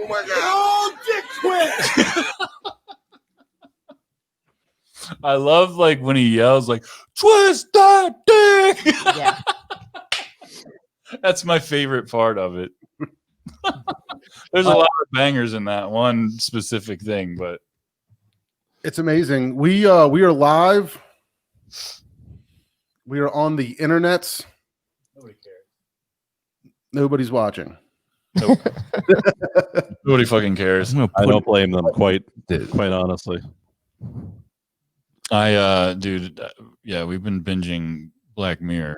my God. Oh, dick twist. I love like when he yells like twist that dick. Yeah. That's my favorite part of it. There's a lot of bangers in that one specific thing, but it's amazing. We are live. We are on the internets. nobody cares. Nobody's watching. Nope. Nobody fucking cares. I don't blame them quite honestly. Dude, yeah, we've been binging Black Mirror.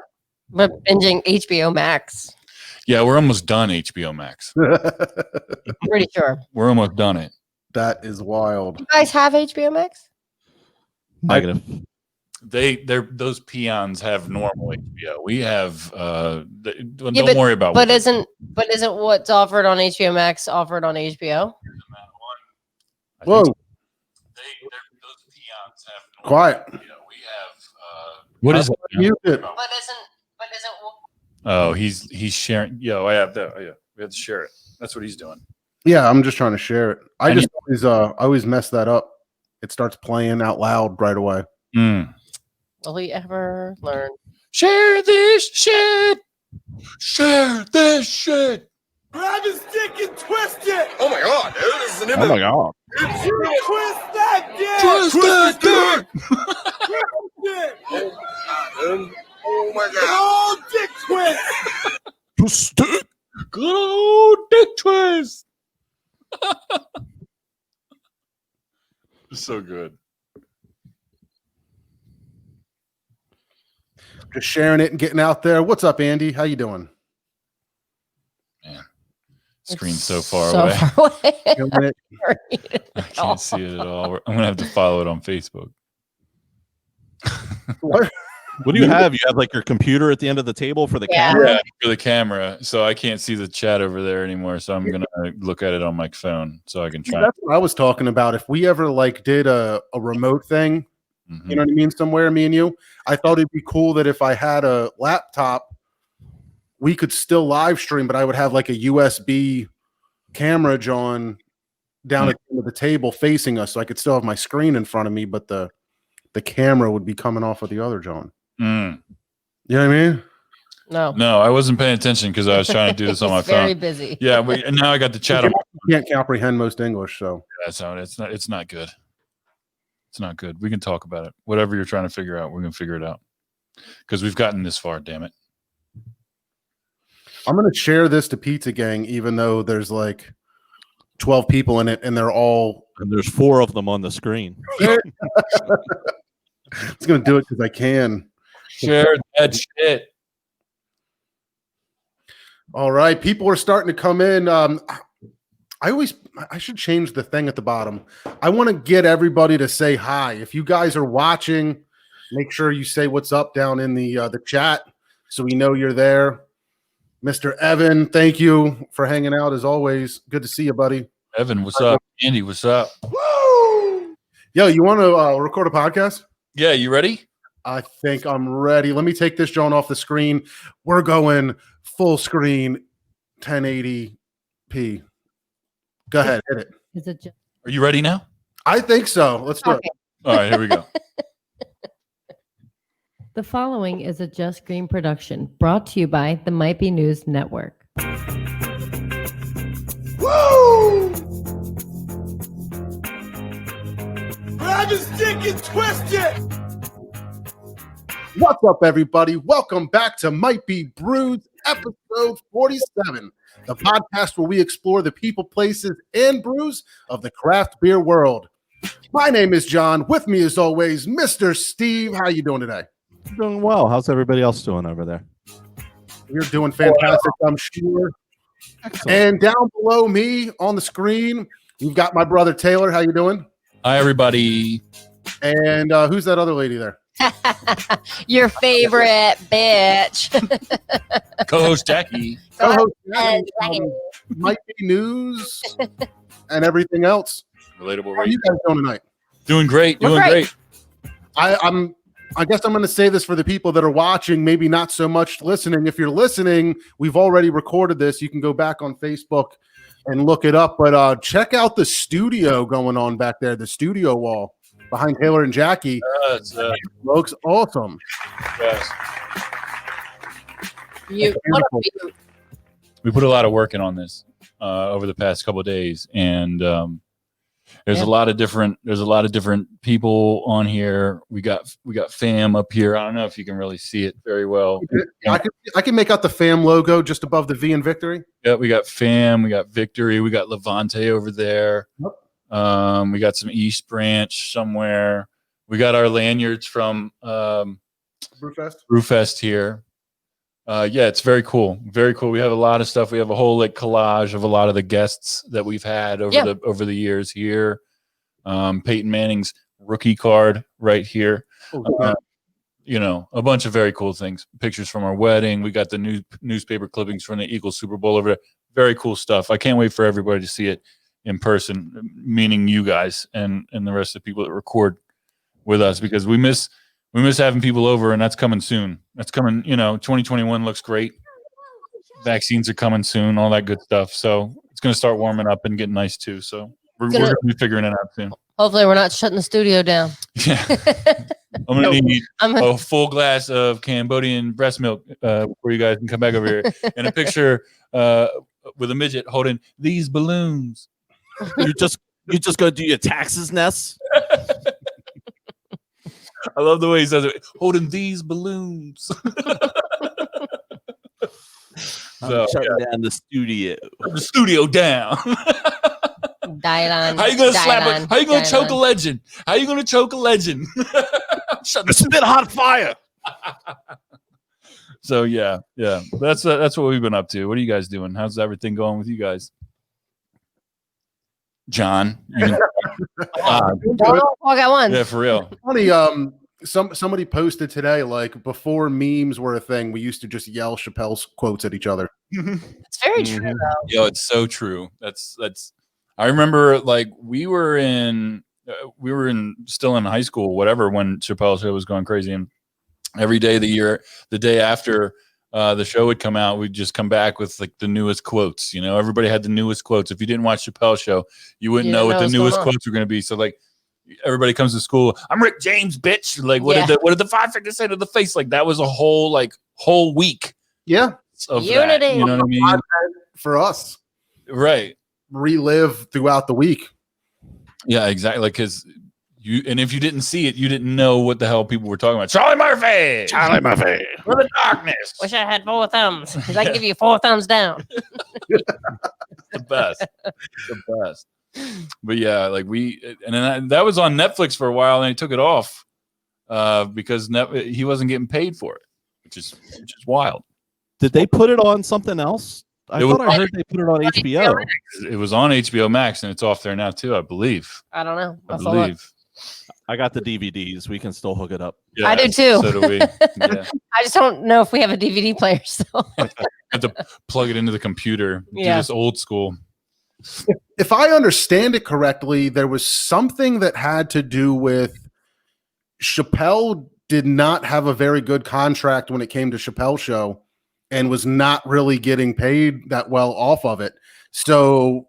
We're binging HBO Max. Yeah, we're almost done HBO Max. Pretty sure. We're almost done it. That is wild. You guys have HBO Max? Negative. They're those peons have normal HBO. We have don't worry about. But isn't what's offered on HBO Max offered on HBO? Whoa! Those peons have Quiet. HBO. We have what is it? Mute it. But isn't Oh, he's sharing. Yo, I have that. Oh, yeah, we have to share it. That's what he's doing. Yeah, I'm just trying to share it. I always mess that up. It starts playing out loud right away. Will he ever learn? Share this shit. Share this shit. Grab his dick and twist it. Oh my God, dude. This is an Oh my God. Twist that dick. Twist that dick. Twist it. Oh my God. Oh, dick twist. Twist it. Good old dick twist. It's so good. Just sharing it and getting out there. What's up, Andy? How you doing? Man, screen's so far away. I can't see it at all. I'm gonna have to follow it on Facebook. What do you have? You have like your computer at the end of the table for the camera? Yeah, for the camera. So I can't see the chat over there anymore. So I'm gonna look at it on my phone so I can try. That's what I was talking about. If we ever like did a remote thing, you know what I mean, somewhere, me and you, I thought it'd be cool that if I had a laptop, we could still live stream, but I would have like a USB camera, John, down at the end of the table facing us, so I could still have my screen in front of me, but the camera would be coming off of the other John. You know what I mean? No, I wasn't paying attention because I was trying to do this on my phone. Very busy. Yeah, and now I got the chat on. Can't comprehend most English, so That's how it's not good. It's not good. We can talk about it. Whatever you're trying to figure out, we're gonna figure it out because we've gotten this far. Damn it! I'm gonna share this to Pizza Gang, even though there's like 12 people in it, and they're all. And there's 4 of them on the screen. I'm just gonna do it because I can. Share that shit. All right, people are starting to come in. I should change the thing at the bottom. I want to get everybody to say hi. If you guys are watching, make sure you say what's up down in the chat so we know you're there. Mr. Evan, thank you for hanging out as always. Good to see you, buddy. Evan, what's up? Andy, what's up? Woo! Yo, you want to record a podcast? Yeah, you ready? I think I'm ready. Let me take this, John, off the screen. We're going full screen 1080p. Go ahead, hit it. Is it just Are you ready now? I think so. Let's do it. All right, here we go. The following is a Just Green production brought to you by the Might Be News Network. Woo! Grab his dick and twist it. What's up, everybody? Welcome back to Might Be Brews, episode 47, the podcast where we explore the people, places, and brews of the craft beer world. My name is John. With me, as always, Mr. Steve. How you doing today? Doing well. How's everybody else doing over there? You're doing fantastic, I'm sure. Excellent. And down below me on the screen, we've got my brother Taylor. How you doing? Hi, everybody. And who's that other lady there? your favorite bitch? Co-host Jackie. Co-host ahead, Jackie from Might Be News and everything else. Relatable How are you radio. guys doing tonight? Doing great. We're Doing great. I guess I'm going to say this for the people that are watching, maybe not so much listening. If you're listening, we've already recorded this. You can go back on Facebook and look it up. But check out the studio going on back there, the studio wall behind Taylor and Jackie. Looks awesome. Yes. What We put a lot of work in on this over the past couple of days, and there's a lot of different people on here. We got fam up here. I don't know if you can really see it very well. I can make out the fam logo just above the V in Victory. Yeah, we got fam, we got Victory, we got Levante over there. Yep. We got some East Branch somewhere. We got our lanyards from Brewfest here. Yeah, it's very cool. Very cool. We have a lot of stuff. We have a whole collage of a lot of the guests that we've had over the years here. Peyton Manning's rookie card right here. A bunch of very cool things. Pictures from our wedding. We got the newspaper clippings from the Eagles Super Bowl over there. Very cool stuff. I can't wait for everybody to see it in person, meaning you guys and the rest of the people that record with us, because we miss having people over, and that's coming soon. That's coming, 2021 looks great. Vaccines are coming soon, all that good stuff. So it's going to start warming up and getting nice too. So we're going to be figuring it out soon. Hopefully we're not shutting the studio down. Yeah. I'm going to need a full glass of Cambodian breast milk before you guys can come back over here. And a picture with a midget holding these balloons. You just go do your taxes, Ness? I love the way he says it. Holding these balloons. So shutting down the studio. The studio down. Dylan. How you gonna slap it? How you gonna choke a legend? How you gonna choke a legend? Spit hot fire. So yeah. That's what we've been up to. What are you guys doing? How's everything going with you guys? John, I got one. Yeah, for real. Funny, somebody posted today, like, before memes were a thing, we used to just yell Chappelle's quotes at each other. It's very true, though. Yo, it's so true. That's. I remember, we were still in high school, whatever, when Chappelle's show was going crazy, and every day of the year, the day after the show would come out, we'd just come back with the newest quotes. Everybody had the newest quotes. If you didn't watch Chappelle's show, you wouldn't know what the newest quotes were going to be. So everybody comes to school. I'm Rick James, bitch. What did the Five Fingers say to the face? That was a whole week. Yeah, of unity. That, you know what I mean? For us, right? Relive throughout the week. Yeah, exactly. Because if you didn't see it, you didn't know what the hell people were talking about. Charlie Murphy. For the darkness. Wish I had 4 thumbs. Because I can give you 4 thumbs down. The best. But yeah, that was on Netflix for a while, and he took it off because he wasn't getting paid for it, which is wild. Did they put it on something else? I heard they put it on HBO. It was on HBO Max, and it's off there now too, I believe. I don't know. I believe. I got the DVDs. We can still hook it up. Yeah, I do too. So do we. Yeah. I just don't know if we have a DVD player. So I have to plug it into the computer. Do this old school. If I understand it correctly, there was something that had to do with Chappelle did not have a very good contract when it came to Chappelle's show and was not really getting paid that well off of it. So,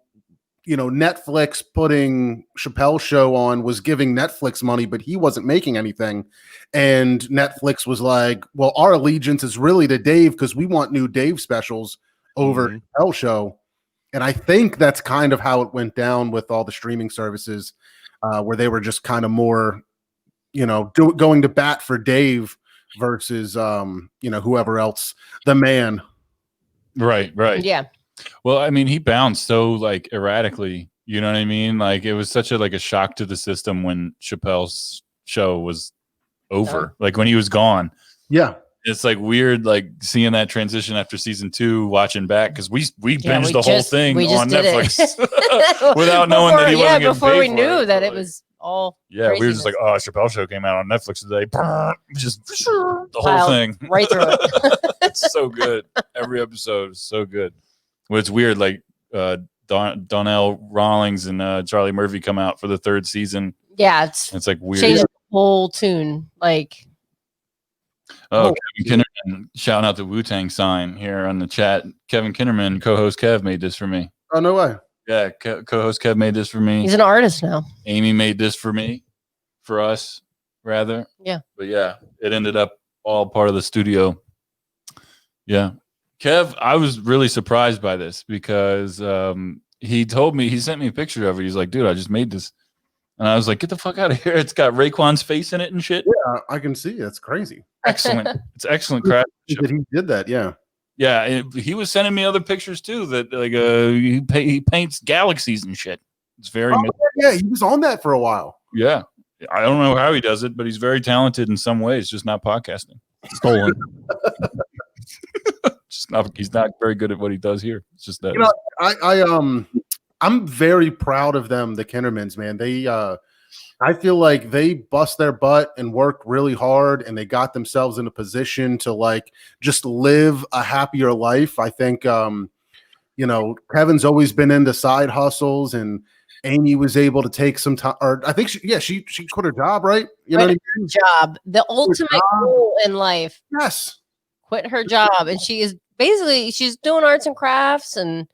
Netflix putting Chappelle's show on was giving Netflix money, but he wasn't making anything. And Netflix was like, well, our allegiance is really to Dave because we want new Dave specials over Chappelle's show. And I think that's kind of how it went down with all the streaming services, where they were just kind of more, going to bat for Dave versus, whoever else, the man. Right. Yeah. Well, I mean, he bounced so erratically. You know what I mean? It was such a shock to the system when Chappelle's show was over. When he was gone. Yeah. It's weird, seeing that transition after season 2, watching back, because we binged the whole thing on Netflix without knowing that he wasn't getting before paid we for knew it. that it was all. Yeah, we were just Chappelle show came out on Netflix today. Just the whole thing right through it. It's so good. Every episode is so good. Well, it's weird. Donnell Rawlings and Charlie Murphy come out for the 3rd season. Yeah, it's weird. Changed the whole tune. Kevin Kinnerman, shouting out the Wu-Tang sign here on the chat. Kevin Kinnerman, co-host Kev, made this for me. Oh, no way. Yeah, co-host Kev made this for me. He's an artist now. Amy made this for me, for us, rather. Yeah. But yeah, it ended up all part of the studio. Yeah. Kev, I was really surprised by this because he sent me a picture of it. He's like, dude, I just made this. And I was like, get the fuck out of here. It's got Raekwon's face in it and shit. Yeah, I can see. It's crazy. Excellent. It's excellent craftsmanship. That he did that, yeah. Yeah, he was sending me other pictures too. That like he paints galaxies and shit. It's very yeah. He was on that for a while. yeah. I don't know how he does it, but he's very talented in some ways. Just not podcasting. Stolen. He's not very good at what he does here. It's just that. I'm very proud of them, the Kindermans, man. They I feel like they bust their butt and work really hard, and they got themselves in a position to like just live a happier life. I think Kevin's always been into side hustles, and Amy was able to take some time, or I think she quit her job, right? You know what I mean? Job, the ultimate goal in life. Yes. Quit her job, and she's doing arts and crafts and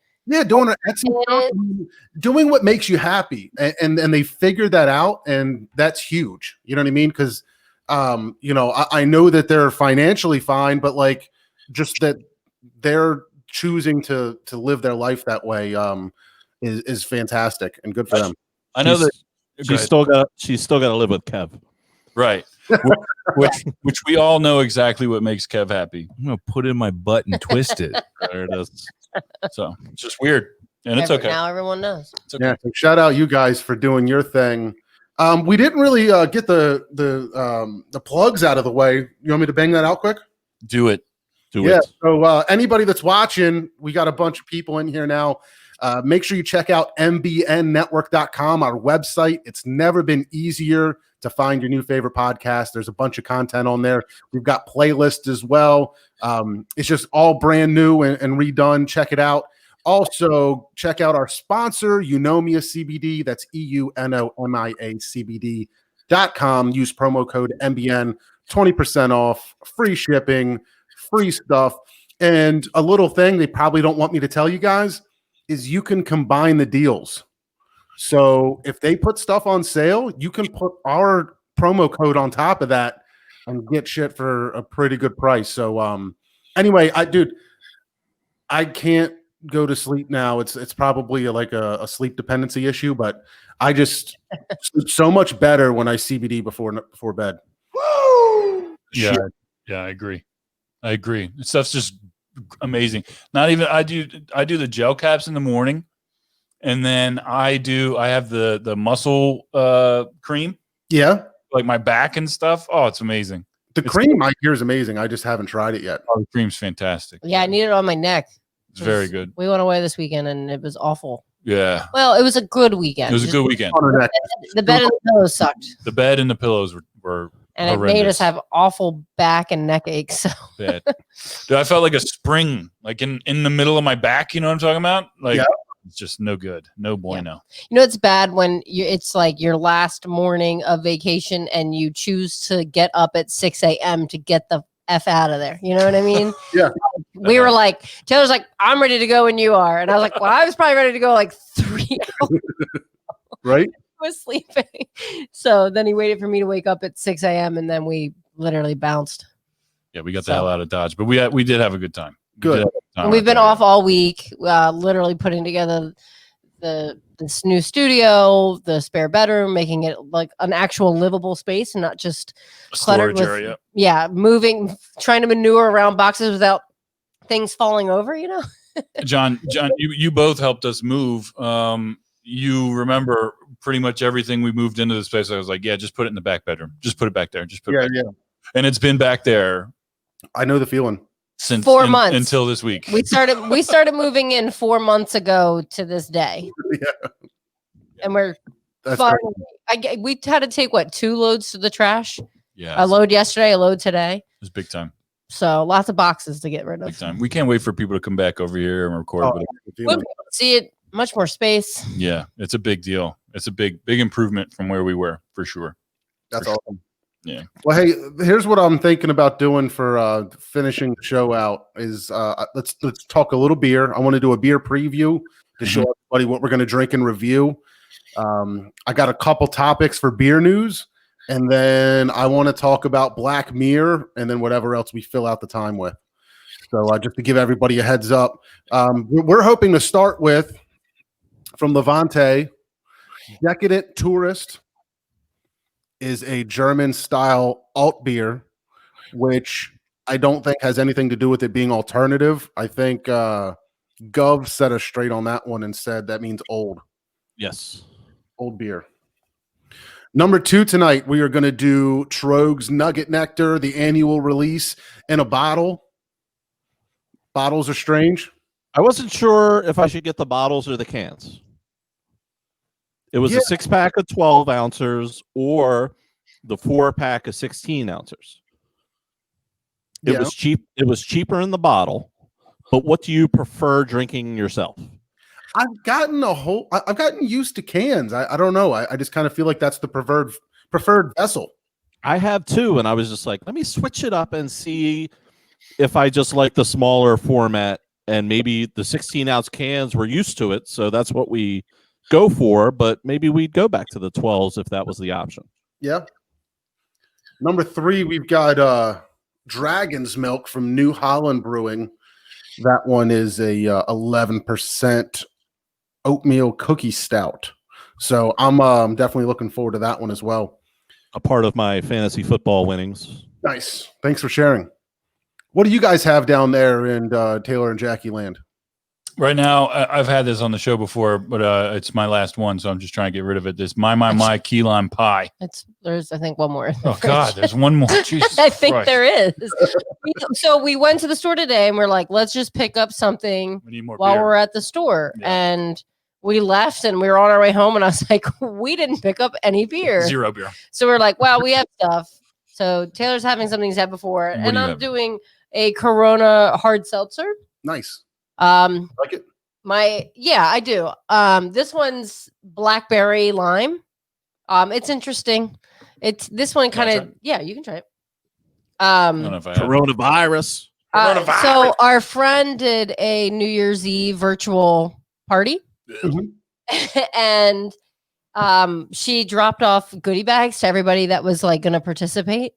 doing her Etsy stuff, doing what makes you happy, and they figured that out, and that's huge. You know what I mean? Because I know that they're financially fine, but like just that they're choosing to live their life that way is fantastic and good for them. I know that she's still got to live with Kev, right? which we all know exactly what makes Kev happy. I'm gonna put in my butt and twist it. There it is. So it's just weird, and it's okay. Now everyone knows. It's okay. Yeah, so shout out you guys for doing your thing. We didn't really get the plugs out of the way. You want me to bang that out quick? Do it. So anybody that's watching, we got a bunch of people in here now. Make sure you check out mbnnetwork.com, our website. It's never been easier to find your new favorite podcast. There's a bunch of content on there. We've got playlists as well. It's just all brand new and redone. Check it out. Also, check out our sponsor, Eunomia CBD. That's EUNOMIA CBD.com. Use promo code MBN, 20% off, free shipping, free stuff. And a little thing they probably don't want me to tell you guys is you can combine the deals. So if they put stuff on sale, you can put our promo code on top of that and get shit for a pretty good price. So anyway, I can't go to sleep now. It's probably like a sleep dependency issue, but I just sleep so much better when I CBD before bed. Yeah, I agree. This stuff's just amazing. Not even I do the gel caps in the morning, and then I have the muscle cream. Yeah, like my back and stuff. Oh, it's amazing. The cream I hear is amazing. I just haven't tried it yet. Oh, the cream's fantastic. Yeah, I need it on my neck. It's very good. We went away this weekend and it was awful. Yeah. Well, it was a good weekend. It was a good weekend. The bed and the pillows sucked. The bed and the pillows were and horrendous. It made us have awful back and neck aches. So. Bad. Dude, I felt like a spring, like in the middle of my back. You know what I'm talking about? Like it's just no good. No bueno. Yeah. You know, it's bad when it's like your last morning of vacation and you choose to get up at 6 a.m. to get the F out of there. You know what I mean? Yeah. We were like, Taylor's like, I'm ready to go when you are. And I was like, well, I was probably ready to go like 3 hours. Right? I was sleeping. So then he waited for me to wake up at 6 a.m. and then we literally bounced. Yeah, we got the hell out of Dodge, but we did have a good time. Good. And we've been off all week, literally putting together this new studio, the spare bedroom, making it like an actual livable space and not just cluttered with area. Yeah, moving, trying to maneuver around boxes without things falling over, you know. John, you both helped us move. You remember pretty much everything we moved into the space. I was like, yeah, just put it in the back bedroom. Just put it back there. Just put it back there. And it's been back there. I know the feeling. Since 4 months until this week. We started moving in 4 months ago to this day. Yeah. And we're finally, we had to take 2 loads to the trash. Yeah. A load yesterday, a load today. It was big time. So lots of boxes to get rid of. Big time. We can't wait for people to come back over here and record. We'll see it, much more space. Yeah, it's a big deal. It's a big improvement from where we were for sure. That's awesome. Yeah. Well, hey, here's what I'm thinking about doing for finishing the show out is let's talk a little beer. I want to do a beer preview to show everybody what we're going to drink and review. I got a couple topics for beer news, and then I want to talk about Black Mirror, and then whatever else we fill out the time with. So just to give everybody a heads up, we're hoping to start with, from Levante, Decadent Tourist is a German-style alt beer, which I don't think has anything to do with it being alternative. I think Gov set us straight on that one and said that means old. Yes. Old beer. Number 2 tonight, we are going to do Trogue's Nugget Nectar, the annual release in a bottle. Bottles are strange. I wasn't sure if I should get the bottles or the cans. It was a 6-pack of 12 ounces or the 4-pack of 16 ounces. It was cheap. It was cheaper in the bottle. But what do you prefer drinking yourself? I've gotten used to cans. I don't know. I just kind of feel like that's the preferred vessel. I have too, and I was just like, let me switch it up and see if I just like the smaller format, and maybe the 16-ounce cans, we're used to it, so that's what we go for, but maybe we'd go back to the 12s if that was the option. Yeah. Number 3, we've got Dragon's Milk from New Holland Brewing. That one is a 11% oatmeal cookie stout. So I'm definitely looking forward to that one as well. A part of my fantasy football winnings. Nice. Thanks for sharing. What do you guys have down there in Taylor and Jackie land? Right now, I've had this on the show before, but it's my last one, so I'm just trying to get rid of it. This my key lime pie. There's I think one more. Oh God, there's one more. Jesus I think Christ. there is. So we went to the store today, and we're like, let's just pick up something We need more while beer. we're at the store. Yeah. And we left, and we were on our way home, and I was like, we didn't pick up any beer. 0 beer. So we're like, wow, we have stuff. So Taylor's having something he's had before, What and do you I'm have? doing a Corona hard seltzer. Nice. Like it? I do. This one's blackberry lime. It's interesting. It's this one kind of you can try it. I don't know if I have. Coronavirus. So our friend did a New Year's Eve virtual party, and she dropped off goodie bags to everybody that was like going to participate.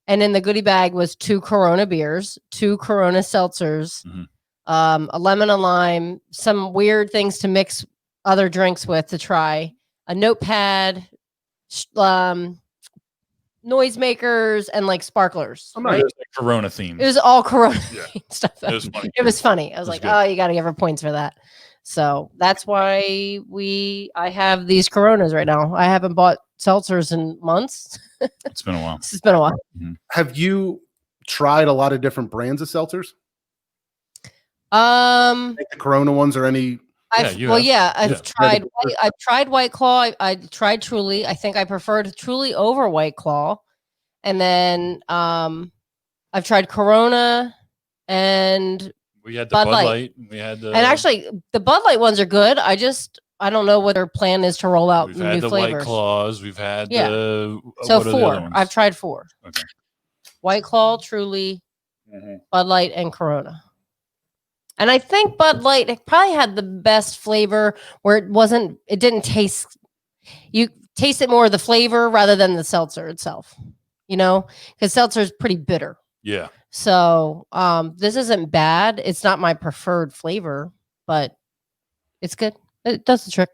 And in the goodie bag was 2 Corona beers, 2 Corona seltzers, a lemon and lime, some weird things to mix other drinks with to try, a notepad, noisemakers, and like sparklers. Right? It was like Corona themed. It was all Corona stuff. It was funny. It was funny. I was like, good. oh, you got to give her points for that. So that's why I have these Coronas right now. I haven't bought seltzers in months. It's been a while. It's been a while. Have you tried a lot of different brands of seltzers? Like the Corona ones or any? I've tried. I've tried White Claw. I tried Truly. I think I preferred Truly over White Claw. And then I've tried Corona and we had the Bud Bud Light. Light. We had the and actually the Bud Light ones are good. I don't know what their plan is to roll out we've new had the flavors. White Claws. We've had So what are the 4. other ones? I've tried 4. Okay. White Claw, Truly, Bud Light, and Corona. And I think Bud Light probably had the best flavor where it didn't taste, you taste it more of the flavor rather than the seltzer itself, because seltzer is pretty bitter. Yeah. So this isn't bad. It's not my preferred flavor, but it's good. It does the trick.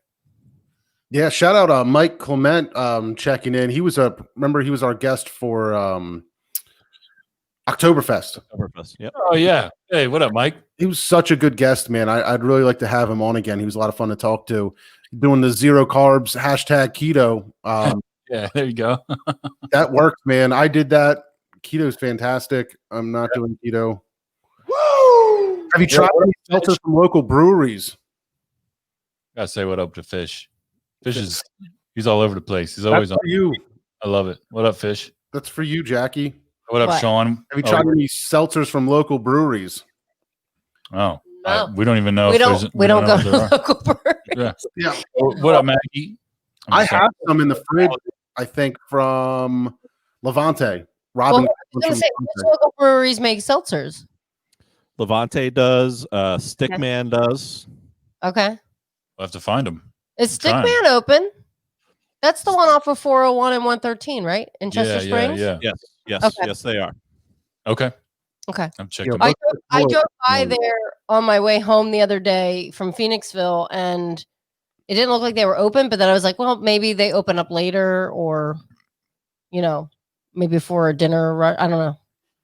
Yeah, shout out Mike Clement checking in. He was our guest for Oktoberfest. Yep. Oh yeah. Hey, what up, Mike? He was such a good guest, man. I'd really like to have him on again. He was a lot of fun to talk to. Doing the 0 carbs #keto. Yeah, there you go. That worked, man. I did that. Keto's fantastic. I'm not doing keto. Woo! Have you tried any seltzers from local breweries? Gotta say what up to Fish. He's all over the place. He's always That's on. for you. I love it. What up, Fish? That's for you, Jackie. What up, Sean? Have you tried any seltzers from local breweries? Oh, No. we don't even know. We don't go to there are. local breweries. Yeah. What up, Maggie? I have some in the fridge, I think, from Levante. Robin. I was gonna say, which local breweries make seltzers? Levante does. Stickman does. Okay. We'll have to find them. Is Trying. Stickman open? That's the one off of 401 and 113, right? In Chester Springs? Yeah. Yes, Okay. yes, they are. Okay. Okay. I'm checking. Yeah, I drove by there on my way home the other day from Phoenixville, and it didn't look like they were open, but then I was like, well, maybe they open up later, or, maybe for a dinner. I don't know.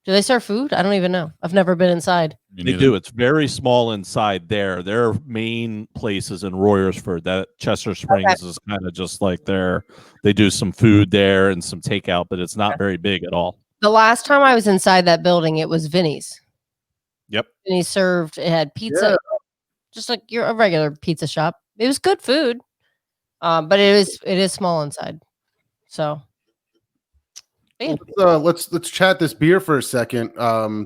Do they serve food? I don't even know. I've never been inside. They do. It's very small inside there. Their main place is in Royersford. That Chester Springs is kind of just like they do some food there and some takeout, but it's not very big at all. The last time I was inside that building, it was Vinny's. Yep. Vinny's it had pizza, just like a regular pizza shop. It was good food, but it is small inside. So, yeah. Let's chat this beer for a second.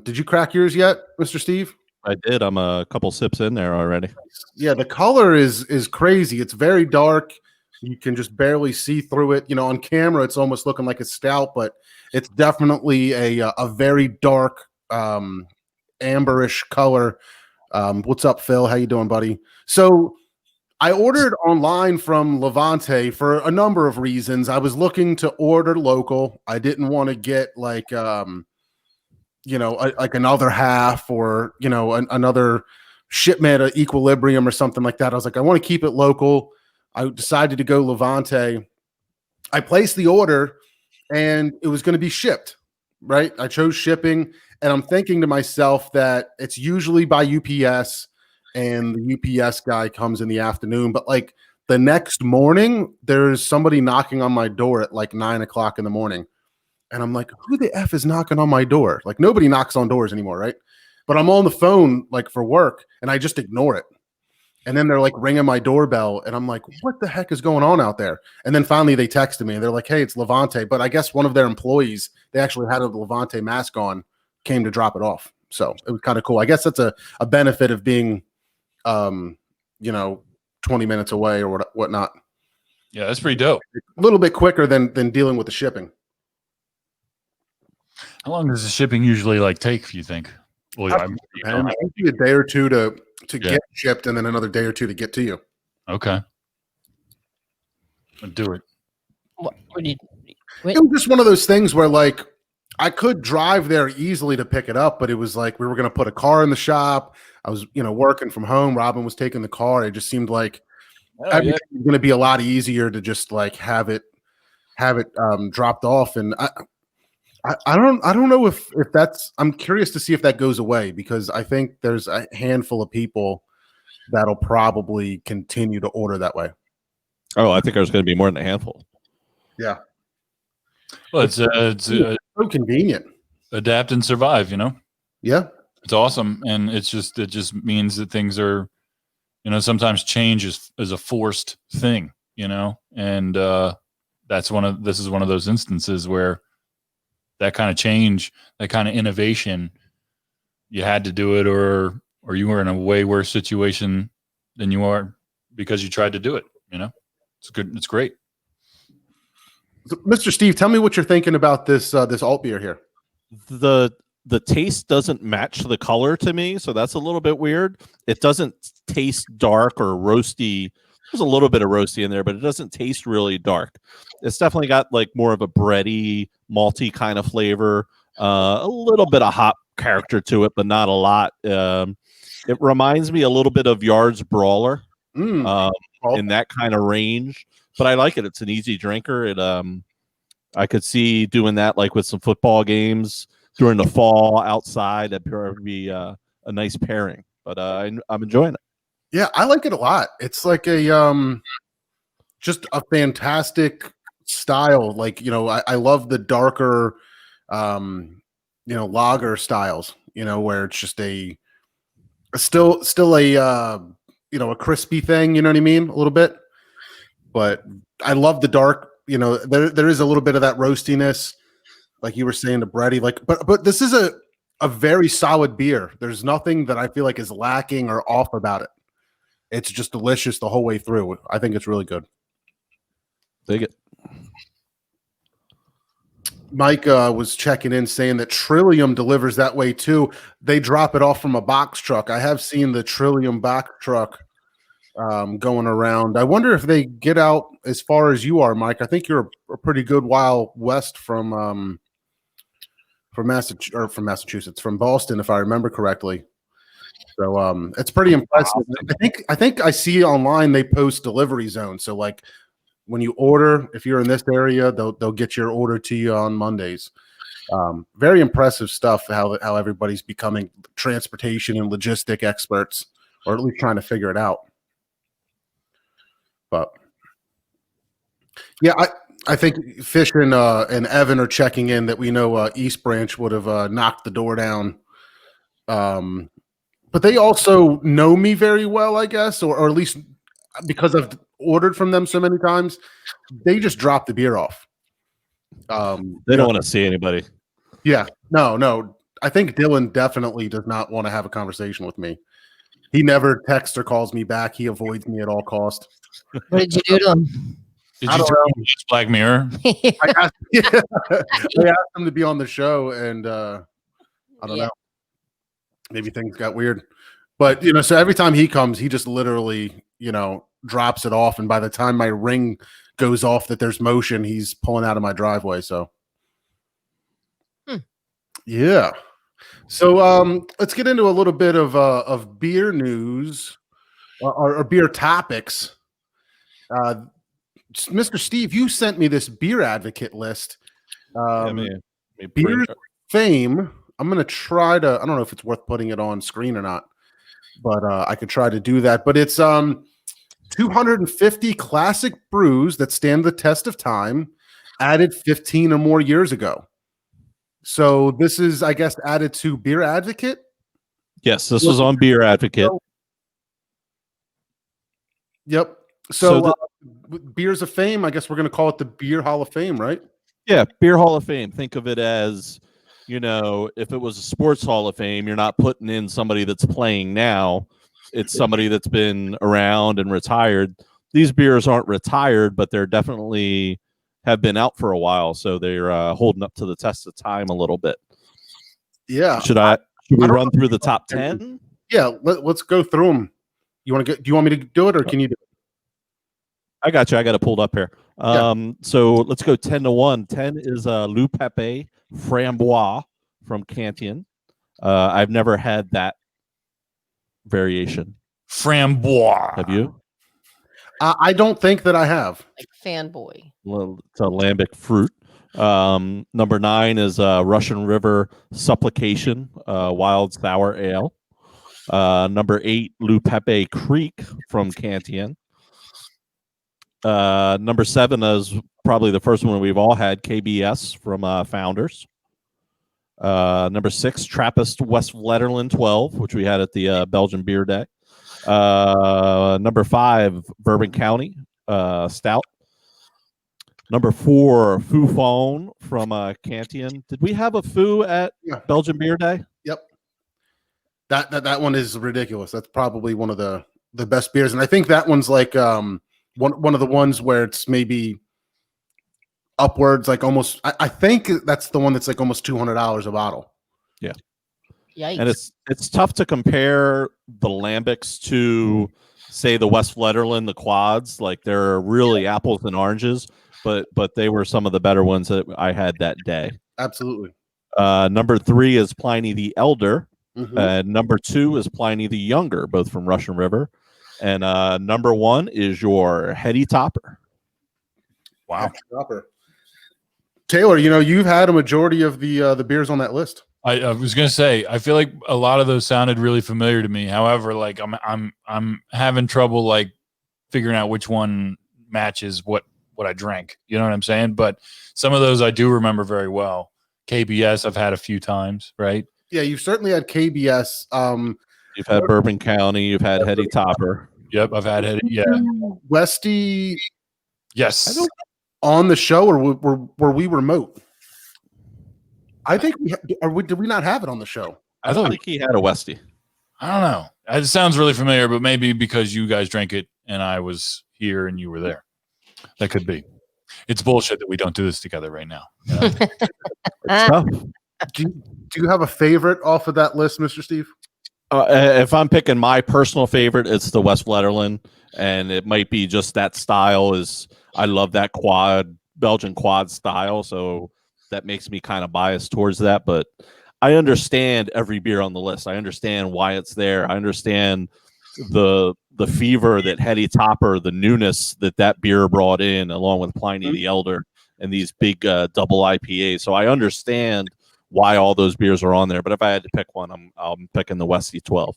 Did you crack yours yet, Mr. Steve? I did. I'm a couple sips in there already. Yeah, the color is crazy. It's very dark. You can just barely see through it. On camera, it's almost looking like a stout, but it's definitely a very dark, amberish color. What's up, Phil? How you doing, buddy? So I ordered online from Levante for a number of reasons. I was looking to order local. I didn't want to get like another half or another shipment of Equilibrium or something like that. I was like, I want to keep it local. I decided to go Levante. I placed the order and it was going to be shipped, right? I chose shipping, and I'm thinking to myself that it's usually by UPS, and the UPS guy comes in the afternoon. But like the next morning, there's somebody knocking on my door at like 9 o'clock in the morning. And I'm like, who the F is knocking on my door? Like nobody knocks on doors anymore, right? But I'm on the phone like for work, and I just ignore it. And then they're like ringing my doorbell, and I'm like, what the heck is going on out there? And then finally they texted me, and they're like, hey, it's Levante. But I guess one of their employees, they actually had a Levante mask on, came to drop it off. So it was kind of cool. I guess that's a benefit of being, 20 minutes away or whatnot. Yeah, that's pretty dope. A little bit quicker than dealing with the shipping. How long does the shipping usually take, you think? Well, Maybe a day or two to get shipped, and then another day or two to get to you. Okay. I'll do it. What do you? It was just one of those things where like I could drive there easily to pick it up, but it was like we were going to put a car in the shop. I was, working from home. Robin was taking the car. It just seemed like everything was going to be a lot easier to just like have it dropped off. And I don't know if that's. I'm curious to see if that goes away, because I think there's a handful of people that'll probably continue to order that way. Oh, I think there's going to be more than a handful. Yeah. Well, it's so convenient. Adapt and survive, Yeah. It's awesome. And it just means that things are, sometimes change is a forced thing, and this is one of those instances where that kind of change, that kind of innovation, you had to do it, or you were in a way worse situation than you are because you tried to do it. It's good. It's great. So, Mr. Steve, tell me what you're thinking about this alt beer here. The taste doesn't match the color to me, so that's a little bit weird. It doesn't taste dark or roasty. There's a little bit of roasty in there, but it doesn't taste really dark. It's definitely got like more of a bready, malty kind of flavor, a little bit of hop character to it, but not a lot. It reminds me a little bit of Yard's Brawler, in that kind of range, but I like it. It's an easy drinker. I could see doing that like with some football games during the fall outside. That'd probably be a nice pairing, but I'm enjoying it. Yeah, I like it a lot. It's like just a fantastic style. Like, I love the darker, lager styles, where it's just still a crispy thing, you know what I mean? A little bit, but I love the dark, there is a little bit of that roastiness, like you were saying, the bready, but this is a very solid beer. There's nothing that I feel like is lacking or off about it. It's just delicious the whole way through. I think it's really good. Dig it. Mike was checking in saying that Trillium delivers that way too. They drop it off from a box truck. I have seen the Trillium box truck going around. I wonder if they get out as far as you are, Mike. I think you're a pretty good while west from Massachusetts, from Boston, if I remember correctly. So it's pretty impressive. I think I see online they post delivery zones. So like when you order, if you're in this area, they'll get your order to you on Mondays. Very impressive stuff. How everybody's becoming transportation and logistic experts, or at least trying to figure it out. But yeah, I think Fish and Evan are checking in that we know East Branch would have knocked the door down. But they also know me very well, I guess, or at least because I've ordered from them so many times, they just drop the beer off. They don't want to see anybody. Yeah, no. I think Dylan definitely does not want to have a conversation with me. He never texts or calls me back. He avoids me at all cost. What did you do to him? Did I you don't tell know. him it's Black Mirror? I asked him to be on the show, and I don't know. Maybe things got weird. But, so every time he comes, he just literally, drops it off. And by the time my ring goes off that there's motion, he's pulling out of my driveway. So, yeah. So let's get into a little bit of beer news or beer topics. Mr. Steve, you sent me this beer advocate list. Beer Fame. I'm going to try to, I don't know if it's worth putting it on screen or not, but I could try to do that. But it's 250 classic brews that stand the test of time, added 15 or more years ago. So this is, I guess, added to Beer Advocate? Yes, this was on Beer Advocate. Yep. So Beers of Fame, I guess we're going to call it the Beer Hall of Fame, right? Yeah, Beer Hall of Fame. Think of it as, if it was a sports Hall of Fame, you're not putting in somebody that's playing now. It's somebody that's been around and retired. These beers aren't retired, but they're definitely have been out for a while, so they're holding up to the test of time a little bit. Yeah. Should we run through the top 10? Yeah, let's go through them. Do you want me to do it, or can you do it? I got you. I got it pulled up here. So let's go 10 to 1. 10 is Lou Pepe Framboise from Cantillon. I've never had that variation. Framboise. Have you? I don't think that I have. Like fanboy. Well, it's a lambic fruit. Number 9 is Russian River Supplication Wild Sour Ale. Number 8, Lou Pepe Creek from Cantillon. Number 7 is probably the first one we've all had, KBS from Founders. Number 6, Trappist West Letterland 12, which we had at the Belgian Beer Day. Number 5, Bourbon County Stout. Number 4, Foo Phone from Cantillon. Did we have a Foo at Belgian Beer Day? Yep. That one is ridiculous. That's probably one of the best beers, and I think that one's like one of the ones where it's maybe upwards, like almost. I think that's the one that's like almost $200 a bottle. Yeah. Yikes. And it's tough to compare the lambics to, say, the West Letterland, the quads. Like they're really apples and oranges, but they were some of the better ones that I had that day. Absolutely. Number 3 is Pliny the Elder. Mm-hmm. Number 2 is Pliny the Younger, both from Russian River. And number 1 is your Heady Topper. Wow. Topper. Taylor, you've had a majority of the beers on that list. I was gonna say, I feel like a lot of those sounded really familiar to me. However, like I'm having trouble like figuring out which one matches what I drank. You know what I'm saying? But some of those I do remember very well. KBS I've had a few times, right? Yeah, you've certainly had KBS. You've had Bourbon County. You've had Heady Topper. Yep, I've had it. Yeah. Westy. Yes. On the show, or were we remote? I think did we not have it on the show? I don't think he had a Westie. I don't know. It sounds really familiar, but maybe because you guys drank it and I was here and you were there. That could be. It's bullshit that we don't do this together right now. Do you have a favorite off of that list, Mr. Steve? If I'm picking my personal favorite, it's the West Letterland, and it might be just that style. I love that Belgian quad style, so that makes me kind of biased towards that. But I understand every beer on the list. I understand why it's there. I understand the fever that Hetty Topper, the newness that beer brought in, along with Pliny the Elder and these big double IPAs. So I understand why all those beers are on there. But if I had to pick one, I'm picking the Westie 12.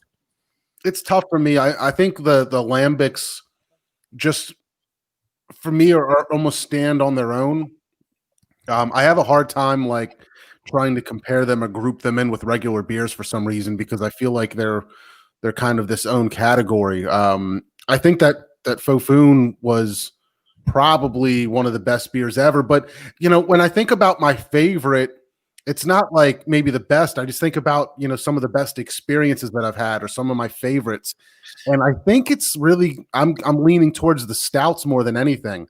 It's tough for me. I think the lambics just for me are almost stand on their own. I have a hard time like trying to compare them or group them in with regular beers for some reason because I feel like they're kind of this own category. I think that Fofoon was probably one of the best beers ever. But when I think about my favorite, it's not like maybe the best. I just think about some of the best experiences that I've had or some of my favorites, and I think it's really I'm leaning towards the stouts more than anything.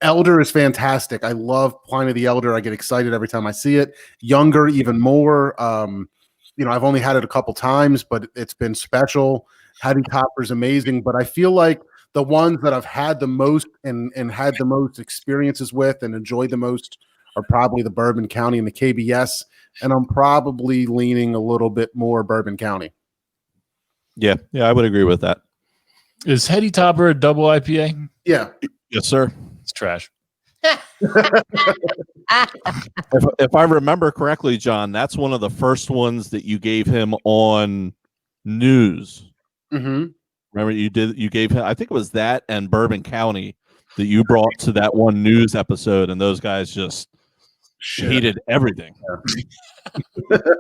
Elder is fantastic. I love Pliny the Elder. I get excited every time I see it. Younger, even more. I've only had it a couple times, but it's been special. Hattie Topper's amazing, but I feel like the ones that I've had the most and had the most experiences with and enjoyed the most are probably the Bourbon County and the KBS, and I'm probably leaning a little bit more Bourbon County. Yeah, I would agree with that. Is Hetty Topper a double IPA? Yeah. Yes, sir. It's trash. If I remember correctly, John, that's one of the first ones that you gave him on news. Mm-hmm. Remember, you gave him, I think it was that and Bourbon County that you brought to that one news episode, and those guys just hated everything.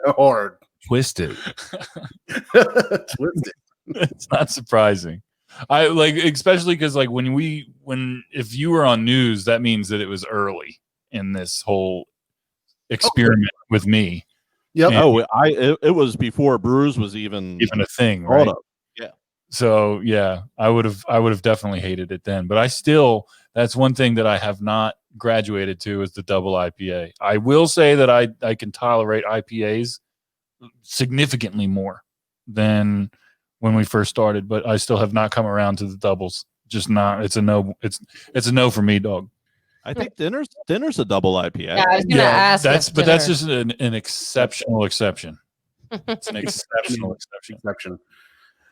Hard. Twisted. Twisted. It's not surprising. I like, especially because like if you were on news, that means that it was early in this whole experiment with me. Yep. It was before Brews was even a thing, right? Up. Yeah. So yeah, I would have definitely hated it then. But that's one thing that I have not graduated to is the double IPA. I will say that I can tolerate IPAs significantly more than when we first started, but I still have not come around to the doubles. Just not. It's a no. It's a no for me, dog. I think dinner's a double IPA. Yeah, I was gonna ask. That's just an exceptional exception. It's an exceptional exception.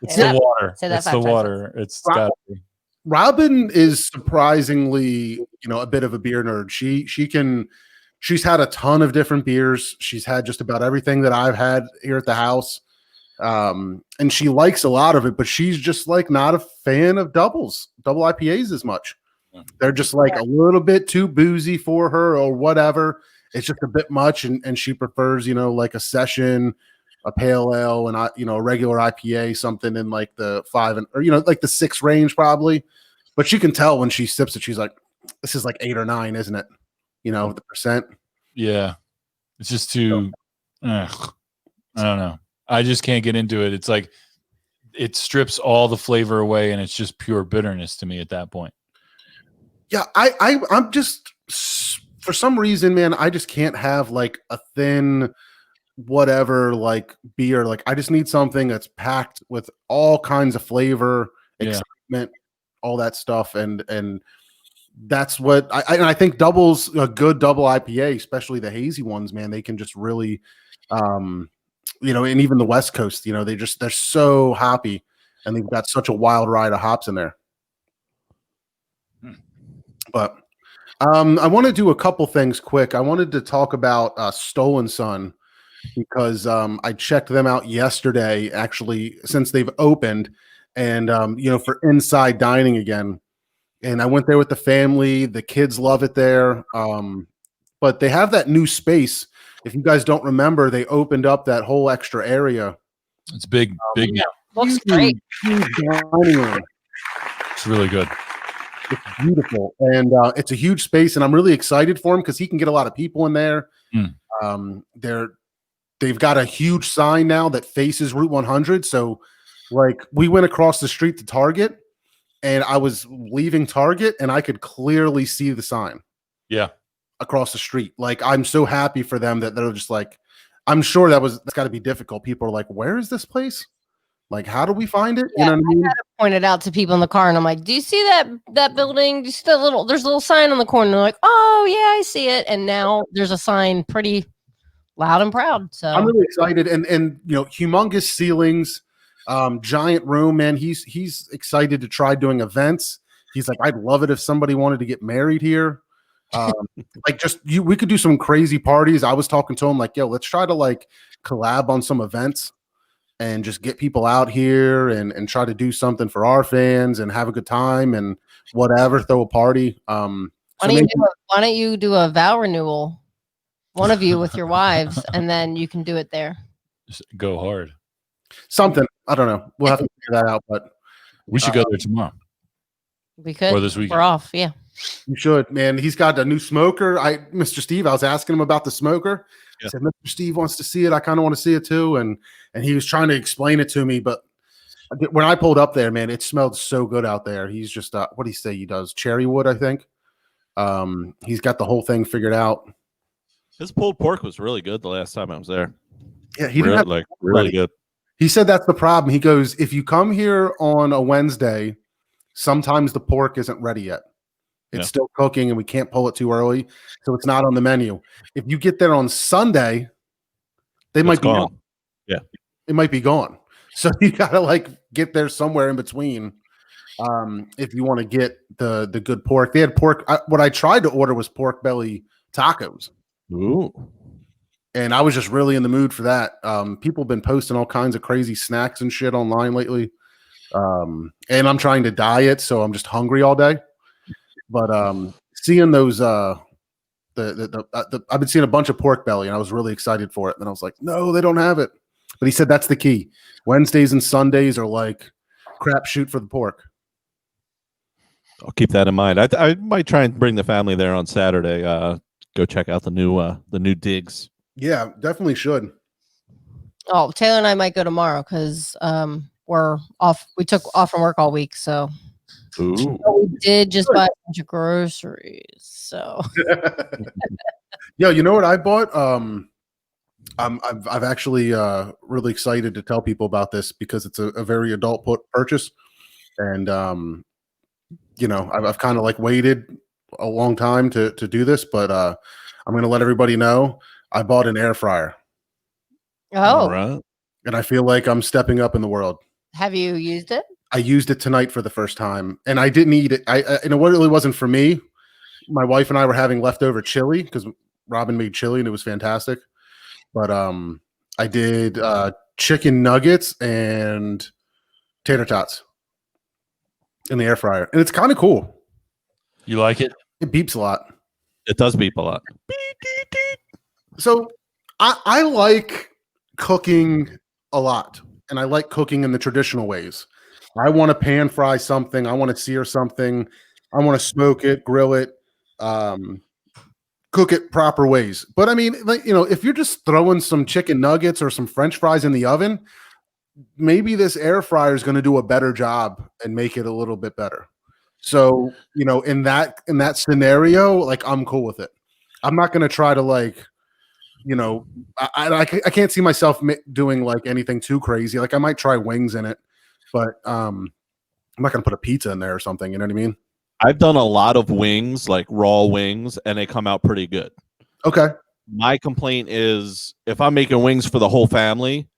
It's Yeah. the water. Say that It's 5 the times water. It's got to be. Robin is surprisingly, a bit of a beer nerd. She's had a ton of different beers. She's had just about everything that I've had here at the house. And she likes a lot of it, but she's just like not a fan of double IPAs as much. They're just like a little bit too boozy for her or whatever. It's just a bit much. And she prefers, like a session, a pale ale, and a regular IPA, something in like the 5 or like the 6 range probably. But she can tell when she sips it, she's like, this is like 8 or 9, isn't it? The percent. Yeah. It's just too, I don't know. I just can't get into it. It's like it strips all the flavor away and it's just pure bitterness to me at that point. Yeah, I'm just, for some reason, man, I just can't have like a thin whatever like beer. Like I just need something that's packed with all kinds of flavor, excitement, all that stuff. And that's what I think doubles, a good double IPA, especially the hazy ones, man, they can just really and even the West Coast, they're so hoppy and they've got such a wild ride of hops in there. But I want to do a couple things quick. I wanted to talk about Stolen Sun because I checked them out yesterday, actually, since they've opened and, for inside dining again. And I went there with the family. The kids love it there. But they have that new space. If you guys don't remember, they opened up that whole extra area. It's big. Yeah, looks great. Huge dining room. It's really good. It's beautiful, and it's a huge space, and I'm really excited for him because he can get a lot of people in there. They've got a huge sign now that faces Route 100. So, like, we went across the street to Target, and I was leaving Target, and I could clearly see the sign. Yeah. Across the street. Like, I'm so happy for them that they're just like, I'm sure that's got to be difficult. People are like, where is this place? Like, how do we find it? Yeah, you know what I mean? Pointed out to people in the car, and I'm like, "Do you see that building? Do you see that little? There's a little sign on the corner." And they're like, "Oh yeah, I see it." And now there's a sign, pretty loud and proud. So I'm really excited, and humongous ceilings, giant room. Man, he's excited to try doing events. He's like, I'd love it if somebody wanted to get married here. We could do some crazy parties. I was talking to him like, yo, let's try to like collab on some events and just get people out here and try to do something for our fans and have a good time and whatever, throw a party. Why don't you do a vow renewal, one of you with your wives, and then you can do it there. Just go hard. Something. I don't know. We'll have to figure that out, but we should go there tomorrow. We could. Or this weekend. We're off. Yeah. You should, man. He's got a new smoker. Mr. Steve, I was asking him about the smoker. Yeah. I said, Mr. Steve wants to see it. I kind of want to see it too. And he was trying to explain it to me, but when I pulled up there, man, it smelled so good out there. He's just what do you say he does? Cherry wood, I think. He's got the whole thing figured out. His pulled pork was really good the last time I was there. Yeah, he didn't have really good. He said that's the problem. He goes, if you come here on a Wednesday, sometimes the pork isn't ready yet. It's still cooking and we can't pull it too early. So it's not on the menu. If you get there on Sunday, they might be gone. Yeah. It might be gone. So you got to like get there somewhere in between. If you want to get the good pork. They had pork. What I tried to order was pork belly tacos. Ooh. And I was just really in the mood for that. People have been posting all kinds of crazy snacks and shit online lately. And I'm trying to diet, so I'm just hungry all day. But seeing those, I've been seeing a bunch of pork belly, and I was really excited for it. And I was like, no, they don't have it. But he said that's the key. Wednesdays and Sundays are like crapshoot for the pork. I'll keep that in mind. I might try and bring the family there on Saturday. Go check out the new digs. Yeah, definitely should. Oh, Taylor and I might go tomorrow because we're off. We took off from work all week, so. Ooh. We did just buy a bunch of groceries. So, yeah, you know what I bought? I've actually really excited to tell people about this because it's a very adult purchase, and I've kind of like waited a long time to do this, but I'm going to let everybody know I bought an air fryer. oh, Right. And I feel like I'm stepping up in the world. Have you used it? I used it tonight for the first time, and I didn't eat it. It really wasn't for me. My wife and I were having leftover chili because Robin made chili and it was fantastic. But I did chicken nuggets and tater tots in the air fryer, and it's kind of cool. You like it? It beeps a lot. It does beep a lot. So I like cooking a lot, and I like cooking in the traditional ways. I want to pan fry something. I want to sear something. I want to smoke it, grill it, cook it proper ways. But I mean, if you're just throwing some chicken nuggets or some French fries in the oven, maybe this air fryer is going to do a better job and make it a little bit better. So, in that scenario, like I'm cool with it. I'm not going to try to I can't see myself doing like anything too crazy. Like I might try wings in it. But I'm not going to put a pizza in there or something. You know what I mean? I've done a lot of wings, like raw wings, and they come out pretty good. Okay. My complaint is if I'm making wings for the whole family,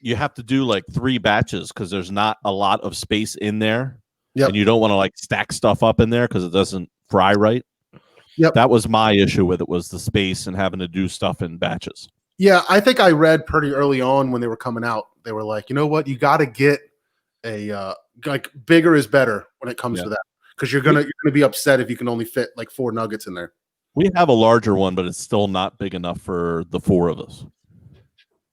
you have to do like 3 batches because there's not a lot of space in there. Yep. And you don't want to like stack stuff up in there because it doesn't fry right. Yep. That was my issue with it, was the space and having to do stuff in batches. Yeah, I think I read pretty early on when they were coming out. They were like, you know what? You got to get like bigger is better when it comes to that, because you're gonna be upset if you can only fit like 4 nuggets in there. We have a larger one, but it's still not big enough for the 4 of us.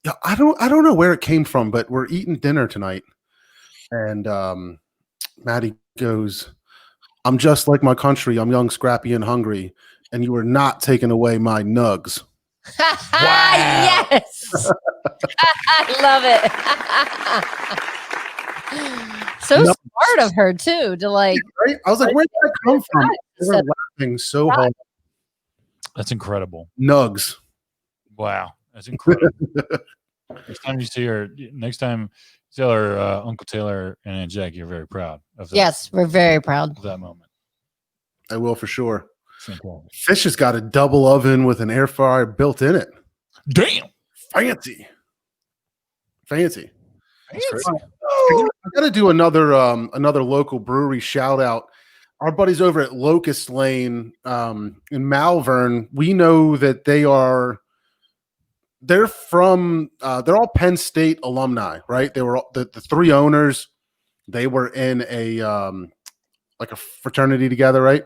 Yeah, I don't know where it came from, but we're eating dinner tonight, and Maddie goes, "I'm just like my country. I'm young, scrappy, and hungry, and you are not taking away my nugs." Yes, I love it. So smart of her too to like. Right? I was like, where did that come from? They were laughing so hard. That's incredible. Nugs. Wow. That's incredible. Next time you tell her Uncle Taylor and Aunt Jack, you're very proud of that. Yes, we're very proud. Of that moment. I will for sure. Fantastic. Fish has got a double oven with an air fryer built in it. Damn. Fancy. Fancy. I got to do another local brewery shout out. Our buddies over at Locust Lane in Malvern, we know that they're all Penn State alumni, right? They were the three owners. They were in a like a fraternity together, right?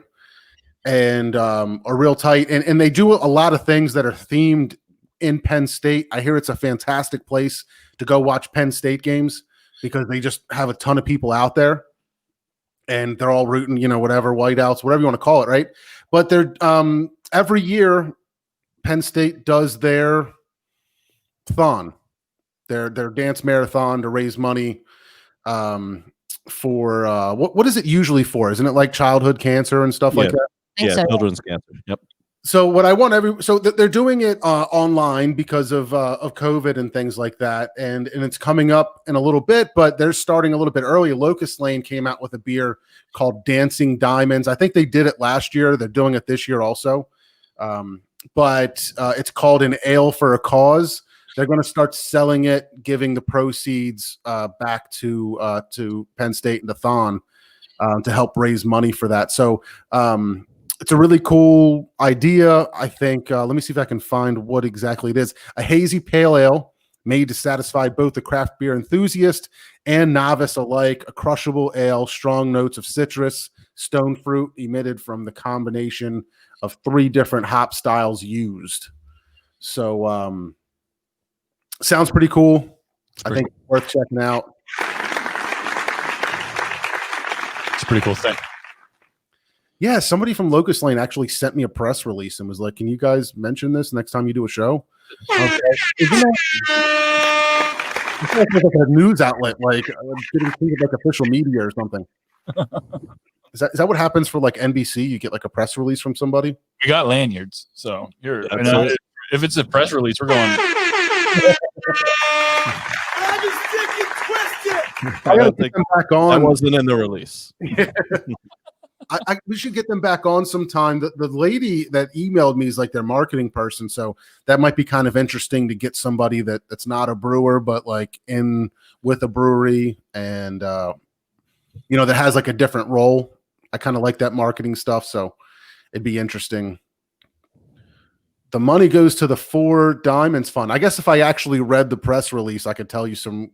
And are real tight. And they do a lot of things that are themed in Penn State. I hear it's a fantastic place to go watch Penn State games because they just have a ton of people out there. And they're all rooting, whatever, whiteouts, whatever you want to call it, right? But they're every year, Penn State does their thon, their dance marathon to raise money for what is it usually for? Isn't it like childhood cancer and stuff like that? Yeah, children's cancer. Yep. So what I want they're doing it online because of COVID and things like that, and it's coming up in a little bit, but they're starting a little bit early. Locust Lane came out with a beer called Dancing Diamonds. I think they did it last year. They're doing it this year also, but it's called An Ale for a Cause. They're going to start selling it, giving the proceeds back to Penn State and the Thon to help raise money for that. So. It's a really cool idea, I think. Let me see if I can find what exactly it is. A hazy pale ale made to satisfy both the craft beer enthusiast and novice alike. A crushable ale, strong notes of citrus, stone fruit emitted from the combination of 3 different hop styles used. So sounds pretty cool. I think it's worth checking out. It's a pretty cool thing. Yeah, somebody from Locust Lane actually sent me a press release and was like, "Can you guys mention this next time you do a show?" Okay. Isn't that like a news outlet, like getting treated like official media or something? Is that what happens for like NBC? You get like a press release from somebody? We got lanyards, so if it's a press release, we're going. I gotta get them back on. That wasn't in the release. We should get them back on sometime. The lady that emailed me is like their marketing person, so that might be kind of interesting to get somebody that's not a brewer, but like in with a brewery and that has like a different role. I kind of like that marketing stuff, so it'd be interesting. The money goes to the 4 Diamonds Fund. I guess if I actually read the press release, I could tell you some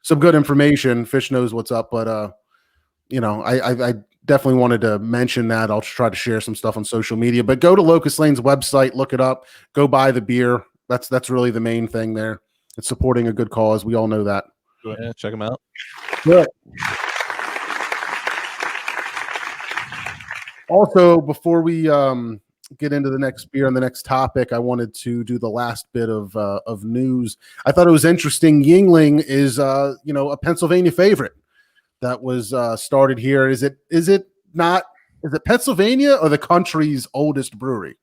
good information. Fish knows what's up, but I definitely wanted to mention that. I'll try to share some stuff on social media, but go to Locust Lane's website, look it up, go buy the beer. That's really the main thing there. It's supporting a good cause. We all know that. Yeah, check them out. Good. Also, before we get into the next beer and the next topic, I wanted to do the last bit of news. I thought it was interesting. Yuengling is a Pennsylvania favorite. That was started here. Is it Pennsylvania or the country's oldest brewery?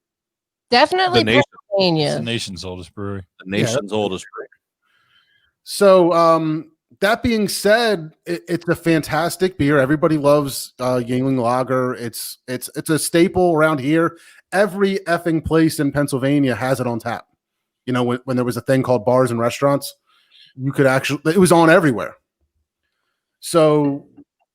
Definitely The nation. Pennsylvania. It's the nation's oldest brewery. The nation's oldest brewery. So that being said, it's a fantastic beer. Everybody loves Yuengling Lager. It's a staple around here. Every effing place in Pennsylvania has it on tap. When there was a thing called bars and restaurants, it was on everywhere. So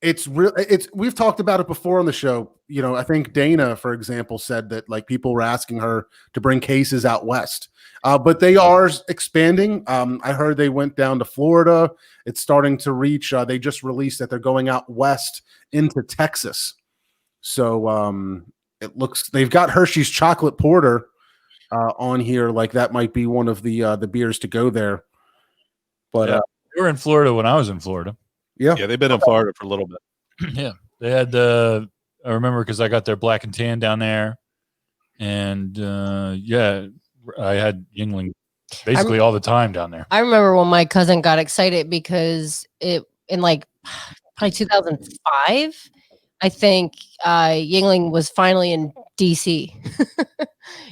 we've talked about it before on the show. I think Dana, for example, said that like people were asking her to bring cases out west, but they are expanding. I heard they went down to Florida. It's starting to reach. They just released that they're going out west into Texas. So it looks they've got Hershey's Chocolate Porter on here. Like that might be one of the beers to go there. But we were in Florida when I was in Florida. Yeah, they've been in Florida for a little bit. Yeah, they had I remember because I got their black and tan down there, and I had Yuengling basically all the time down there. I remember when my cousin got excited because it in like probably 2005. I think Yingling was finally in DC.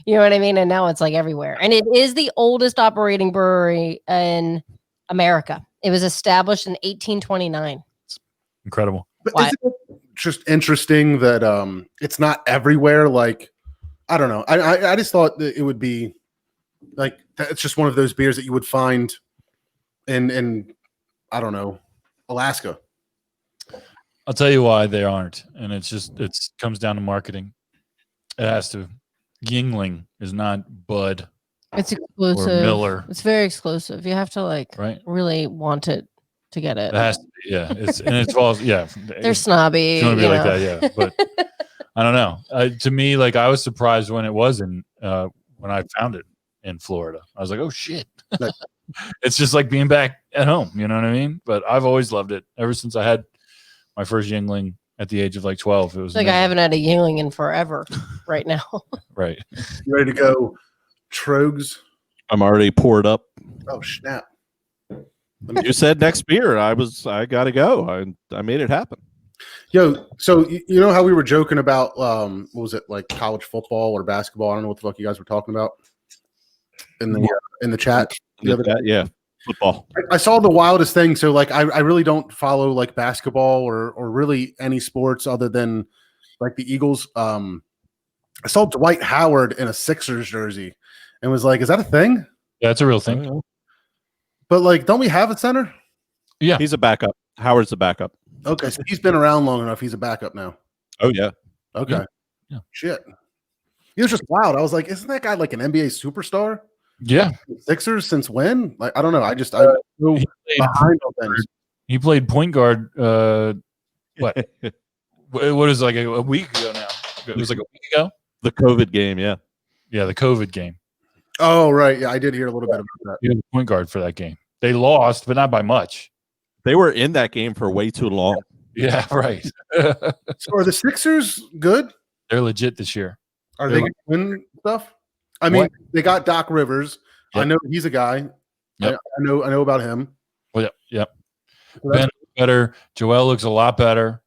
You know what I mean? And now it's like everywhere. And it is the oldest operating brewery in America. It was established in 1829. Incredible. But Why? isn't it just interesting that it's not everywhere? Like, I don't know. I just thought that it would be like it's just one of those beers that you would find in I don't know, Alaska. I'll tell you why they aren't, and it comes down to marketing. It has to. Yingling is not Bud It's or exclusive. Miller, It's very exclusive. You have to right? really want it to get it. It has to be, yeah. It's all yeah. They're snobby. It's going to be you like know. that, yeah. But I don't know. To me, like I was surprised when it was when I found it in Florida. I was like, oh shit. It's just like being back at home. You know what I mean? But I've always loved it ever since I had my first Yingling at the age of like 12. It was Like amazing. I haven't had a Yingling in forever right now. Right. You ready to go, Trogs? I'm already poured up. Oh snap! You said next beer. I got to go. I made it happen. Yo, so you know how we were joking about what was it, like college football or basketball? I don't know what the fuck you guys were talking about in the chat the other day. Yeah, football. I saw the wildest thing. So like I really don't follow like basketball or really any sports other than like the Eagles. I saw Dwight Howard in a Sixers jersey and was like, is that a thing? Yeah, it's a real thing. But like, don't we have a center? Yeah. He's a backup. Howard's the backup. Okay, so he's been around long enough. He's a backup now. Oh yeah. Okay. Yeah. Shit. He was just wild. I was like, isn't that guy like an NBA superstar? Yeah. Sixers since when? Like, I don't know. I He behind all things. He played point guard. What is it, like a week ago now? It was like a week ago. The COVID game. Yeah. Yeah, the COVID game. Oh right, yeah, I did hear a little bit about that. He was the point guard for that game. They lost, but not by much. They were in that game for way too long. Yeah, right. So are the Sixers good? They're legit this year. Are they going to win stuff? I mean, they got Doc Rivers. Yep. I know he's a guy. Yep. I know about him. Well, yep. So Ben looks better. Joel looks a lot better.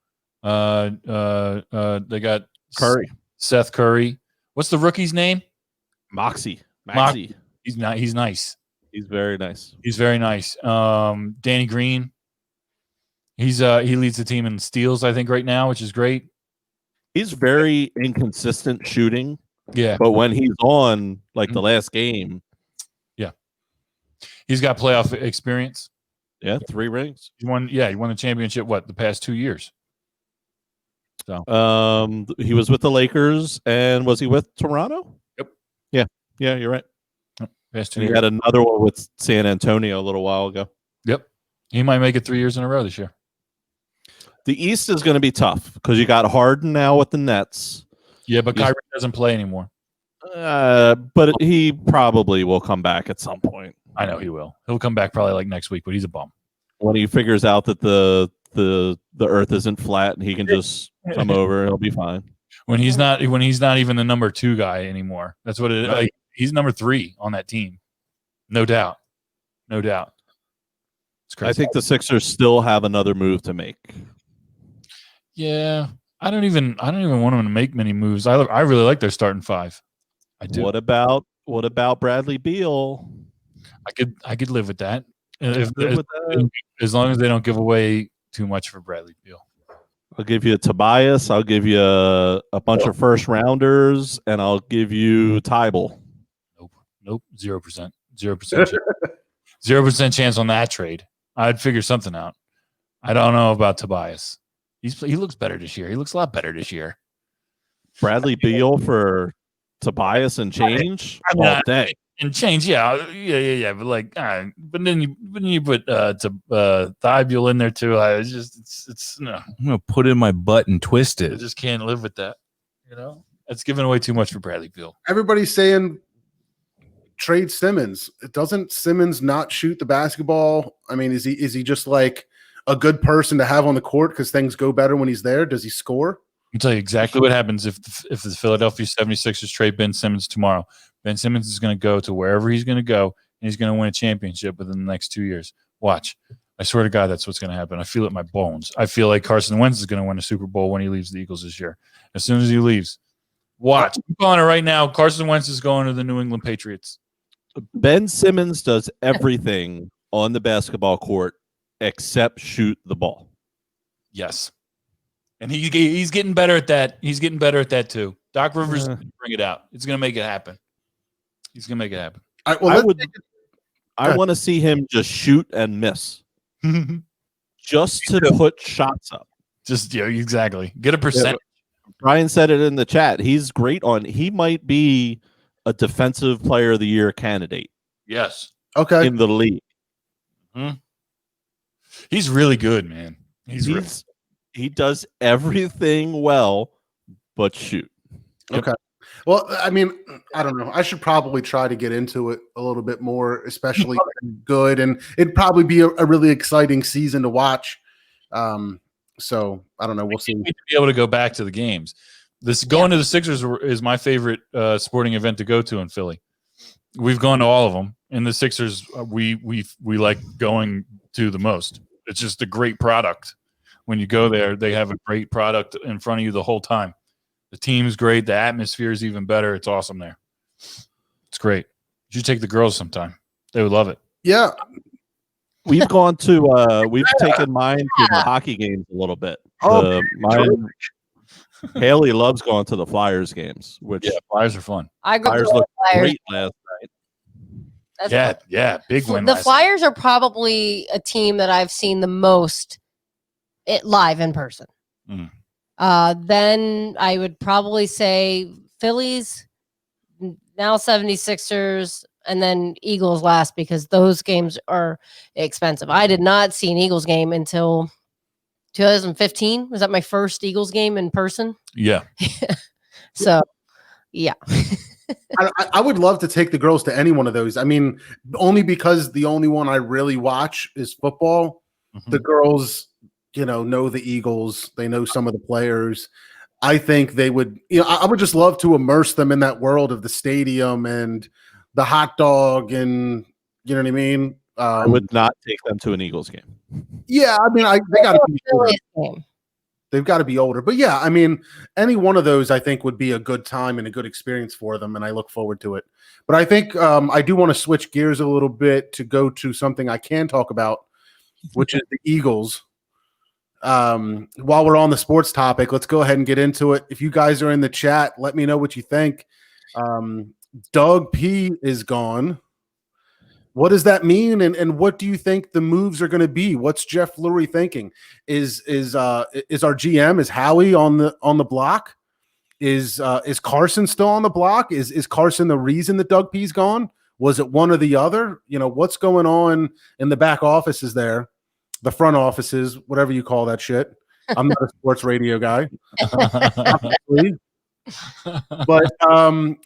They got Curry. Seth Curry. What's the rookie's name? Maxey. He's not. He's nice. He's very nice. He's very nice. Danny Green. He leads the team in steals, I think, right now, which is great. He's very inconsistent shooting. Yeah. But when he's on, like the last game, He's got playoff experience. yeah, 3 rings. He won the championship, the past 2 years. So He was with the Lakers, and was he with Toronto? Yep. Yeah, you're right. past 2 And he years. had another one with San Antonio a little while ago. Yep. He might make it 3 years in a row this year. The East is going to be tough because you got Harden now with the Nets. Yeah, but Kyrie doesn't play anymore. But he probably will come back at some point. I know he will. He'll come back probably like next week, but he's a bum. When he figures out that the earth isn't flat and he can just come over, he'll be fine. When he's not even the number 2 guy anymore. That's what it is. Right. Like, he's number 3 on that team. No doubt. It's crazy. I think the Sixers still have another move to make. Yeah. I don't even want them to make many moves. I really like their starting 5. I do. What about Bradley Beal? I could live with that. As long as they don't give away too much for Bradley Beal. I'll give you Tobias. I'll give you a bunch of first rounders, and I'll give you Tybal. Nope. 0%. 0% chance on that trade. I'd figure something out. I don't know about Tobias. He looks better this year. He looks a lot better this year. Bradley Beal for Tobias and change all day. And change, yeah. But like, but then you put Thybul in there too. It's no. I'm gonna put it in my butt and twist I it. just can't live with that. That's giving away too much for Bradley Beal. Everybody's saying trade Simmons. Doesn't Simmons not shoot the basketball? I mean, is he just like a good person to have on the court because things go better when he's there? Does he score? I'll tell you exactly what happens if the Philadelphia 76ers trade Ben Simmons tomorrow. Ben Simmons is going to go to wherever he's going to go, and he's going to win a championship within the next 2 years. Watch. I swear to God, that's what's going to happen. I feel it in my bones. I feel like Carson Wentz is going to win a Super Bowl when he leaves the Eagles this year. As soon as he leaves, watch. I'm calling it right now. Carson Wentz is going to the New England Patriots. Ben Simmons does everything on the basketball court except shoot the ball. Yes. And he's getting better at that. He's getting better at that too. Doc Rivers is gonna bring it out. It's going to make it happen. He's going to make it happen. I want to see him just shoot and miss. Just to put shots up. Just exactly. Get a percent. Yeah, Brian said it in the chat. He's great he might be a defensive player of the year candidate. Yes. Okay. In the league. He's really good, man. He does everything well but shoot. Okay. Well, I mean, I don't know. I should probably try to get into it a little bit more, especially good. And it'd probably be a really exciting season to watch. So I don't know. We'll see. Be able to go back to the games. Going to the Sixers is my favorite sporting event to go to in Philly. We've gone to all of them. And the Sixers, we like going to the most. It's just a great product. When you go there, they have a great product in front of you the whole time. The team's great. The atmosphere is even better. It's awesome there. It's great. You should take the girls sometime. They would love it. Yeah. We've gone to we've taken mine to the hockey games a little bit. Haley loves going to the Flyers games, which Flyers are fun. Flyers looked great last night. Big win. The Flyers are probably a team that I've seen the most live in person. Then I would probably say Phillies, now 76ers, and then Eagles last because those games are expensive. I did not see an Eagles game until 2015. Was that my first Eagles game in person? Yeah. So, yeah. I would love to take the girls to any one of those. I mean, only because the only one I really watch is football. The girls, know the Eagles. They know some of the players. I think they would, I would just love to immerse them in that world of the stadium and the hot dog and, you know what I mean? I would not take them to an Eagles game. Yeah, I mean, they got to be older. They've got to be older. But yeah, I mean, any one of those I think would be a good time and a good experience for them, and I look forward to it. But I think I do want to switch gears a little bit to go to something I can talk about, which is the Eagles. While we're on the sports topic, let's go ahead and get into it. If you guys are in the chat, let me know what you think. Doug P is gone. What does that mean? And what do you think the moves are going to be? What's Jeff Lurie thinking? Is our GM, is Howie on the block? Is Carson still on the block? Is Carson the reason that Doug P's gone? Was it one or the other? What's going on in the back offices there? The front offices, whatever you call that shit. I'm not a sports radio guy. But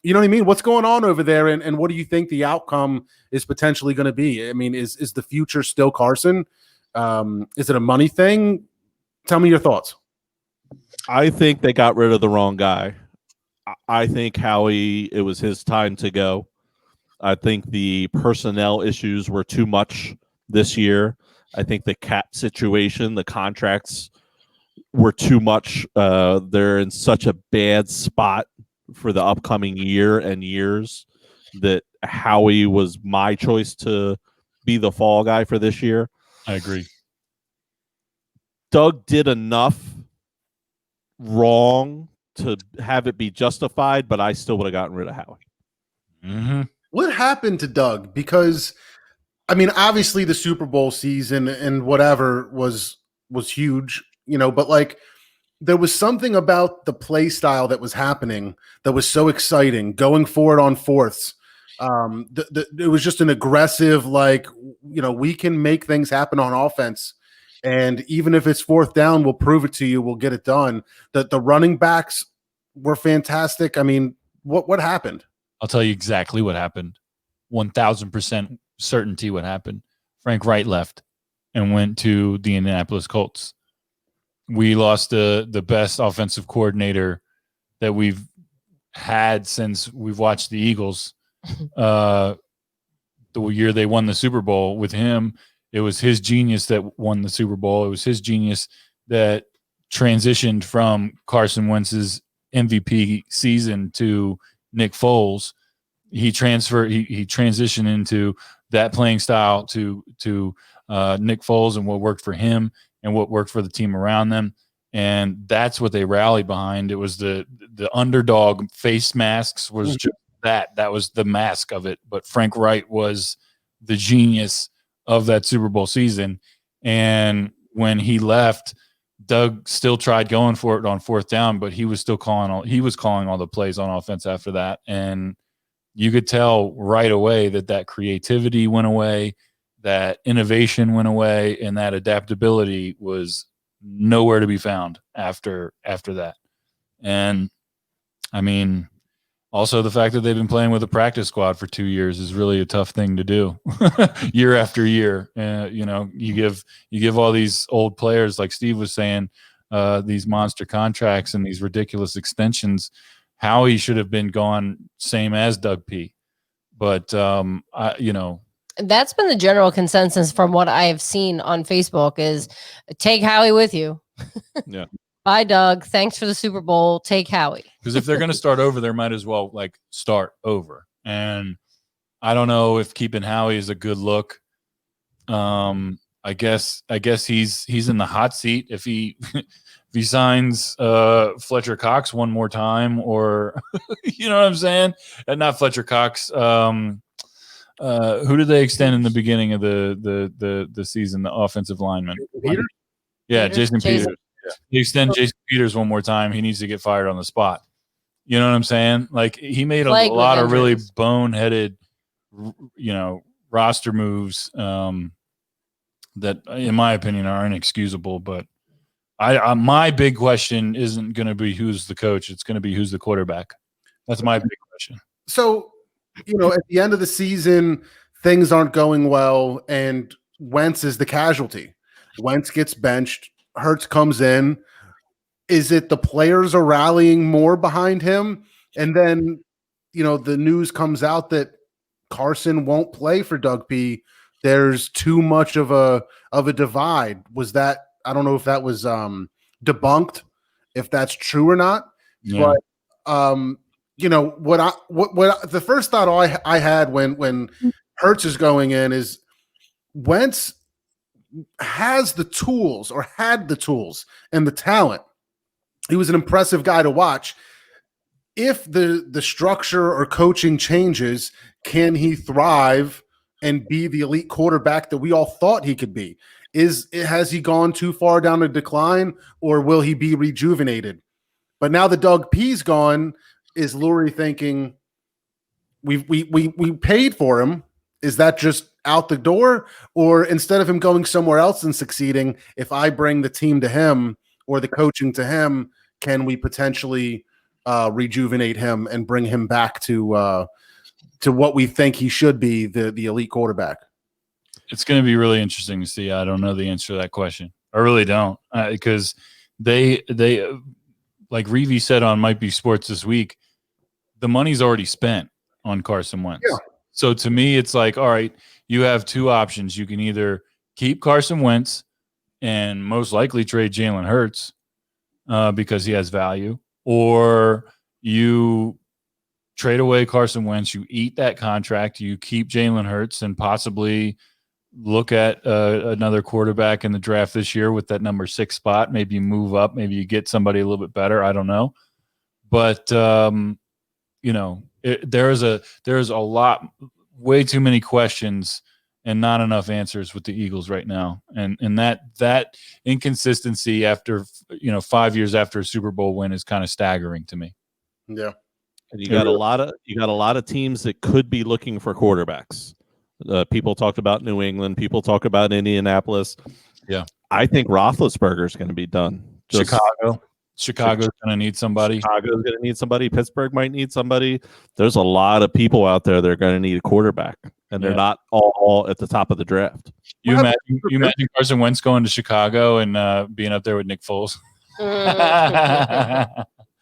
you know what I mean? What's going on over there, and what do you think the outcome is potentially going to be? I mean, is the future still Carson? Is it a money thing? Tell me your thoughts. I think they got rid of the wrong guy. I think Howie, it was his time to go. I think the personnel issues were too much this year. I think the cap situation, the contracts were too much. They're in such a bad spot for the upcoming year and years that Howie was my choice to be the fall guy for this year. I agree. Doug did enough wrong to have it be justified, but I still would have gotten rid of Howie. Mm-hmm. What happened to Doug? Because, I mean, obviously the Super Bowl season and whatever was huge, but like there was something about the play style that was happening that was so exciting, going for it on fourths. It was just an aggressive, we can make things happen on offense. And even if it's fourth down, we'll prove it to you. We'll get it done. The running backs were fantastic. I mean, what happened? I'll tell you exactly what happened. 1,000% certainty what happened. Frank Wright left and went to the Indianapolis Colts. We lost the best offensive coordinator that we've had since we've watched the Eagles. The year they won the Super Bowl with him, It was his genius that won the Super Bowl. It was his genius that transitioned from Carson Wentz's MVP season to Nick Foles. He transitioned into that playing style to Nick Foles and what worked for him and what worked for the team around them. And that's what they rallied behind. It was the underdog face masks was just that was the mask of it. But Frank Wright was the genius of that Super Bowl season. And when he left, Doug still tried going for it on fourth down, but he was still calling all the plays on offense after that. And you could tell right away that creativity went away, that innovation went away, and that adaptability was nowhere to be found after that. And I mean, also the fact that they've been playing with a practice squad for 2 years is really a tough thing to do year after year. You give all these old players, like Steve was saying, these monster contracts and these ridiculous extensions. Howie should have been gone, same as Doug P. But that's been the general consensus from what I've seen on Facebook is take Howie with you. Yeah. Bye, Doug. Thanks for the Super Bowl. Take Howie. Because if they're going to start over, they might as well start over. And I don't know if keeping Howie is a good look. I guess he's in the hot seat if he if he signs Fletcher Cox one more time, or you know what I'm saying? And not Fletcher Cox. Who did they extend in the beginning of the season? The offensive lineman. Peter? Yeah, Jason Peters. Yeah. They extend Jason Peters one more time. He needs to get fired on the spot. You know what I'm saying? Like he made a lot of really boneheaded, roster moves that, in my opinion, are inexcusable. But my big question isn't going to be who's the coach. It's going to be who's the quarterback. That's my big question. So, at the end of the season, things aren't going well, and Wentz is the casualty. Wentz gets benched. Hurts comes in. Is it the players are rallying more behind him? And then, the news comes out that Carson won't play for Doug P. There's too much of a divide. Was that, I don't know if that was debunked, if that's true or not. Yeah. But what the first thought I had when Hurts is going in is Wentz has the tools, or had the tools and the talent. He was an impressive guy to watch. If the structure or coaching changes, can he thrive and be the elite quarterback that we all thought he could be? Has he gone too far down a decline, or will he be rejuvenated? But now that Doug P's gone, is Lurie thinking we paid for him? Is that just out the door? Or instead of him going somewhere else and succeeding, if I bring the team to him or the coaching to him, can we potentially rejuvenate him and bring him back to what we think he should be, the elite quarterback? It's going to be really interesting to see. I don't know the answer to that question. I really don't, because they like Reeve said on Might Be Sports this week, the money's already spent on Carson Wentz. Yeah. So to me, it's like, all right, you have two options. You can either keep Carson Wentz and most likely trade Jalen Hurts because he has value, or you trade away Carson Wentz, you eat that contract, you keep Jalen Hurts, and possibly look at another quarterback in the draft this year with that number 6 spot. Maybe you move up, maybe you get somebody a little bit better. I don't know. But, there's a lot, way too many questions and not enough answers with the Eagles right now. And that inconsistency after, 5 years after a Super Bowl win is kind of staggering to me. Yeah. And you got a lot of teams that could be looking for quarterbacks. People talked about New England. People talk about Indianapolis. Yeah. I think Roethlisberger's going to be done. Chicago's going to need somebody. Chicago's going to need somebody. Pittsburgh might need somebody. There's a lot of people out there that are going to need a quarterback, and they're not all at the top of the draft. You imagine Carson Wentz going to Chicago and being up there with Nick Foles?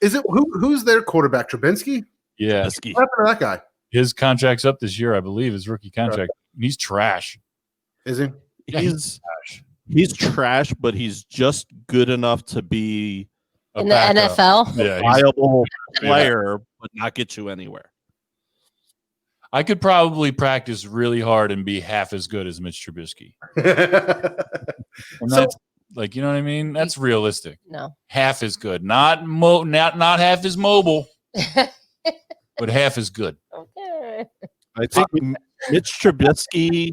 Is it who's their quarterback? Trubinsky? Yeah. What happened to that guy? His contract's up this year, I believe, his rookie contract. He's trash. Is he? he's trash, but he's just good enough to be In the NFL? Yeah, a viable player, but not get you anywhere. I could probably practice really hard and be half as good as Mitch Trubisky. And So- that's like, you know what I mean? That's realistic. No. Half as good. Not half as mobile, but half as good. Okay. I think Mitch Trubisky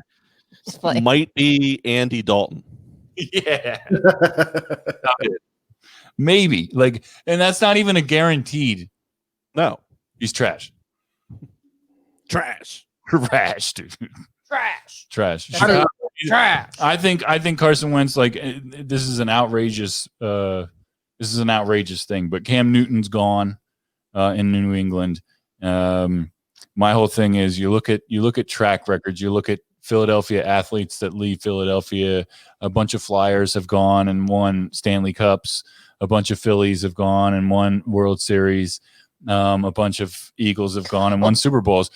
It's like, might be Andy Dalton. Yeah. Maybe. Like, and that's not even a guaranteed. No. He's trash. Trash. Trash, dude. Trash. That's Trash. I think Carson Wentz, like, this is an outrageous thing, but Cam Newton's gone in New England. My whole thing is you look at track records, you look at Philadelphia athletes that leave Philadelphia. A bunch of Flyers have gone and won Stanley Cups. A bunch of Phillies have gone and won World Series. A bunch of Eagles have gone and won Super Bowls.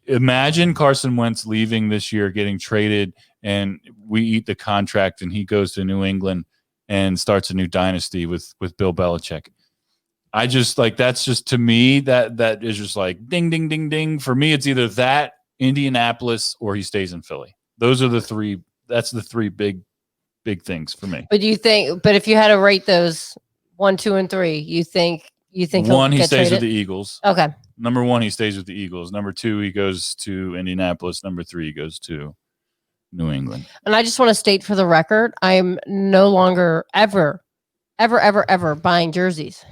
Imagine Carson Wentz leaving this year, getting traded, and we eat the contract, and he goes to New England and starts a new dynasty with Bill Belichick. I just like, that's just, to me, that is just like ding, ding, ding, ding. For me, it's either that, Indianapolis, or he stays in Philly. Those are the three. That's the three big things for me. but if you had to rate those 1, 2, and 3, you think One, he get stays with traded? the Eagles. Okay. Number 1, he stays with the Eagles. Number 2, he goes to Indianapolis. Number 3, he goes to New England. And I just want to state for the record, I am no longer ever buying jerseys.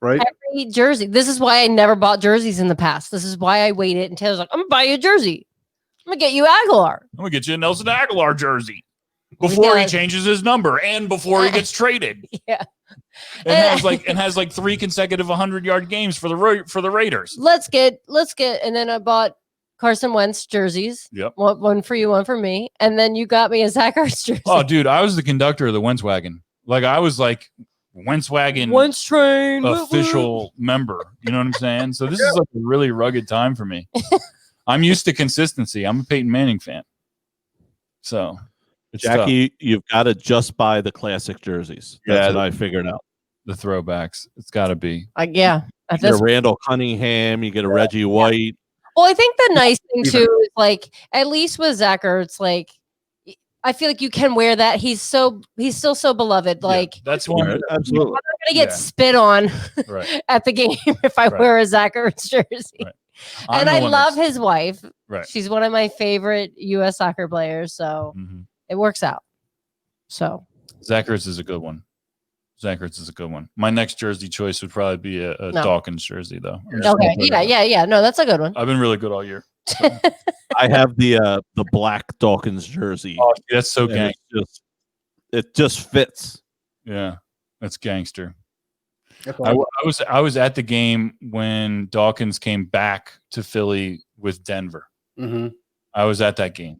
Right? Every jersey. This is why I never bought jerseys in the past. This is why I waited. And Taylor's like, I'm gonna buy you a jersey. I'm gonna get you Aguilar. I'm gonna get you a Nelson Aguilar jersey before he Yeah. changes his number and before he gets traded. Yeah. And has like 3 consecutive 100-yard games for the Raiders. Let's get. And then I bought Carson Wentz jerseys. Yep. One for you, one for me. And then you got me a Zach Ertz jersey. Oh, dude, I was the conductor of the Wentz wagon. Like, I was like Wentz wagon Wentz train. official member. You know what I'm saying? So this is like a really rugged time for me. I'm used to consistency. I'm a Peyton Manning fan. So, it's Jackie, you've got to just buy the classic jerseys. That's what I figured out. the throwbacks. It's got to be. Yeah. You get a Randall Cunningham, you get a Reggie White. Well, I think the nice thing too is, like, at least with Zach Ertz, like, I feel like you can wear that. He's still so beloved. Like, That's one. Absolutely. I'm not gonna get spit on Right. at the game if I Right. wear a Zach Ertz jersey. Right. And I love his wife. Right. She's one of my favorite U.S. soccer players, so it works out. So Zach Ertz is a good one. My next jersey choice would probably be a Dawkins jersey, though. okay, yeah. No, that's a good one. I've been really good all year. I have the black Dawkins jersey. Oh, that's so And gangster. it just fits. Yeah, that's gangster. That's I all. was at the game when Dawkins came back to Philly with Denver. Mhm. I was at that game,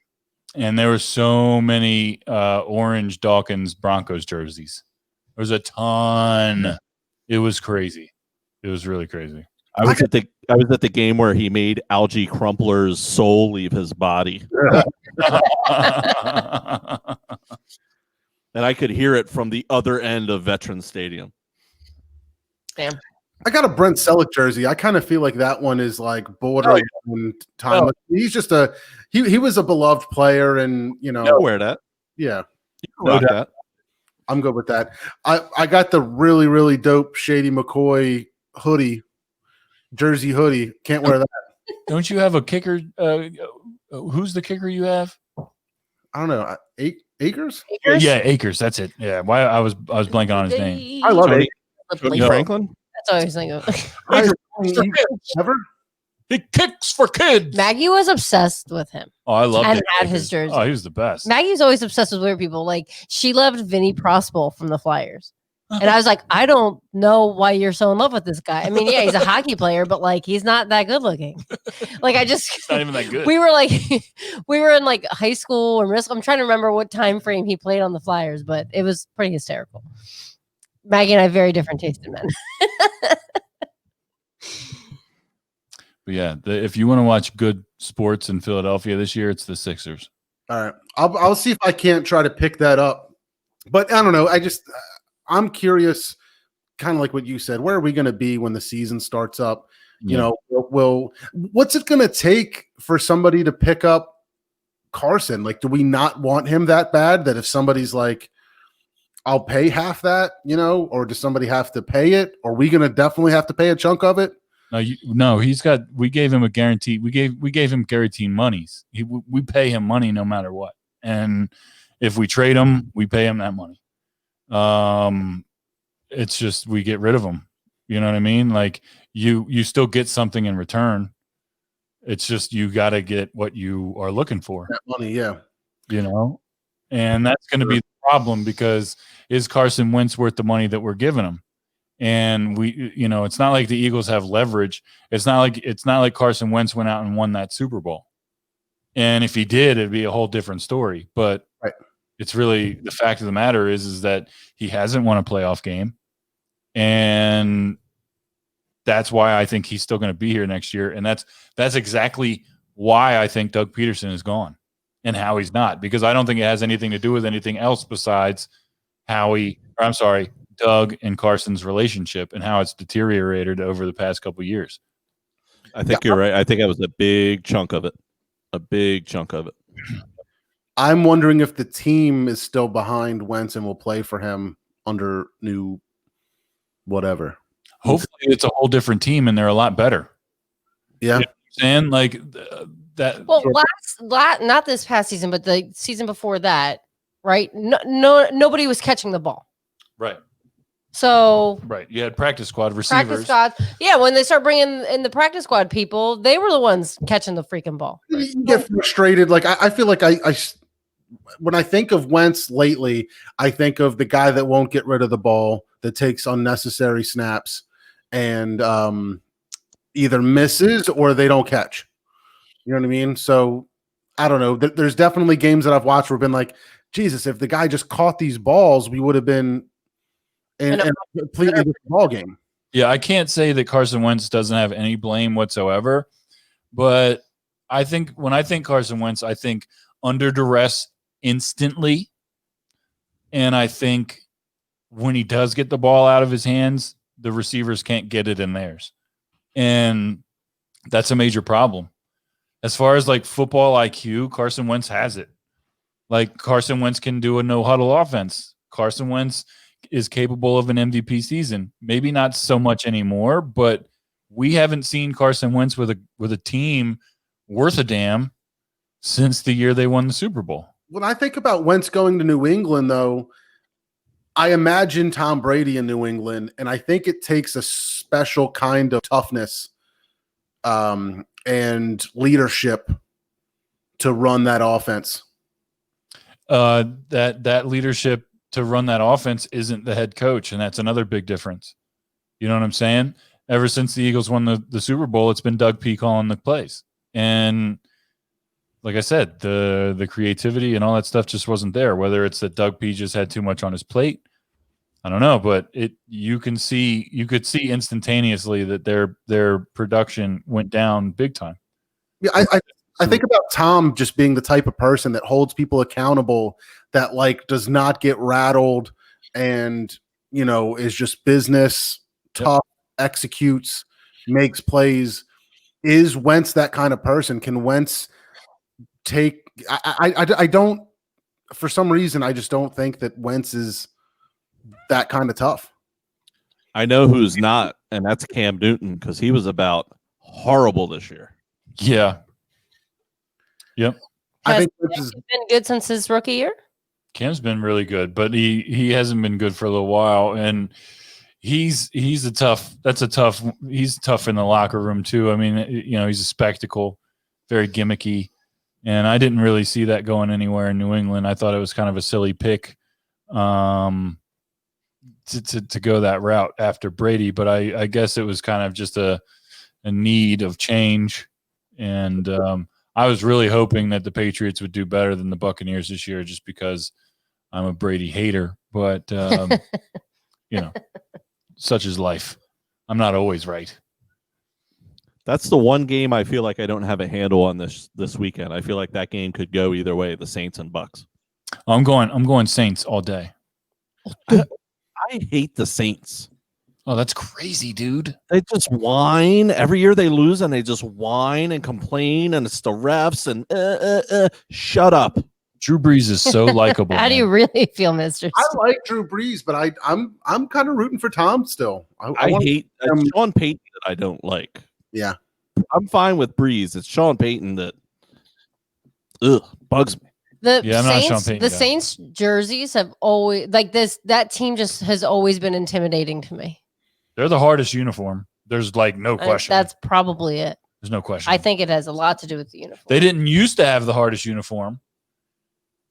and there were so many orange Dawkins Broncos jerseys. There was a ton. It was crazy. It was really crazy. I was at the game where he made Algie Crumpler's soul leave his body, and I could hear it from the other end of Veterans Stadium. Damn. I got a Brent Selleck jersey. I kind of feel like that one is like borderline timeless. He's just he was a beloved player, and I'll wear that. yeah, You can rock that. I'm good with that. I got the really, really dope Shady McCoy jersey hoodie. Can't wear that. Don't you have a kicker? Who's the kicker you have? I don't know. Acres? Yeah, Akers. That's it. Yeah. Why I was blanking on his name. I love Tony- it. Tony Franklin. That's what I was thinking. Ever? He kicks for kids. Maggie was obsessed with him. Oh, I love And had his jersey. Oh, he was the best. Maggie's always obsessed with weird people. Like, she loved Vinny Prospel from the Flyers. And I was like, I don't know why you're so in love with this guy. I mean, yeah, he's a hockey player, but like, he's not that good looking. Like, It's not even that good. we were like, we were in like high school or middle school. I'm trying to remember what time frame he played on the Flyers, but it was pretty hysterical. Maggie and I have very different taste in men. But yeah, if you want to watch good sports in Philadelphia this year, it's the Sixers. All right. I'll see if I can't try to pick that up. But I don't know. I'm curious, kind of like what you said. Where are we going to be when the season starts up? You know, what's it going to take for somebody to pick up Carson? Like, do we not want him that bad that if somebody's like, I'll pay half that, you know, or does somebody have to pay it? Or are we going to definitely have to pay a chunk of it? No, we gave him a guarantee. We gave him guaranteed monies. We pay him money no matter what. And if we trade him, we pay him that money. It's just, we get rid of him. You know what I mean? Like you still get something in return. It's just, you got to get what you are looking for. That money. Yeah. You know, and that's going to be the problem, because is Carson Wentz worth the money that we're giving him? And it's not like the Eagles have leverage. It's not like Carson Wentz went out and won that Super Bowl. And if he did, it'd be a whole different story. But it's really, the fact of the matter is that he hasn't won a playoff game. And that's why I think he's still going to be here next year. And that's exactly why I think Doug Peterson is gone and how he's not, because I don't think it has anything to do with anything else besides Doug and Carson's relationship and how it's deteriorated over the past couple of years. I think you're right. I think that was a big chunk of it. I'm wondering if the team is still behind Wentz and will play for him under new whatever. Hopefully it's a whole different team and they're a lot better. Yeah. You know what I'm saying? Like that. Well, not this past season, but the season before that, right? Nobody was catching the ball. Right. So you had practice squad receivers. Yeah, when they start bringing in the practice squad people, they were the ones catching the freaking ball. You get frustrated. Like I feel like I when I think of Wentz lately, I think of the guy that won't get rid of the ball, that takes unnecessary snaps, and either misses or they don't catch. You know what I mean? So I don't know. There's definitely games that I've watched where I've been like, Jesus, if the guy just caught these balls, we would have been in a completely different ball game. Yeah, I can't say that Carson Wentz doesn't have any blame whatsoever, but I think when I think Carson Wentz, I think under duress instantly, and I think when he does get the ball out of his hands, the receivers can't get it in theirs, and that's a major problem. As far as like football IQ, Carson Wentz has it. Like Carson Wentz can do a no huddle offense. Carson Wentz is capable of an MVP season. Maybe not so much anymore, but we haven't seen Carson Wentz with a team worth a damn since the year they won the Super Bowl. When I think about Wentz going to New England, though, I imagine Tom Brady in New England, and I think it takes a special kind of toughness and leadership to run that offense. That leadership to run that offense isn't the head coach, and that's another big difference. You know what I'm saying? Ever since the Eagles won the Super Bowl, it's been Doug P calling the plays. And like I said, the creativity and all that stuff just wasn't there. Whether it's that Doug P just had too much on his plate, I don't know, but you could see instantaneously that their production went down big time. Yeah, I think about Tom just being the type of person that holds people accountable, that like does not get rattled, and is just business, tough, executes, makes plays. Is Wentz that kind of person? Can Wentz take? I don't. For some reason, I just don't think that Wentz is that kind of tough. I know who's not, and that's Cam Newton, because he was about horrible this year. Yeah. Yep. I think He's been good since his rookie year. Cam's been really good, but he hasn't been good for a little while, and he's tough in the locker room too. I mean, he's a spectacle, very gimmicky, and I didn't really see that going anywhere in New England. I thought it was kind of a silly pick to go that route after Brady, but I guess it was kind of just a need of change, and I was really hoping that the Patriots would do better than the Buccaneers this year, just because I'm a Brady hater. But such is life. I'm not always right. That's the one game I feel like I don't have a handle on this weekend. I feel like that game could go either way, the Saints and Bucks. I'm going Saints all day. I hate the Saints. Oh, that's crazy, dude. They just whine. Every year they lose and they just whine and complain, and it's the refs and shut up. Drew Brees is so likable. How do you really feel, Mr. I like Drew Brees, but I'm kind of rooting for Tom still. I hate Sean Payton that I don't like. Yeah. I'm fine with Brees. It's Sean Payton that bugs me. The Yeah, I'm not a Sean Saints, Payton the guy. Saints jerseys have always like this. That team just has always been intimidating to me. They're the hardest uniform. There's like no question. That's probably it. There's no question. I think it has a lot to do with the uniform. They didn't used to have the hardest uniform.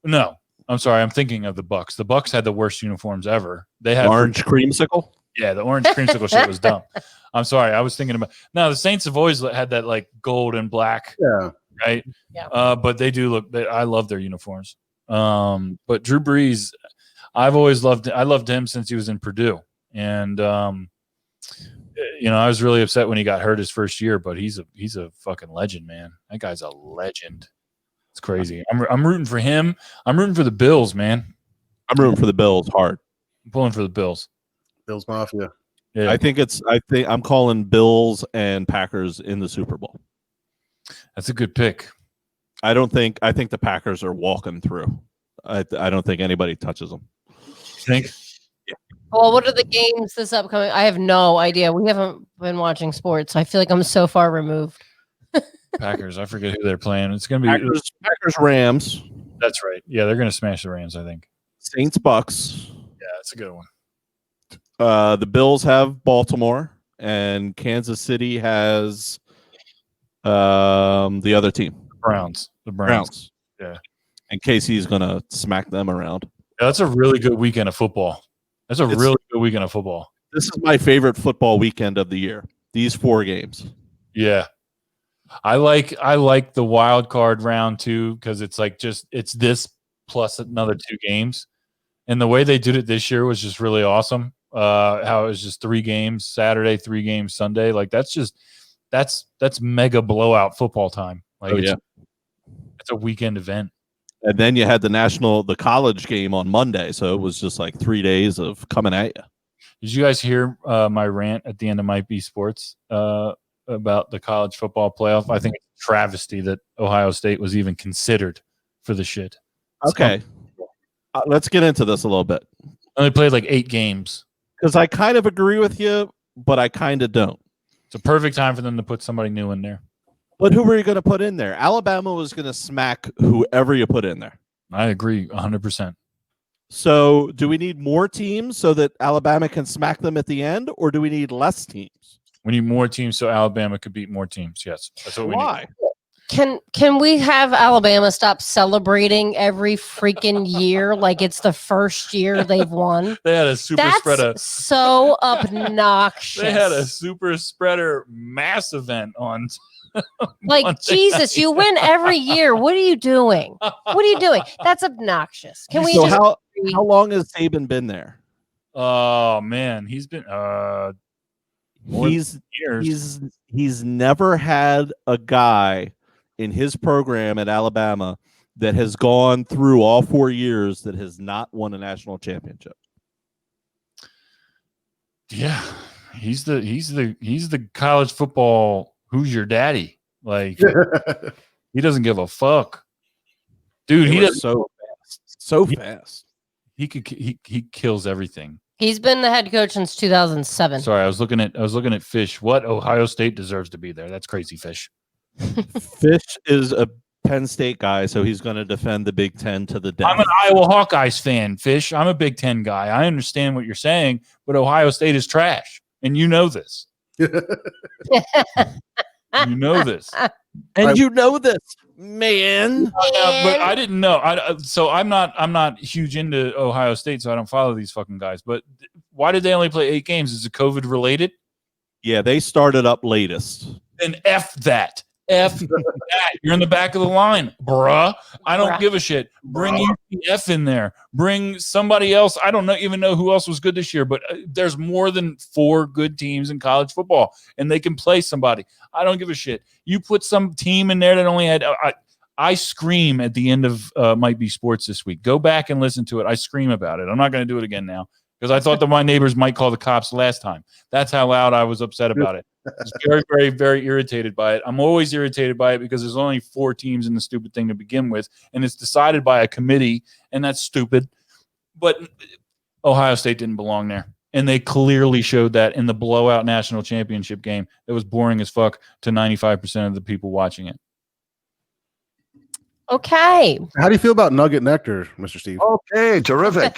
No, I'm sorry. I'm thinking of the Bucks. The Bucks had the worst uniforms ever. They had Orange creamsicle. Yeah, the orange creamsicle shit was dumb. I'm sorry. I was thinking about. No, the Saints have always had that like gold and black. Yeah. Right. Yeah. But they do look. I love their uniforms. But Drew Brees, I've always loved. I loved him since he was in Purdue, and I was really upset when he got hurt his first year. But he's a fucking legend, man. That guy's a legend. It's crazy. I'm rooting for him. I'm rooting for the Bills, man. I'm rooting for the Bills hard. I'm pulling for the Bills. Bills Mafia. Yeah. I think I'm calling Bills and Packers in the Super Bowl. That's a good pick. I think the Packers are walking through. I don't think anybody touches them. You think? Yeah. Well, what are the games this upcoming? I have no idea. We haven't been watching sports. I feel like I'm so far removed. Packers. I forget who they're playing. It's going to be Packers, Rams. That's right. Yeah, they're going to smash the Rams, I think. Saints, Bucks. Yeah, that's a good one. The Bills have Baltimore, and Kansas City has the other team. The Browns. Yeah. And KC's going to smack them around. Yeah, that's a really good weekend of football. That's a really good weekend of football. This is my favorite football weekend of the year. These 4 games. Yeah. I like the wild card round too, because it's like it's this plus another 2 games. And the way they did it this year was just really awesome. How it was just 3 games Saturday, 3 games Sunday. Like that's mega blowout football time. Like it's a weekend event. And then you had the college game on Monday, so it was just like 3 days of coming at you. Did you guys hear my rant at the end of Might Be Sports about the college football playoff? I think it's a travesty that Ohio State was even considered for the shit. Okay. Let's get into this a little bit. Only played like 8 games. Because I kind of agree with you, but I kind of don't. It's a perfect time for them to put somebody new in there. But who were you going to put in there? Alabama was going to smack whoever you put in there. I agree 100%. So do we need more teams so that Alabama can smack them at the end, or do we need less teams? We need more teams so Alabama could beat more teams. Yes. That's what we need. Why? Can we have Alabama stop celebrating every freaking year like it's the first year they've won? They had a super That's spreader. so obnoxious. They had a super spreader mass event on. Like, Monday Jesus, night. you win every year. What are you doing? What are you doing? That's obnoxious. Can we So just how long has Saban been there? Oh man, he's been years. He's never had a guy in his program at Alabama that has gone through all 4 years that has not won a national championship. Yeah, he's the college football. Who's your daddy? Like he doesn't give a fuck, dude. He does so fast. He kills everything. He's been the head coach since 2007. Sorry, I was looking at Fish. What Ohio State deserves to be there? That's crazy, Fish. Fish is a Penn State guy, so he's going to defend the Big Ten to the death. I'm an Iowa Hawkeyes fan, Fish. I'm a Big Ten guy. I understand what you're saying, but Ohio State is trash, and you know this. You know this. And you know this, man. But I didn't know. So I'm not huge into Ohio State, so I don't follow these fucking guys. But why did they only play 8 games? Is it COVID related? Yeah, they started up latest. Then F that. F that. You're in the back of the line, bruh. I don't Bruh. give a shit. Bring UCF in there. Bring somebody else. I don't even know who else was good this year, but there's more than 4 good teams in college football, and they can play somebody. I don't give a shit. You put some team in there that only had I scream at the end of Might Be Sports this week. Go back and listen to it. I scream about it. I'm not going to do it again now because I thought that my neighbors might call the cops last time. That's how loud I was upset about it. I was very, very, very irritated by it. I'm always irritated by it because there's only 4 teams in the stupid thing to begin with, and it's decided by a committee, and that's stupid. But Ohio State didn't belong there, and they clearly showed that in the blowout national championship game. It was boring as fuck to 95% of the people watching it. Okay. How do you feel about Nugget Nectar, Mr. Steve? Okay, terrific.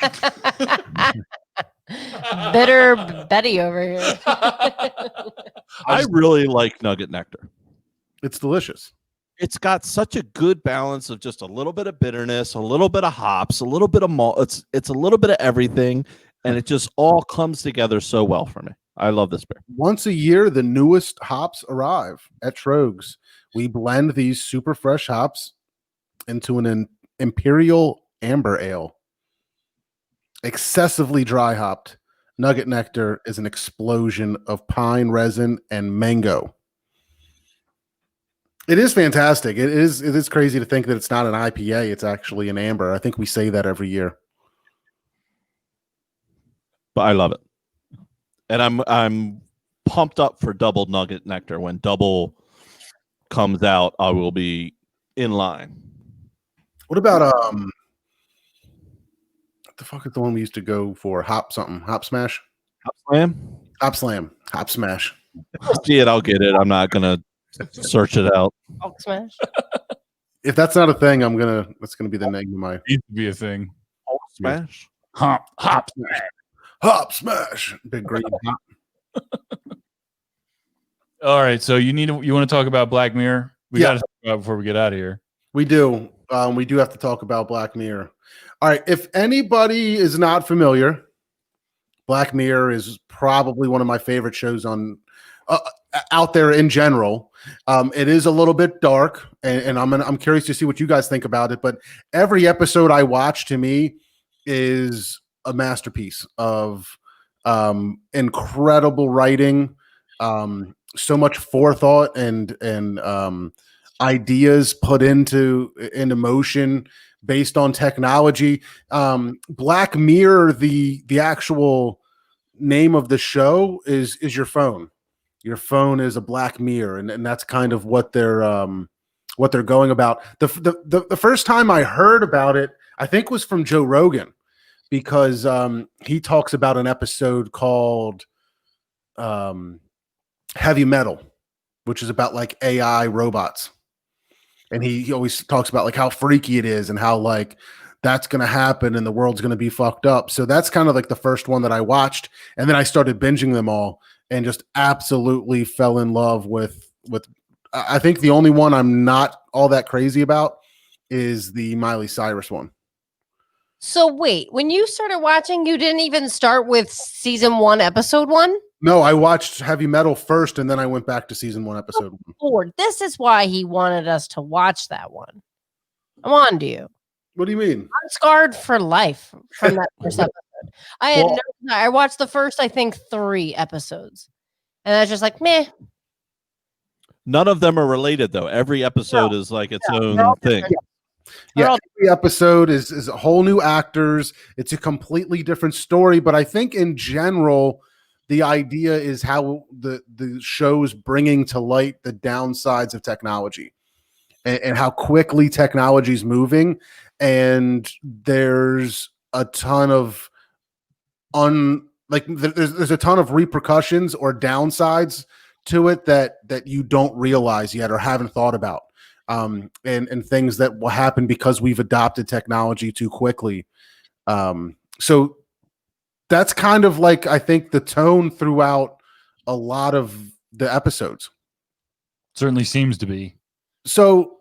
Bitter Betty over here. I really like Nugget Nectar. It's delicious. It's got such a good balance of just a little bit of bitterness, a little bit of hops, a little bit of malt. It's a little bit of everything, and it just all comes together so well for me. I love this beer. Once a year, the newest hops arrive at Trogs. We blend these super fresh hops into an Imperial Amber Ale. Excessively dry hopped. Nugget Nectar is an explosion of pine resin and mango. It is fantastic. It is crazy to think that it's not an IPA. It's actually an amber. I think we say that every year. But I love it. And I'm pumped up for Double Nugget Nectar. When Double comes out, I will be in line. What about what the fuck is the one we used to go for? Hop something. Hop Smash? Hop Slam? Hop Slam. Hop Smash. If I see it, I'll get it. I'm not gonna search it out. Hulk smash. If that's not a thing, that's gonna be the name of my Needs to be a thing. Hulk Smash? Hop. Smash. Hop Smash. Big green hop. All right, so you want to talk about Black Mirror? We Yeah. got to talk about it before we get out of here. We do. We do have to talk about Black Mirror. All right. If anybody is not familiar, Black Mirror is probably one of my favorite shows on out there in general. It is a little bit dark, and I'm curious to see what you guys think about it. But every episode I watch, to me, is a masterpiece of incredible writing, so much forethought and ideas put into motion based on technology. Black Mirror, the actual name of the show is your phone. Your phone is a black mirror, and that's kind of what they're going about. The first time I heard about it, I think, was from Joe Rogan, because he talks about an episode called Heavy Metal, which is about like AI robots. And he always talks about like how freaky it is and how like that's going to happen and the world's going to be fucked up. So that's kind of like the first one that I watched. And then I started binging them all and just absolutely fell in love with, I think the only one I'm not all that crazy about is the Miley Cyrus one. So wait, when you started watching, you didn't even start with season 1, episode 1? No, I watched Heavy Metal first, and then I went back to season 1, episode 1. Lord, this is why he wanted us to watch that one. I'm on to you. What do you mean? I'm scarred for life from that first episode. I watched the first, I think, 3 episodes, and I was just like, meh. None of them are related, though. Every episode is like its own thing. Yeah, every episode is a whole new actors. It's a completely different story, but I think in general, the idea is how the show is bringing to light the downsides of technology and how quickly technology is moving. And there's a ton of there's a ton of repercussions or downsides to it that you don't realize yet or haven't thought about. And things that will happen because we've adopted technology too quickly. So that's kind of like, I think, the tone throughout a lot of the episodes. Certainly seems to be. So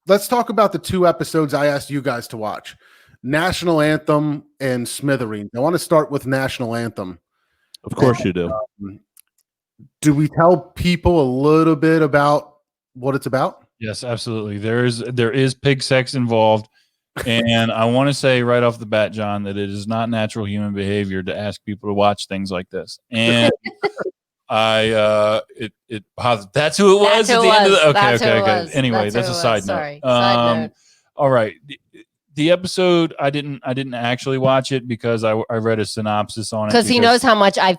let's talk about the 2 episodes I asked you guys to watch: National Anthem and Smithereens. I want to start with National Anthem. Of course you do. Do we tell people a little bit about what it's about? Yes, absolutely. There is pig sex involved, and I want to say right off the bat, John, that it is not natural human behavior to ask people to watch things like this. And that's who it was at the end of the. Okay. Anyway, that's a side note. Sorry. Side note. All right. The episode, I didn't actually watch it because I read a synopsis on it Because he knows how much I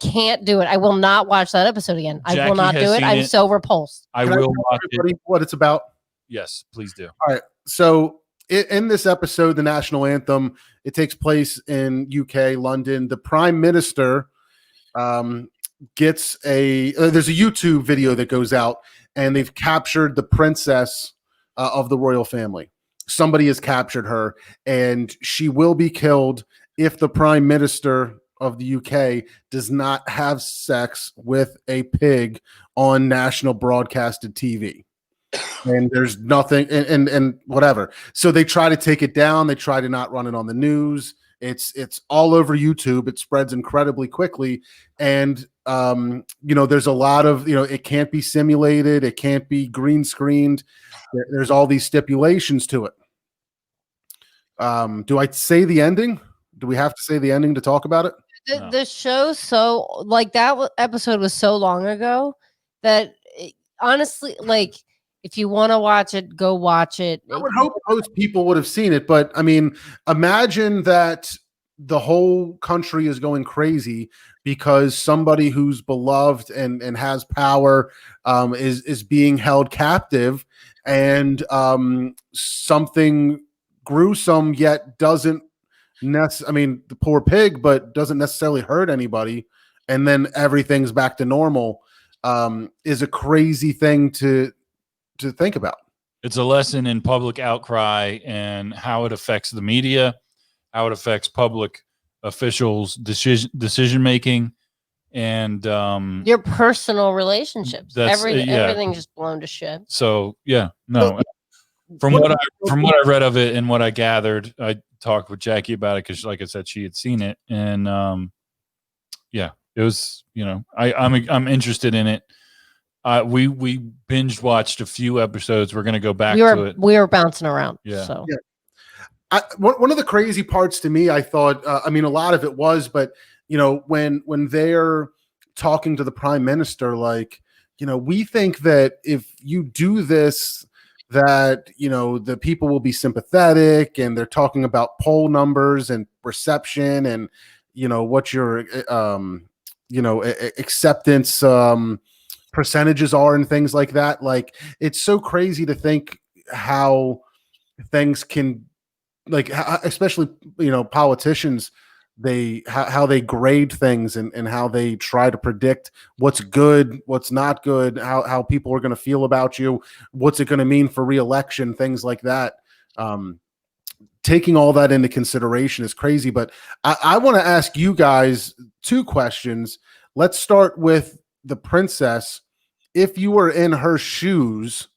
can't do it. I will not watch that episode again. I will Jackie not has do it. seen I'm it. so repulsed. I Can will tell watch it. everybody what it's about? Yes, please do. All right. So in this episode, the national anthem, it takes place in UK, London. The Prime Minister gets there's a YouTube video that goes out, and they've captured the princess of the royal family. Somebody has captured her, and she will be killed if the Prime Minister of the UK does not have sex with a pig on national broadcasted TV. And there's nothing and whatever. So they try to take it down. They try to not run it on the news. It's all over YouTube. It spreads incredibly quickly. And there's a lot of, it can't be simulated, it can't be green screened. There's all these stipulations to it. Do I say the ending? Do we have to say the ending to talk about it? The show, so like that episode was so long ago that honestly, like, if you want to watch it, go watch it. I would hope most people would have seen it, but I mean, imagine that the whole country is going crazy because somebody who's beloved and has power is being held captive, and something gruesome yet doesn't the poor pig, but doesn't necessarily hurt anybody, and then everything's back to normal, is a crazy thing to think about. It's a lesson in public outcry and how it affects the media, how it affects public officials' decision making, and your personal relationships. That's Everything's just blown to shit. So yeah, no. From what I read of it and what I gathered, I talked with Jackie about it because, like I said, she had seen it, and it was, I'm interested in it. We binge watched a few episodes. We're gonna go back to it. We were bouncing around. Yeah. So one of the crazy parts to me, I thought, a lot of it was, but when they're talking to the Prime Minister, like, we think that if you do this, that the people will be sympathetic, and they're talking about poll numbers and reception, and what your acceptance percentages are and things like that. Like, it's so crazy to think how things can, like, especially politicians, how they grade things and how they try to predict what's good, what's not good, how people are going to feel about you, what's it going to mean for re-election, things like that. Taking all that into consideration is crazy. But I want to ask you guys two questions. Let's start with the princess. If you were in her shoes,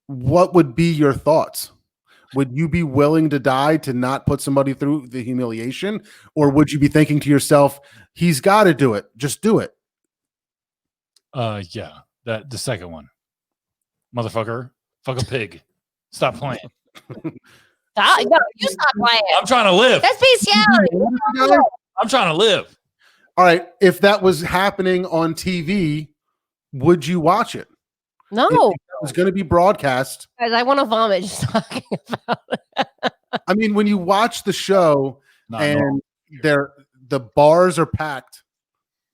what would be your thoughts? Would you be willing to die to not put somebody through the humiliation? Or would you be thinking to yourself, he's got to do it, just do it? Yeah, the second one. Motherfucker, fuck a pig. Stop playing. no, you stop playing. I'm trying to live. That's bestiality. I'm trying to live. All right. If that was happening on TV, would you watch it? No. If it was going to be broadcast. Guys, I want to vomit just talking about it. I mean, when you watch the show the bars are packed,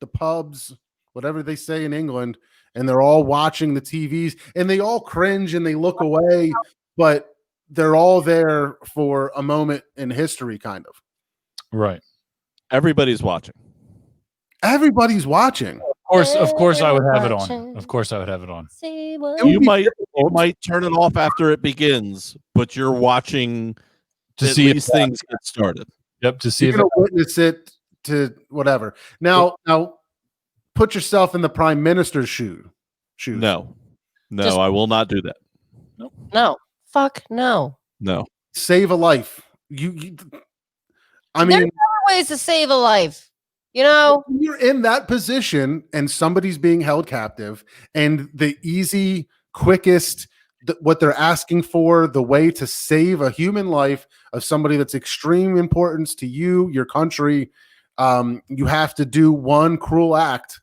the pubs, whatever they say in England, and they're all watching the TVs, and they all cringe and they look away, but they're all there for a moment in history, kind of. Right. Everybody's watching. Everybody's watching. Of course, I would have it on. Of course, I would have it on. You might turn it off after it begins, but you're watching to see if things get started. Yep, to see you're going to witness it to whatever. Now, put yourself in the Prime Minister's shoes. No, I will not do that. No, fuck no. No. Save a life. There's other ways to save a life. When you're in that position and somebody's being held captive, and the easy quickest, what they're asking for, the way to save a human life of somebody that's extreme importance to you, your country. You have to do one cruel act.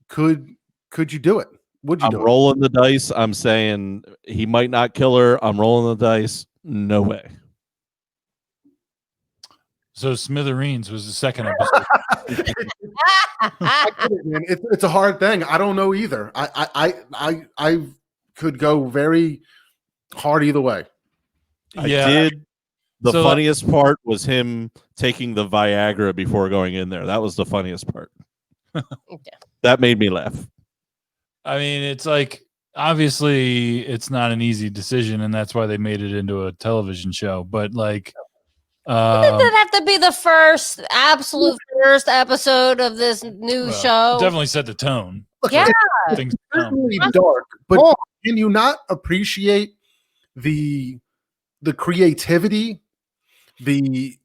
Could you do it? Would you I'm do rolling the dice. I'm saying he might not kill her. I'm rolling the dice. No way. So Smithereens was the second episode. I get it, man. It's a hard thing. I don't know either. I could go very hard either way. I did. The funniest part was him taking the Viagra before going in there. That was the funniest part. That made me laugh. I mean, it's like, obviously it's not an easy decision, and that's why they made it into a television show. But like, Did that have to be the absolute first episode of this new show? Definitely set the tone. Look, Yeah. it's certainly dark, but can you not appreciate the creativity, the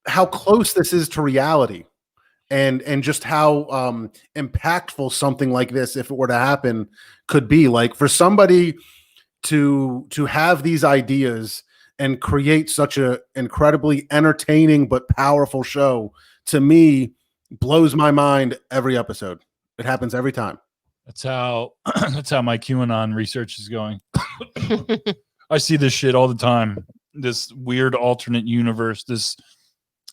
how close this is to reality, and just how impactful something like this, if it were to happen, could be. Like, for somebody to have these ideas and create such a incredibly entertaining but powerful show, to me, blows my mind every episode. It happens every time. That's how my QAnon research is going. I see this shit all the time. This weird alternate universe, this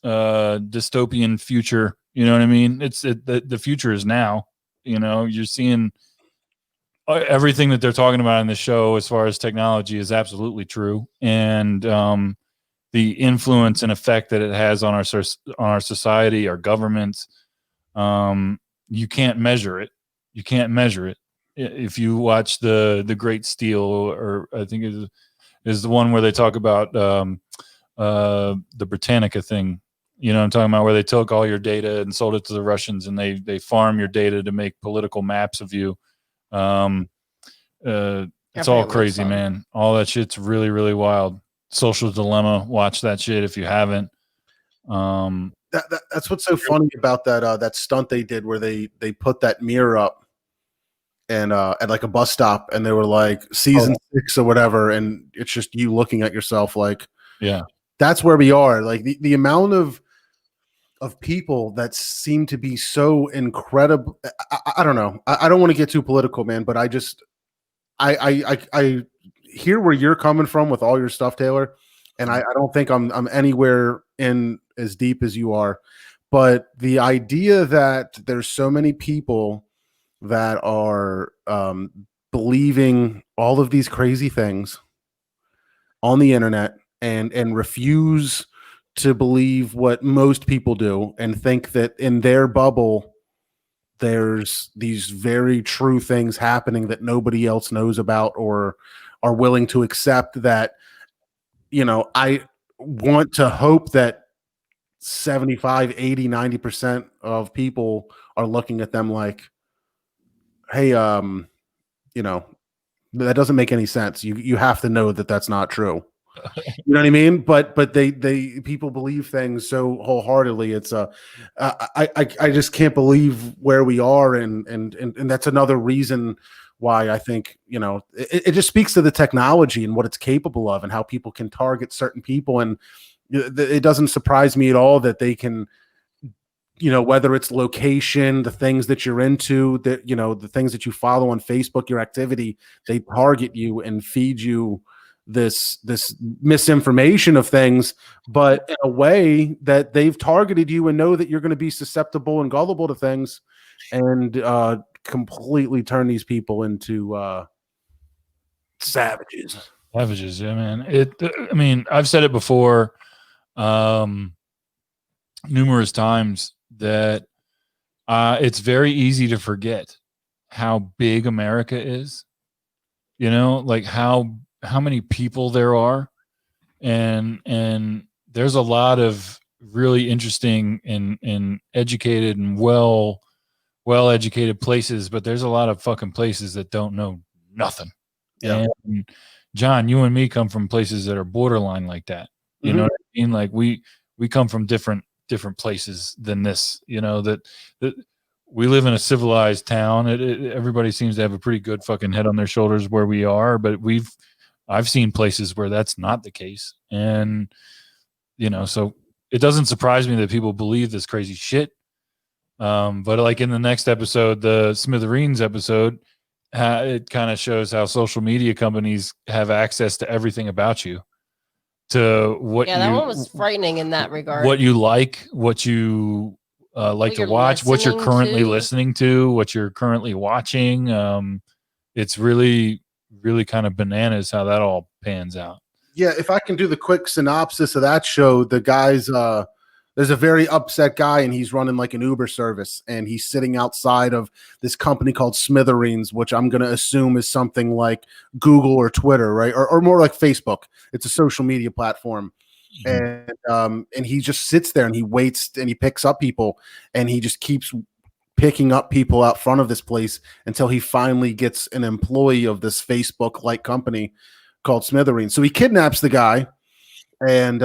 dystopian future. You know what I mean? The future is now. You know, you're seeing everything that they're talking about in the show as far as technology is absolutely true, and the influence and effect that it has on our society, our governments, you can't measure it. You can't measure it. If you watch the Great Steel, or I think it is the one where they talk about the Britannica thing. You know what I'm talking about, where they took all your data and sold it to the Russians, and they farm your data to make political maps of you. It's all crazy, man. All that shit's really, really wild. Social Dilemma. Watch that shit if you haven't. That's what's so funny about that stunt they did, where they put that mirror up and at like a bus stop, and they were like season 6 or whatever, and it's just you looking at yourself like, yeah, that's where we are. Like the amount of people that seem to be so incredible. I don't know. I don't want to get too political, man, but I hear where you're coming from with all your stuff, Taylor, and I don't think I'm anywhere in as deep as you are. But the idea that there's so many people that are believing all of these crazy things on the internet and refuse to believe what most people do, and think that in their bubble there's these very true things happening that nobody else knows about or are willing to accept, that, you know, I want to hope that 75, 80, 90% of people are looking at them like, hey, you know, that doesn't make any sense. You have to know that that's not true. You know what I mean? But they people believe things so wholeheartedly. It's I just can't believe where we are, and that's another reason why I think, you know, it just speaks to the technology and what it's capable of, and how people can target certain people. And it doesn't surprise me at all that they can, you know, whether it's location, the things that you're into, that, you know, the things that you follow on Facebook, your activity, they target you and feed you this misinformation of things, but in a way that they've targeted you and know that you're going to be susceptible and gullible to things, and completely turn these people into savages. Savages, yeah, man. I mean, I've said it before, numerous times, that it's very easy to forget how big America is. You know, like how many people there are, and there's a lot of really interesting and educated and well educated places, but there's a lot of fucking places that don't know nothing. Yeah. And John, you and me come from places that are borderline like that. You know what I mean? Like we come from different places than this, you know, that we live in a civilized town. Everybody seems to have a pretty good fucking head on their shoulders where we are, but I've seen places where that's not the case. And, so it doesn't surprise me that people believe this crazy shit. But like in the next episode, the Smithereens episode, it kind of shows how social media companies have access to everything about you, to what that one was frightening in that regard. What you like, what you like to watch, what you're currently listening to, what you're currently watching. It's really, really kind of bananas how that all pans out. Yeah, if I can do the quick synopsis of that show, the guys, there's a very upset guy, and he's running like an Uber service, and he's sitting outside of this company called Smithereens, which I'm going to assume is something like Google or Twitter, right? Or more like Facebook. It's a social media platform. And he just sits there and he waits and he picks up people, and he just keeps picking up people out front of this place until he finally gets an employee of this Facebook-like company called Smithereens. So he kidnaps the guy, and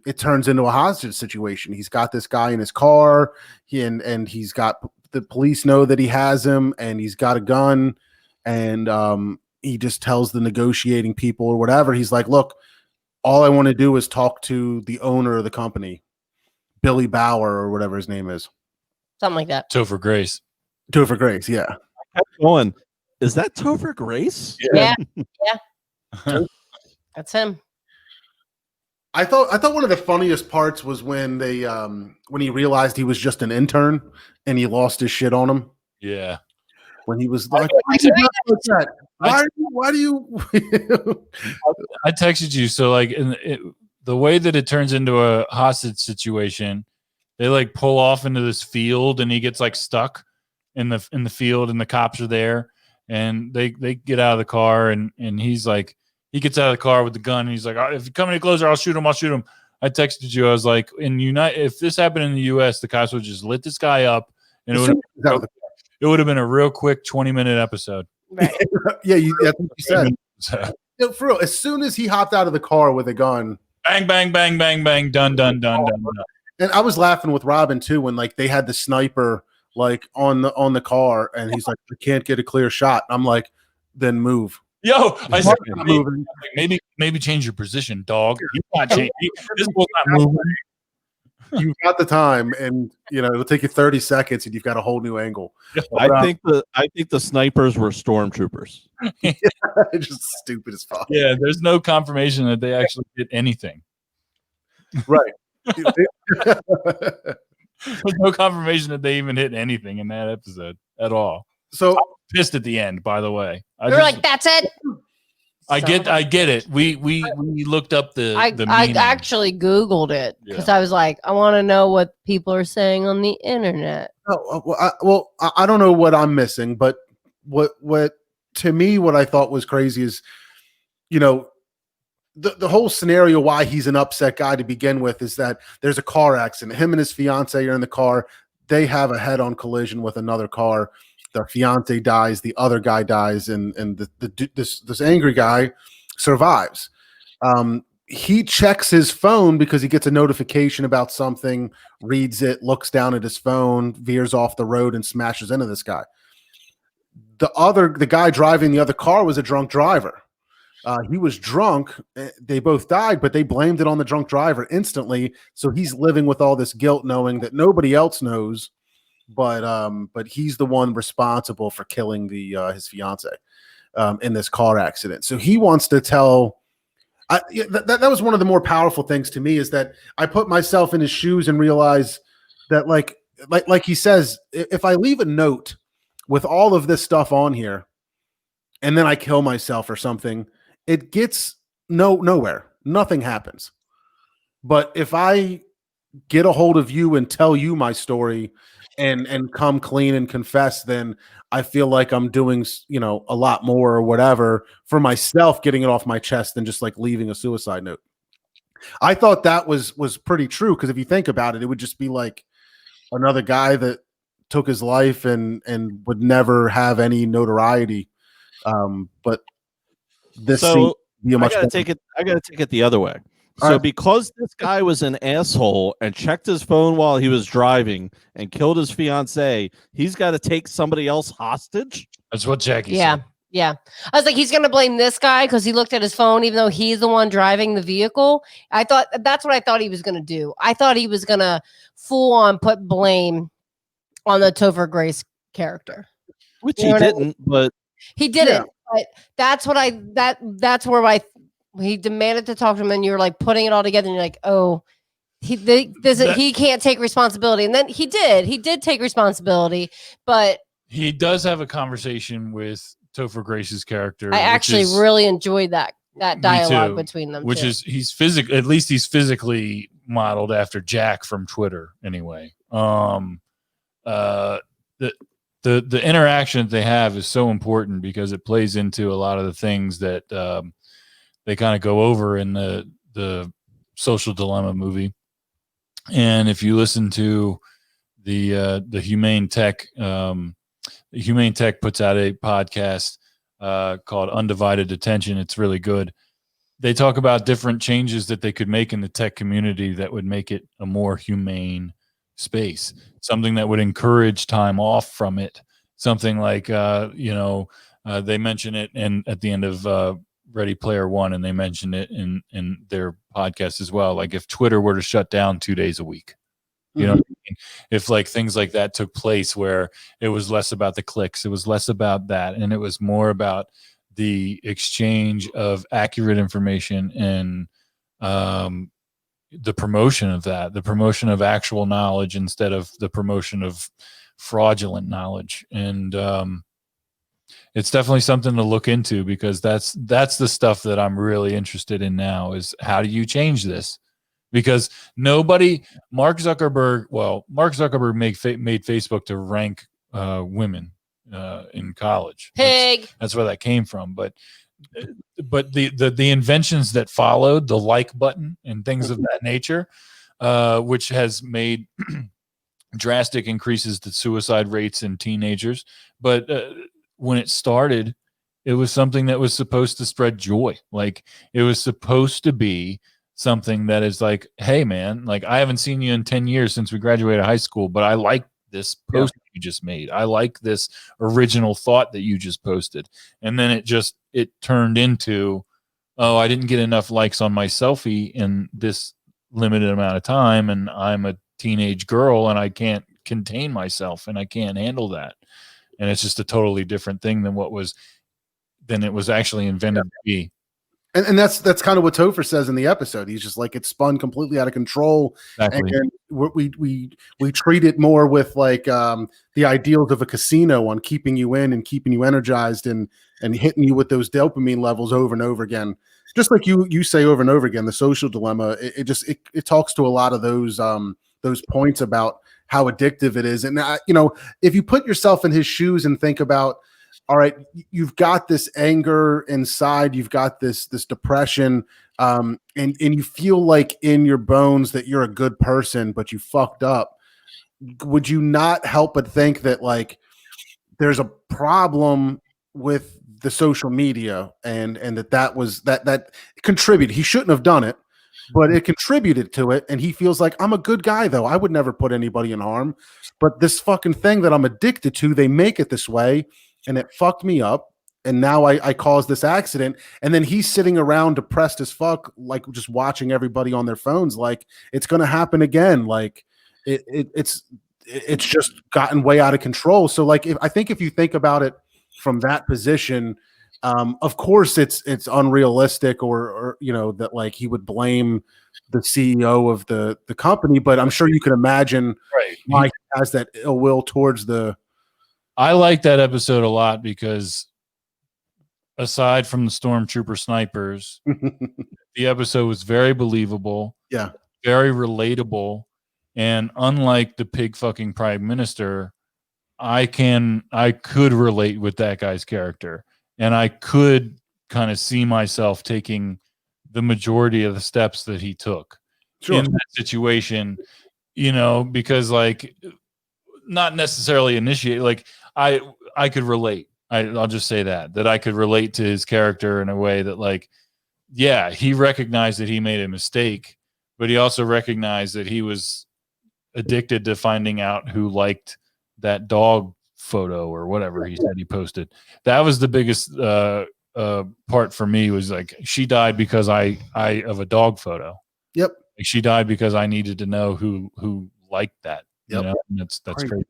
it turns into a hostage situation. He's got this guy in his car, and he's got the police know that he has him, and he's got a gun, and he just tells the negotiating people or whatever. He's like, look, all I want to do is talk to the owner of the company, Billy Bauer or whatever his name is. Something like that. Topher Grace. Topher Grace, yeah. I kept going, is that Topher Grace? Yeah. That's him. I thought one of the funniest parts was when they when he realized he was just an intern and he lost his shit on him. Yeah. When he was like, why do you I texted you, so like the way that it turns into a hostage situation, they like pull off into this field and he gets like stuck in the field and the cops are there, and they get out of the car, and he's like, he gets out of the car with the gun and he's like, if you come any closer, I'll shoot him. I texted you. I was like, if this happened in the US, the cops would just lit this guy up, and it would have been a real quick 20-minute episode. Right. Yeah, that's what you said. For real, as soon as he hopped out of the car with a gun, bang, bang, bang, bang, bang, done. And I was laughing with Robin too when like they had the sniper like on the car, and he's like, I can't get a clear shot. I'm like, then move. Yo, I said, moving. maybe change your position, dog. He's not changing. This was not moving. You've got the time, and it'll take you 30 seconds, and you've got a whole new angle. I think the snipers were stormtroopers. Just stupid as fuck. Yeah, there's no confirmation that they actually did anything. Right. There's no confirmation that they even hit anything in that episode at all. So I was pissed at the end, by the way. You're like, that's it. I get it. We looked up the I meaning. actually Googled it because I was like, I want to know what people are saying on the internet. I don't know what I'm missing, but what to me, what I thought was crazy is, the whole scenario why he's an upset guy to begin with is that there's a car accident. Him and his fiance are in the car. They have a head-on collision with another car. The fiance dies, the other guy dies, and this angry guy survives. He checks his phone because he gets a notification about something, reads it, looks down at his phone, veers off the road, and smashes into this guy. The guy driving the other car was a drunk driver. He was drunk. They both died, but they blamed it on the drunk driver instantly. So he's living with all this guilt, knowing that nobody else knows. But he's the one responsible for killing his fiance in this car accident. So he wants to tell. That was one of the more powerful things to me, is that I put myself in his shoes and realize that like he says, if I leave a note with all of this stuff on here, and then I kill myself or something, it gets nowhere. Nothing happens. But if I get a hold of you and tell you my story and come clean and confess, then I feel like I'm doing, a lot more or whatever for myself, getting it off my chest than just like leaving a suicide note. I thought that was pretty true, because if you think about it, it would just be like another guy that took his life and would never have any notoriety. But this so be a much I gotta take it the other way. So because this guy was an asshole and checked his phone while he was driving and killed his fiance, he's got to take somebody else hostage? That's what Jackie Yeah. said. Yeah. I was like, he's going to blame this guy because he looked at his phone, even though he's the one driving the vehicle. I thought that's what I thought he was going to do. I thought he was going to full on put blame on the Topher Grace character. Which he didn't, but he didn't. But that's what that's where he demanded to talk to him, and you're like putting it all together, and you're like, oh, he can't take responsibility. And then he did take responsibility, but he does have a conversation with Topher Grace's character. I actually really enjoyed that dialogue between them. Which is he's physically modeled after Jack from Twitter anyway. The interaction that they have is so important because it plays into a lot of the things that they kind of go over in the Social Dilemma movie. And if you listen to the Humane Tech puts out a podcast called Undivided Attention. It's really good. They talk about different changes that they could make in the tech community that would make it a more humane space, something that would encourage time off from it. Something like, they mention it at the end of Ready Player One, and they mentioned it in their podcast as well. Like if Twitter were to shut down 2 days a week, you know what I mean? If like things like that took place where it was less about the clicks, it was less about that, and it was more about the exchange of accurate information and the promotion of that, the promotion of actual knowledge instead of the promotion of fraudulent knowledge. And it's definitely something to look into because that's the stuff that I'm really interested in now is how do you change this? Because Mark Zuckerberg made Facebook to rank women in college. That's where that came from. But the inventions that followed, the like button and things of that nature, which has made drastic increases to suicide rates in teenagers. But when it started, it was something that was supposed to spread joy. Like it was supposed to be something that is like, hey man, like I haven't seen you in 10 years since we graduated high school, but I like this post you just made. I like this original thought that you just posted. And then it turned into, oh, I didn't get enough likes on my selfie in this limited amount of time. And I'm a teenage girl and I can't contain myself and I can't handle that. And it's just a totally different thing than it was actually invented to be. And that's kind of what Topher says in the episode. He's just like, it spun completely out of control. Exactly. And we treat it more with like the ideals of a casino on keeping you in and keeping you energized and hitting you with those dopamine levels over and over again. Just like you say over and over again, the Social Dilemma, it talks to a lot of those points about how addictive it is. And if you put yourself in his shoes and think about, all right, you've got this anger inside, you've got this depression, and you feel like in your bones that you're a good person, but you fucked up. Would you not help but think that like there's a problem with the social media and that contributed? He shouldn't have done it, but it contributed to it. And he feels like, I'm a good guy though. I would never put anybody in harm, but this fucking thing that I'm addicted to, they make it this way. And it fucked me up. And now I caused this accident. And then he's sitting around depressed as fuck, like just watching everybody on their phones. Like it's going to happen again. Like it's just gotten way out of control. So like, I think if you think about it from that position, of course it's unrealistic or that like he would blame the CEO of the company, but I'm sure you can imagine why he has that ill will towards I like that episode a lot because aside from the stormtrooper snipers, the episode was very believable, very relatable, and unlike the pig fucking prime minister, I could relate with that guy's character, and I could kind of see myself taking the majority of the steps that he took in that situation, because like not necessarily initiate, like I could relate. I'll just say that I could relate to his character in a way that like yeah, he recognized that he made a mistake, but he also recognized that he was addicted to finding out who liked that dog photo or whatever he said he posted. That was the biggest part for me, was like, she died because I of a dog photo. Yep. Like, she died because I needed to know who liked that. Yep. You know, and that's Crazy. crazy.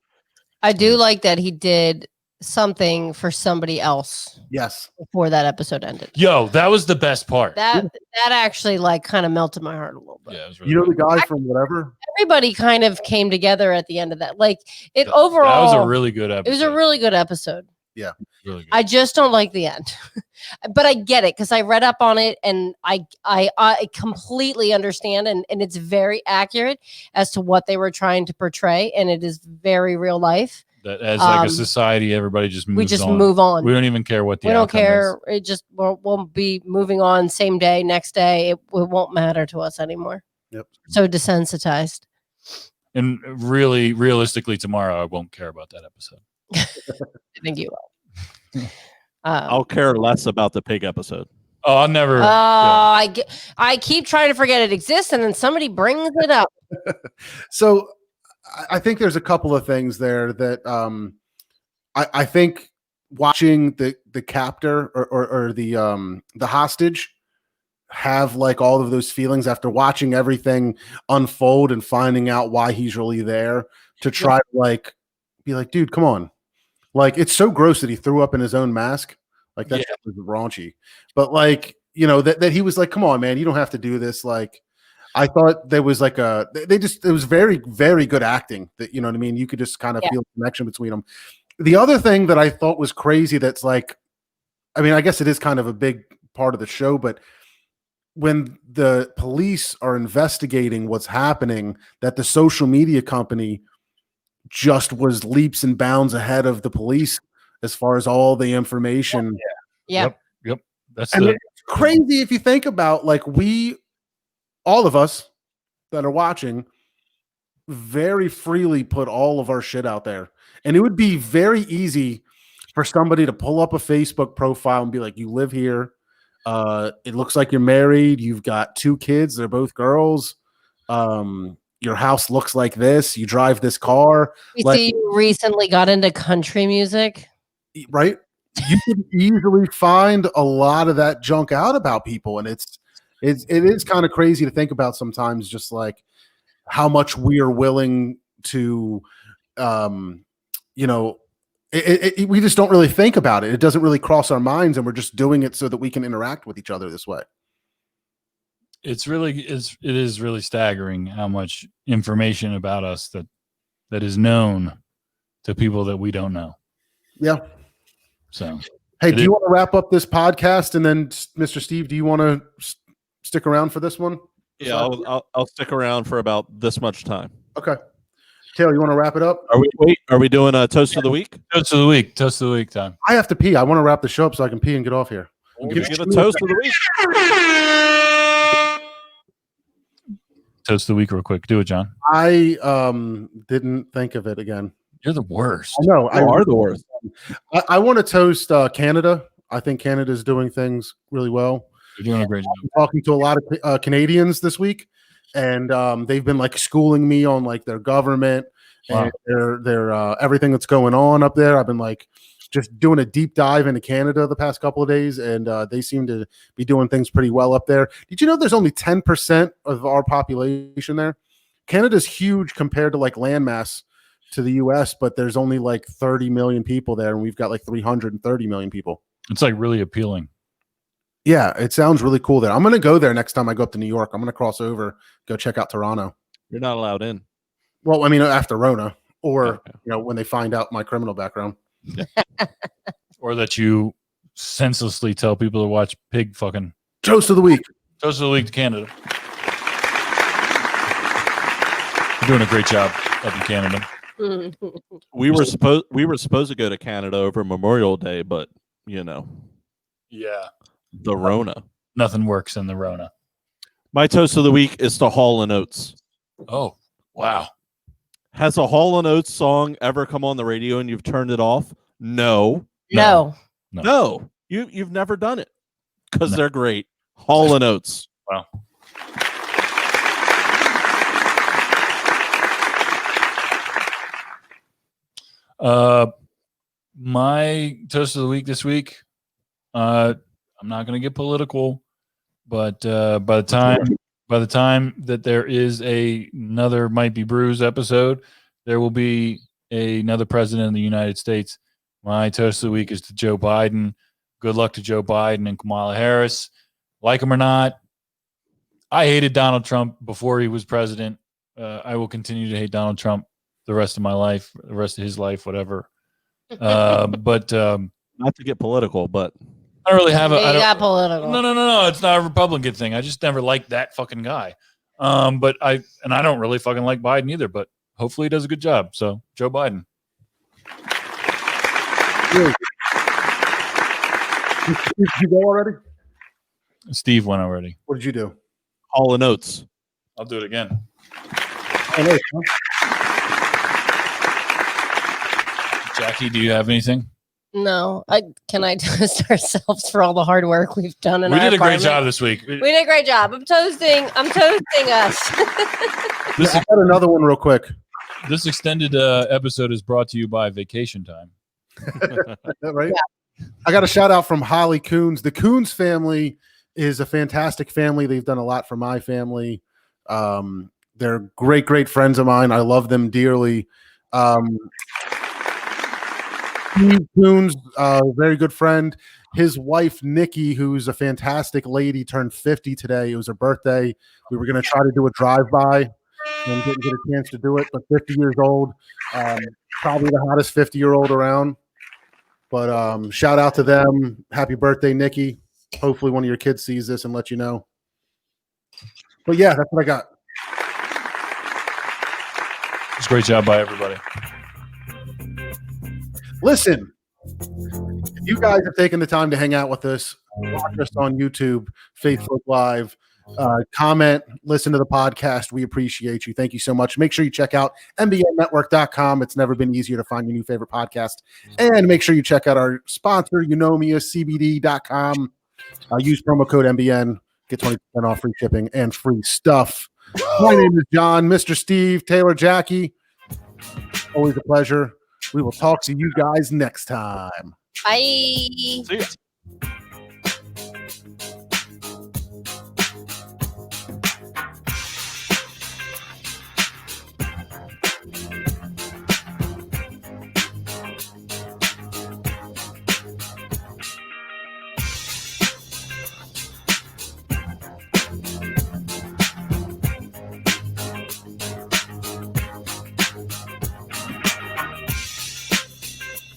I do like that he did something for somebody else Yes. before that episode ended. Yo, that was the best part. That actually like kind of melted my heart a little bit. Yeah, it was really You know good. the guy from whatever? Everybody kind of came together at the end of that. Like it That overall, was a really good episode. it was a really good episode. really good. I just don't like the end, but I get it because I read up on it and I completely understand and it's very accurate as to what they were trying to portray, and it is very real life. That as like a society, everybody just moves We just on. move on. We don't even care what the We don't outcome care. It just won't be moving on same day, next day. It won't matter to us anymore. Yep. So desensitized. And really, realistically, tomorrow I won't care about that episode. I think you will. I'll care less about the pig episode. Oh, I'll never. I keep trying to forget it exists, and then somebody brings it up. So I think there's a couple of things there that I think watching the captor or the hostage have like all of those feelings after watching everything unfold and finding out why he's really there, to try to like be like, dude, come on. Like, it's so gross that he threw up in his own mask. Like, that's raunchy. But like, you know, that he was like, come on, man, you don't have to do this. Like, I thought there was like it was very, very good acting, that, you know what I mean? You could just kind of feel the connection between them. The other thing that I thought was crazy, that's like, I mean, I guess it is kind of a big part of the show, but when the police are investigating what's happening, that the social media company just was leaps and bounds ahead of the police as far as all the information. Yeah. Yep. That's It's crazy if you think about, like, all of us that are watching very freely put all of our shit out there. And it would be very easy for somebody to pull up a Facebook profile and be like, you live here. It looks like you're married. You've got 2 kids. They're both girls. Your house looks like this. You drive this car. We see you recently got into country music. Right? You can easily find a lot of that junk out about people. And it is kind of crazy to think about sometimes, just like how much we are willing to, you know, we just don't really think about it. It doesn't really cross our minds, and we're just doing it so that we can interact with each other this way. it is really staggering how much information about us that is known to people that we don't know. Yeah. So, hey, do you want to wrap up this podcast, and then Mr. Steve, do you want to stick around for this one? Yeah, I'll stick around for about this much time. Okay. Taylor, you want to wrap it up? Are we doing a toast of the week? Toast of the week time. I have to pee. I want to wrap the show up so I can pee and get off here. Give a toast of the week. Toast of the week real quick. Do it, John. I didn't think of it again. You're the worst. I know. You are the worst. I want to toast Canada. I think Canada is doing things really well. You're doing a great job. I'm talking to a lot of Canadians this week, and they've been like schooling me on like their government and their everything that's going on up there. I've been like just doing a deep dive into Canada the past couple of days, and they seem to be doing things pretty well up there. Did you know there's only 10% of our population there? Canada's huge compared to like landmass to the US, but there's only like 30 million people there, and we've got like 330 million people. It's like really appealing. Yeah, it sounds really cool there. I'm going to go there next time I go up to New York. I'm going to cross over, go check out Toronto. You're not allowed in. Well, I mean, after Rona, or Okay. you know, when they find out my criminal background. Or that you senselessly tell people to watch pig fucking. Toast of the week. Toast of the week to Canada. You're doing a great job up in Canada. We were supposed to go to Canada over Memorial Day, but you know, Yeah. the Rona. Nothing works in the Rona. My toast of the week is to Hall and Oates. Oh, wow. Has a Hall and Oates song ever come on the radio and you've turned it off? No. No. No. You've never done it because they're great. Hall and Oates. Wow. My toast of the week this week. I'm not going to get political, but by the time that there is another Might Be Brews episode, there will be another president of the United States. My toast of the week is to Joe Biden. Good luck to Joe Biden and Kamala Harris. Like him or not, I hated Donald Trump before he was president. I will continue to hate Donald Trump the rest of my life, the rest of his life, whatever. But not to get political, but I don't really have a. You got political. No. It's not a Republican thing. I just never liked that fucking guy. But I don't really fucking like Biden either. But hopefully he does a good job. So Joe Biden. Did you go already? Steve went already. What did you do? Hall and Oates. I'll do it again. Jackie, do you have anything? No. Can I toast ourselves for all the hard work we've done in We our did a great apartment? job this week. We did a great job. I'm toasting us. I got another one real quick. This extended episode is brought to you by Vacation Time. Right? Yeah. I got a shout out from Holly Coons. The Coons family is a fantastic family. They've done a lot for my family. They're great friends of mine. I love them dearly. Steve Coons, very good friend. His wife, Nikki, who's a fantastic lady, turned 50 today. It was her birthday. We were going to try to do a drive-by and didn't get a chance to do it, but 50 years old, probably the hottest 50-year-old around. But shout out to them. Happy birthday, Nikki. Hopefully one of your kids sees this and let you know. But yeah, that's what I got. It's a great job by everybody. Listen, if you guys have taken the time to hang out with us, watch us on YouTube, Facebook Live, comment, listen to the podcast. We appreciate you. Thank you so much. Make sure you check out mbnnetwork.com. It's never been easier to find your new favorite podcast. And make sure you check out our sponsor, cbd.com. Use promo code MBN. Get 20% off free shipping and free stuff. My name is John, Mr. Steve, Taylor, Jackie. Always a pleasure. We will talk to you guys next time. Bye. See ya.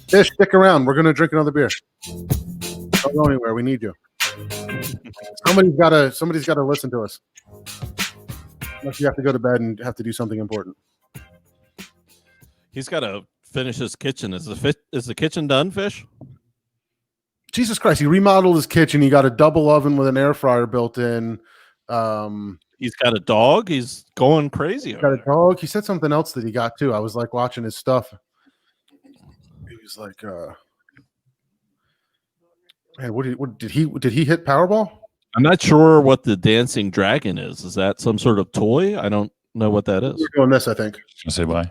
Fish, stick around. We're going to drink another beer. Don't go anywhere. We need you. Somebody's got to listen to us. Unless you have to go to bed and have to do something important. He's got to finish his kitchen. Is the kitchen done, Fish? Jesus Christ. He remodeled his kitchen. He got a double oven with an air fryer built in. He's got a dog. He's going crazy. Got a dog. He said something else that he got too. I was like watching his stuff. He was like, man, what did he hit Powerball? I'm not sure what the dancing dragon is. Is that some sort of toy? I don't know what that is. We're doing this, I think. I'll say bye.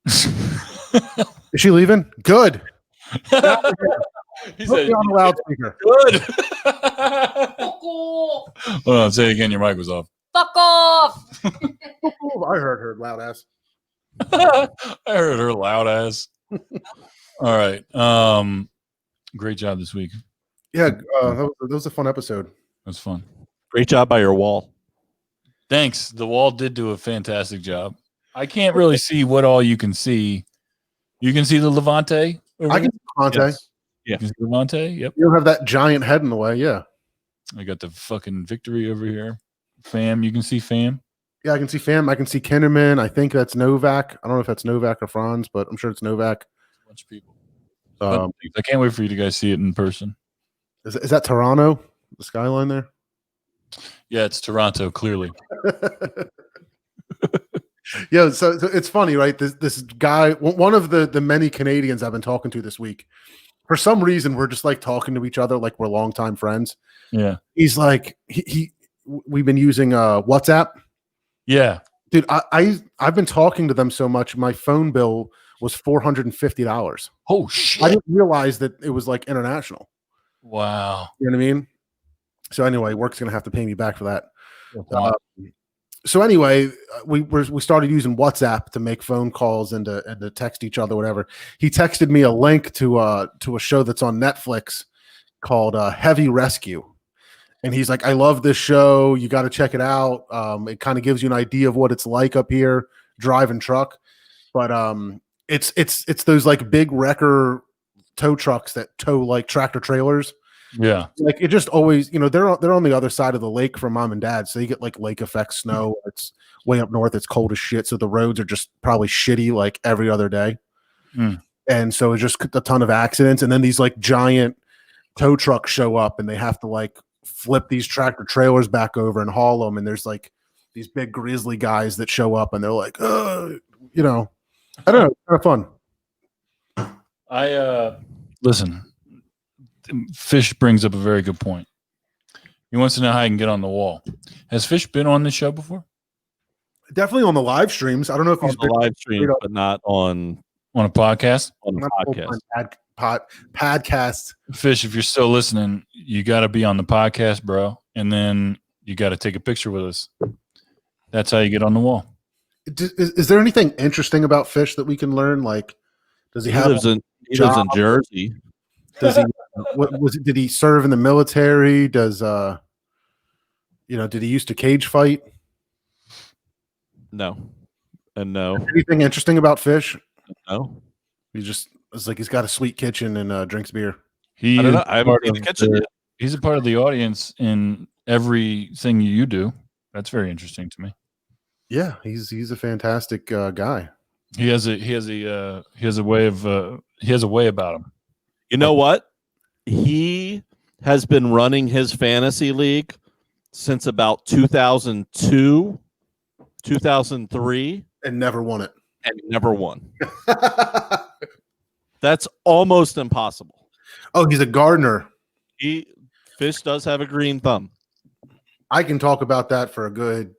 Is she leaving? Good. He Put said, me on the loudspeaker. good. Fuck off. Hold on, say it again. Your mic was off. Fuck off. I heard her loud ass. I heard her loud ass. All right. Great job this week. Yeah, that was a fun episode. It was fun. Great job by your wall. Thanks. The wall did do a fantastic job. I can't really see what all you can see. You can see the Levante? I can see Levante. Yes. You can see Levante? Yep. You don't have that giant head in the way, yeah. I got the fucking victory over here. Fam, you can see Fam. Yeah, I can see Fam. I can see Kinderman. I think that's Novak. I don't know if that's Novak or Franz, but I'm sure it's Novak. A bunch of people. I I can't wait for you to guys see it in person. Is that Toronto? The skyline there? Yeah, it's Toronto, clearly. Yeah, so it's funny, right? This guy, one of the many Canadians I've been talking to this week, for some reason we're just like talking to each other like we're longtime friends. Yeah. He's like we've been using WhatsApp. Yeah. Dude, I've been talking to them so much. My phone bill was $450. Oh shit. I didn't realize that it was like international. Wow. You know what I mean? So anyway, work's gonna have to pay me back for that. Wow. So anyway, we started using WhatsApp to make phone calls and to text each other, whatever. He texted me a link to a show that's on Netflix called Heavy Rescue. And he's like, I love this show. You got to check it out. It kind of gives you an idea of what it's like up here driving truck. But it's those like big wrecker tow trucks that tow like tractor trailers. Yeah. Like it just always, they're on the other side of the lake from mom and dad. So you get like lake effect snow. It's way up north. It's cold as shit. So the roads are just probably shitty like every other day. Mm. And so it's just a ton of accidents. And then these like giant tow trucks show up and they have to like flip these tractor trailers back over and haul them. And there's like these big grizzly guys that show up and they're like, I don't know. It's kind of fun. Listen, Fish brings up a very good point. He wants to know how he can get on the wall. Has Fish been on this show before? Definitely on the live streams. I don't know if On he's the live stream, but not on a podcast. On the podcast. Podcast. Fish, if you're still listening, you got to be on the podcast, bro. And then you got to take a picture with us. That's how you get on the wall. Is there anything interesting about Fish that we can learn? Like, does he have? Lives in Jersey. Does he? Did he serve in the military? Does did he used to cage fight? No, and no. Anything interesting about Fish? No. It's like he's got a sweet kitchen and drinks beer. I don't know. I haven't seen the kitchen yet. He's a part of the audience in everything you do. That's very interesting to me. Yeah, he's a fantastic guy. He has a way about him. You know what? He has been running his fantasy league since about 2002, 2003, and never won it. And never won. That's almost impossible. Oh, he's a gardener. Fish does have a green thumb. I can talk about that for a good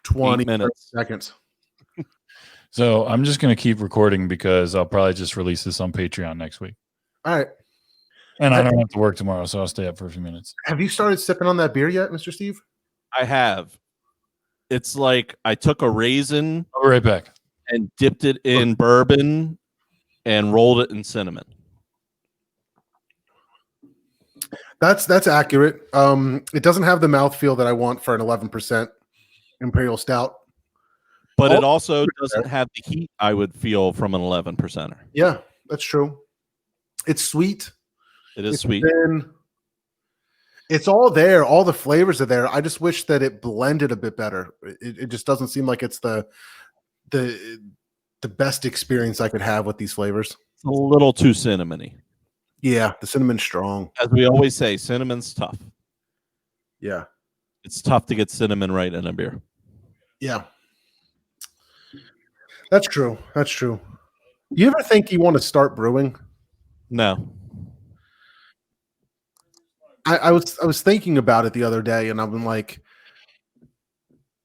20 minutes. Seconds. So I'm just going to keep recording because I'll probably just release this on Patreon next week. All right. And I don't have to work tomorrow, so I'll stay up for a few minutes. Have you started sipping on that beer yet, Mr. Steve? I have. It's like I took a raisin. I'll be right back. And dipped it in bourbon and rolled it in cinnamon. That's accurate. It doesn't have the mouthfeel that I want for an 11% Imperial Stout. But it also doesn't have the heat I would feel from an 11%er. Yeah, that's true. It's sweet. It's sweet. Thin. It's all there. All the flavors are there. I just wish that it blended a bit better. It just doesn't seem like it's the best experience I could have with these flavors. It's a little too cinnamony. Yeah, the cinnamon's strong. As we always say, cinnamon's tough. Yeah. It's tough to get cinnamon right in a beer. Yeah. That's true. That's true. You ever think you want to start brewing? No. I was thinking about it the other day, and I've been like,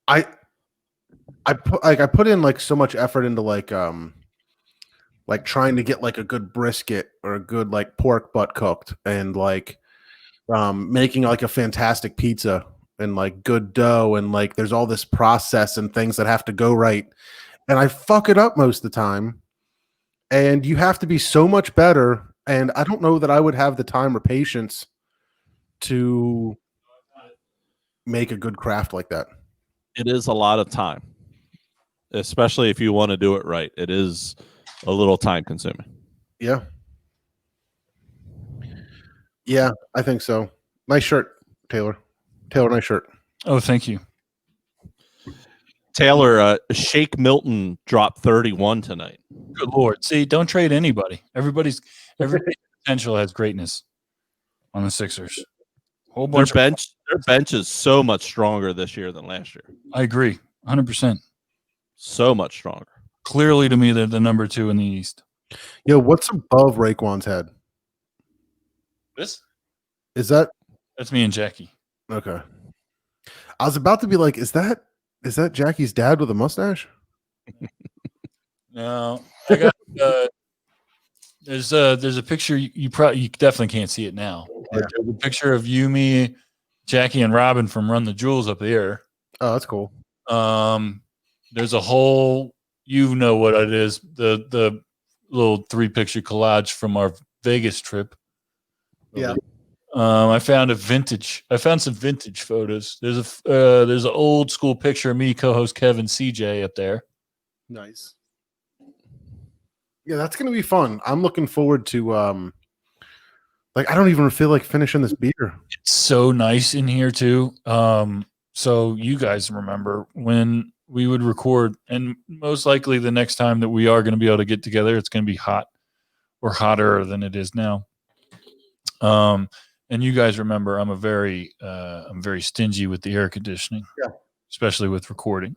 I put in like so much effort into like trying to get like a good brisket or a good like pork butt cooked, and like making like a fantastic pizza and like good dough, and like there's all this process and things that have to go right, and I fuck it up most of the time, and you have to be so much better, and I don't know that I would have the time or patience to make a good craft like that. It is a lot of time, especially if you want to do it right. It is a little time consuming. Yeah. Yeah, I think so. Nice shirt, Taylor. Taylor, nice shirt. Oh, thank you. Taylor, Shake Milton dropped 31 tonight. Good Lord. See, don't trade anybody. Everybody's potential has greatness on the Sixers. Whole bunch their bench is so much stronger this year than last year. I agree. 100%. So much stronger. Clearly to me, they're the number 2 in the East. Yo, what's above Raekwon's head? This? Is that That's me and Jackie. okay? I was about to be like, is that Jackie's dad with a mustache? No, I got. There's a picture. You definitely can't see it now. Yeah. There's a picture of you, me, Jackie, and Robin from Run the Jewels up there. Oh, that's cool. There's a whole. You know what it is. The little 3-picture collage from our Vegas trip. Yeah. I found some vintage photos. There's an old school picture of me, co-host Kevin CJ up there. Nice. Yeah, that's gonna be fun. I'm looking forward to like I don't even feel like finishing this beer. It's so nice in here too. So you guys remember when we would record, and most likely the next time that we are going to be able to get together, it's going to be hot or hotter than it is now. And you guys remember I'm very stingy with the air conditioning, especially with recording,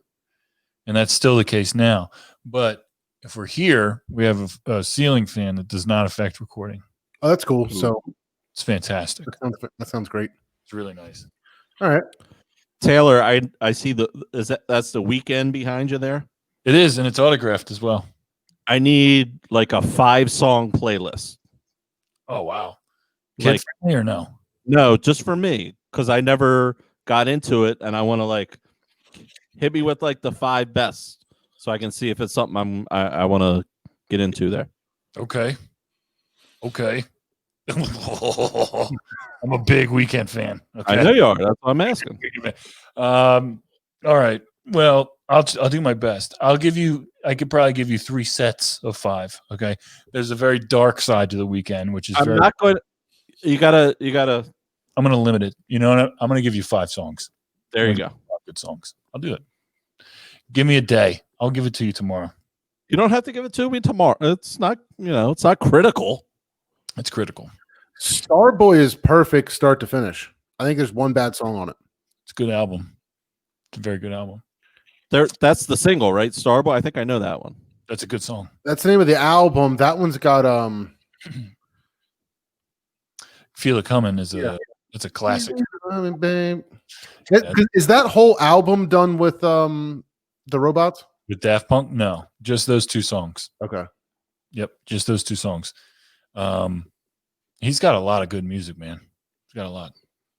and that's still the case now. But if we're here, we have a ceiling fan that does not affect recording. Oh, that's cool. So it's fantastic. That sounds great. It's really nice. All right, Taylor, I see that's the Weekend behind you there. It is, and it's autographed as well. I need like a 5-song playlist. Oh wow, kid friendly or no? No, just for me because I never got into it, and I want to like hit me with like the 5 best. So I can see if it's something I want to get into there. Okay. I'm a big Weekend fan. Okay? I know you are. That's what I'm asking. All right. Well, I'll do my best. I could probably give you 3 sets of 5. Okay. There's a very dark side to the Weekend, which is I'm not going. You gotta. I'm gonna limit it. You know what? I'm gonna give you 5 songs. There you go. 5 good songs. I'll do it. Give me a day. I'll give it to you tomorrow. You don't have to give it to me tomorrow. It's not. It's not critical. It's critical. Starboy is perfect start to finish. I think there's one bad song on it. It's a good album. It's a very good album. That's the single, right? Starboy. I think I know that one. That's a good song. That's the name of the album. That one's got Feel It Coming is it's a classic. Babe. Is that whole album done with the robots? With Daft Punk? No, just those 2 songs. Okay. Yep, just those 2 songs. He's got a lot of good music, man. He's got a lot.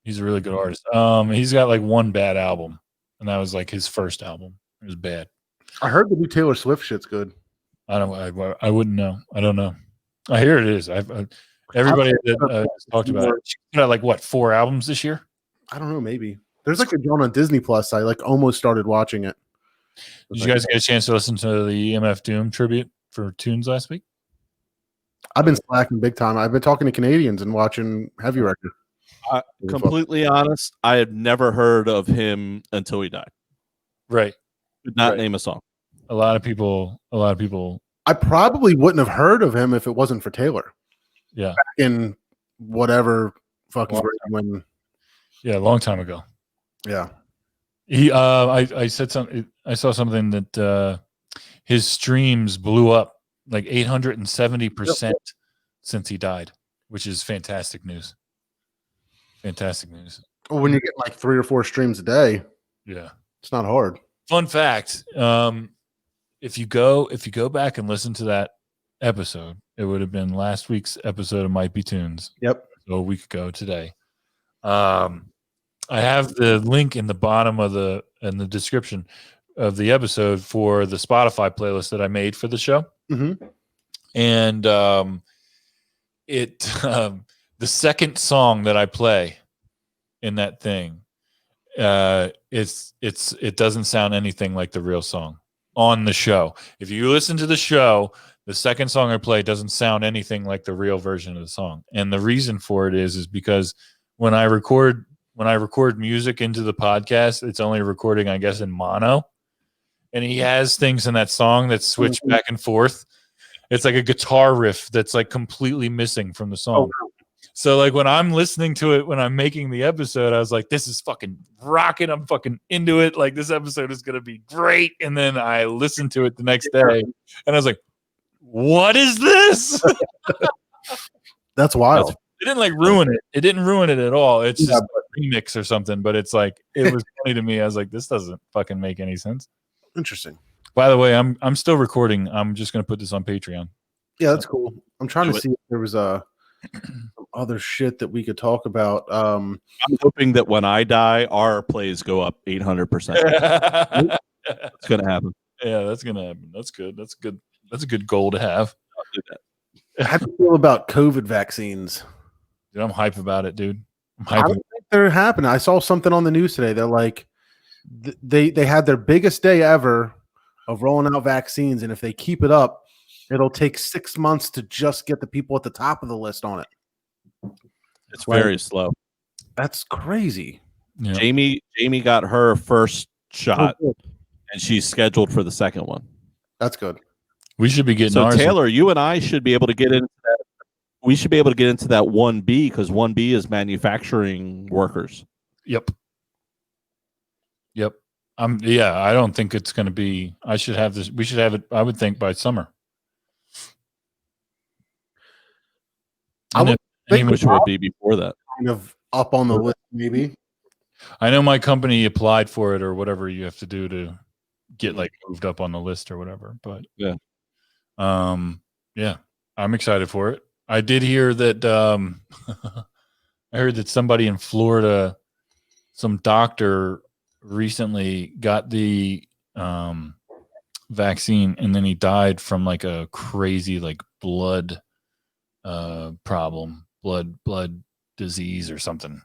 He's a really good artist. He's got like one bad album, and that was like his first album. It was bad. I heard the new Taylor Swift shit's good. I wouldn't know. I don't know. I hear it is. Everybody that talked about it. She got like what 4 albums this year? I don't know. Maybe there's like a one on Disney Plus. I like almost started watching it. Did you guys get a chance to listen to the MF Doom tribute for Tunes last week? I've been slacking big time. I've been talking to Canadians and watching Heavy Record. Completely honest, I had never heard of him until he died. Right. Could not name a song. A lot of people. I probably wouldn't have heard of him if it wasn't for Taylor. Yeah. Back in whatever fucking when. Yeah, a long time ago. Yeah. He. I said something. I saw something that his streams blew up like 870% since he died, which is fantastic news. Fantastic news. Well, when you get like 3 or 4 streams a day, yeah, it's not hard. Fun fact: if you go back and listen to that episode, it would have been last week's episode of Might Be Tunes. Yep. So a week ago today. I have the link in the bottom of the description of the episode for the Spotify playlist that I made for the show. Mm-hmm. And the second song that I play in that thing, it doesn't sound anything like the real song on the show. If you listen to the show, the second song I play doesn't sound anything like the real version of the song. And the reason for it is because when I record music into the podcast, it's only recording, I guess, in mono. And he has things in that song that switch back and forth. It's like a guitar riff that's like completely missing from the song. Oh. So like when I'm listening to it, when I'm making the episode, I was like, this is fucking rocking. I'm fucking into it. Like this episode is going to be great. And then I listened to it the next day and I was like, what is this? That's wild. It didn't like ruin it. It didn't ruin it at all. It's Yeah, just a remix or something. But it's like it was funny to me. I was like, this doesn't fucking make any sense. Interesting. By the way, I'm still recording. I'm just gonna put this on Patreon. Yeah, that's cool. I'm trying to Do it. see if there was some other shit that we could talk about. I'm hoping that when I die, our plays go up 800%. It's gonna happen. Yeah, that's gonna happen. That's good. That's good. That's a good goal to have. I'll do that. How do you feel about COVID vaccines? Dude, I'm hype about it, dude. I'm I hype. don't think they're happening. I saw something on the news today. They're like, they had their biggest day ever of rolling out vaccines, and if they keep it up, it'll take 6 months to just get the people at the top of the list on it. It's very slow. That's crazy. Yeah. Jamie got her first shot, Oh, good. and she's scheduled for the second one. That's good. We should be getting So ours. Taylor, you and I should be able to get into that. We should be able to get into that 1B because 1B is manufacturing workers. Yep. Yeah, I don't think it's going to be. I should have this. We should have it. I would think by summer. I would think Which would be before that. kind of up on the list, maybe. I know my company applied for it or whatever you have to do to get like moved up on the list or whatever. But Yeah. yeah, I'm excited for it. I did hear that I heard that somebody in Florida, some doctor recently got the vaccine and then he died from like a crazy like blood problem, blood disease or something,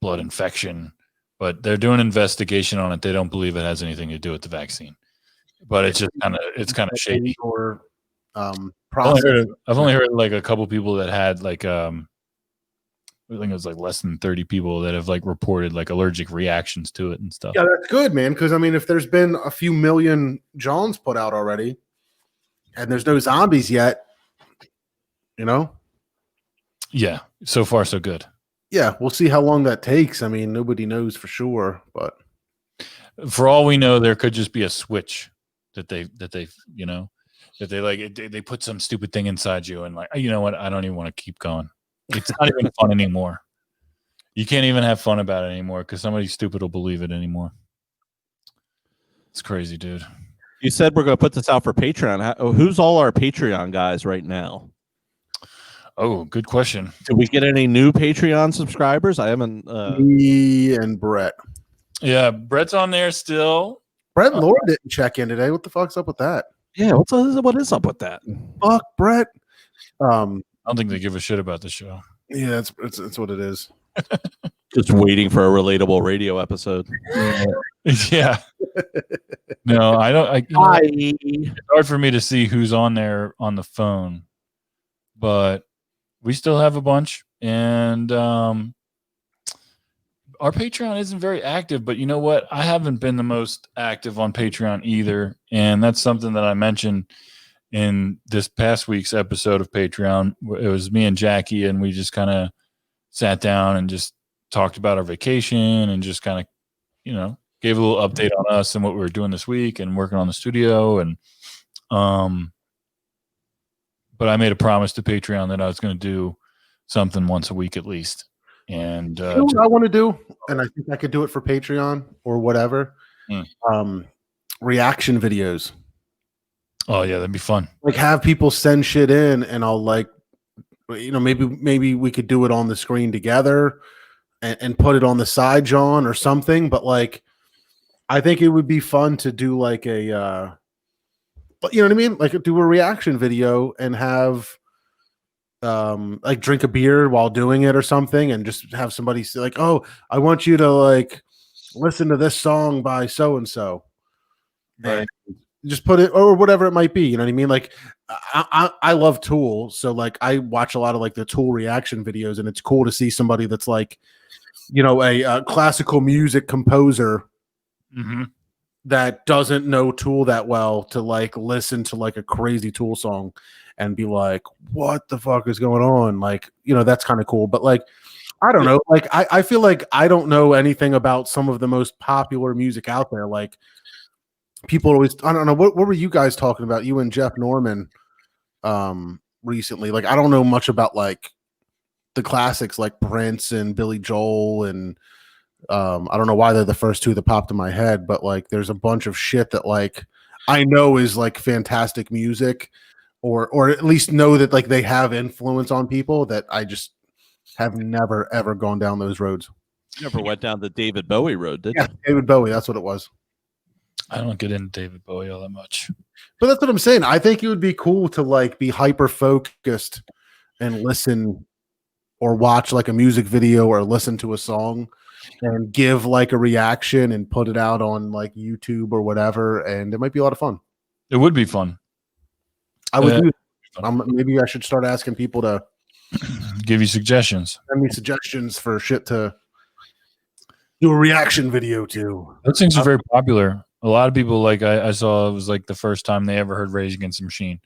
blood infection. But they're doing an investigation on it. They don't believe it has anything to do with the vaccine. But it's just kind of shady. Or I've process. only heard like a couple people that had like I think it was like less than 30 people that have like reported like allergic reactions to it and stuff. Yeah, that's good, man. Because I mean, if there's been a few million Johns put out already, and there's no zombies yet, Yeah, so far so good. Yeah, we'll see how long that takes. I mean, nobody knows for sure, but For all we know, there could just be a switch that they they put some stupid thing inside you and like, you know what? I don't even want to keep going. It's not even fun anymore. You can't even have fun about it anymore because somebody stupid will believe it anymore. It's crazy, dude. You said we're going to put this out for Patreon. Who's all our Patreon guys right now? Oh, good question. Did we get any new Patreon subscribers? I haven't. me and Brett. Yeah, Brett's on there still. Brett and Laura didn't check in today. What the fuck's up with that? Yeah, what is up with that? Fuck, Brett. I don't think they give a shit about the show. Yeah, it's what it is. Just waiting for a relatable radio episode. Yeah. No, I don't. It's hard for me to see who's on there on the phone, but we still have a bunch, and our Patreon isn't very active. But you know what? I haven't been the most active on Patreon either, and that's something that I mentioned in this past week's episode of Patreon. It was me and Jackie, and we just kind of sat down and just talked about our vacation and just kind of, gave a little update on us and what we were doing this week and working on the studio. And, but I made a promise to Patreon that I was going to do something once a week at least. And You know what I want to do, and I think I could do it for Patreon or whatever. Reaction videos. Oh yeah, that'd be fun. Like have people send shit in, and I'll like, maybe we could do it on the screen together, and put it on the side, John, or something. But like, I think it would be fun to do like a, but you know what I mean? Like do a reaction video and have, like drink a beer while doing it or something, and just have somebody say like, "Oh, I want you to like listen to this song by so and so," and just put it or whatever it might be. You know what I mean? Like, I love Tool, so like I watch a lot of like the Tool reaction videos, and it's cool to see somebody that's like, a classical music composer that doesn't know Tool that well to like listen to like a crazy Tool song and be like, what the fuck is going on? Like, that's kind of cool. But like, I don't know. Like, I feel like I don't know anything about some of the most popular music out there. Like, people always, I don't know, what were you guys talking about? You and Jeff Norman recently. Like, I don't know much about like the classics like Prince and Billy Joel, and I don't know why they're the first two that popped in my head, but like there's a bunch of shit that like I know is like fantastic music, or at least know that like they have influence on people that I just have never ever gone down those roads. You never went down the David Bowie road, did you? David Bowie, that's what it was. I don't get into David Bowie all that much. But that's what I'm saying. I think it would be cool to like be hyper focused and listen or watch like a music video or listen to a song and give like a reaction and put it out on like YouTube or whatever. And it might be a lot of fun. It would be fun. I would do maybe I should start asking people to give you suggestions. Send me suggestions for shit to do a reaction video to. Those things are very popular. A lot of people, like I saw, it was like the first time they ever heard Rage Against the Machine,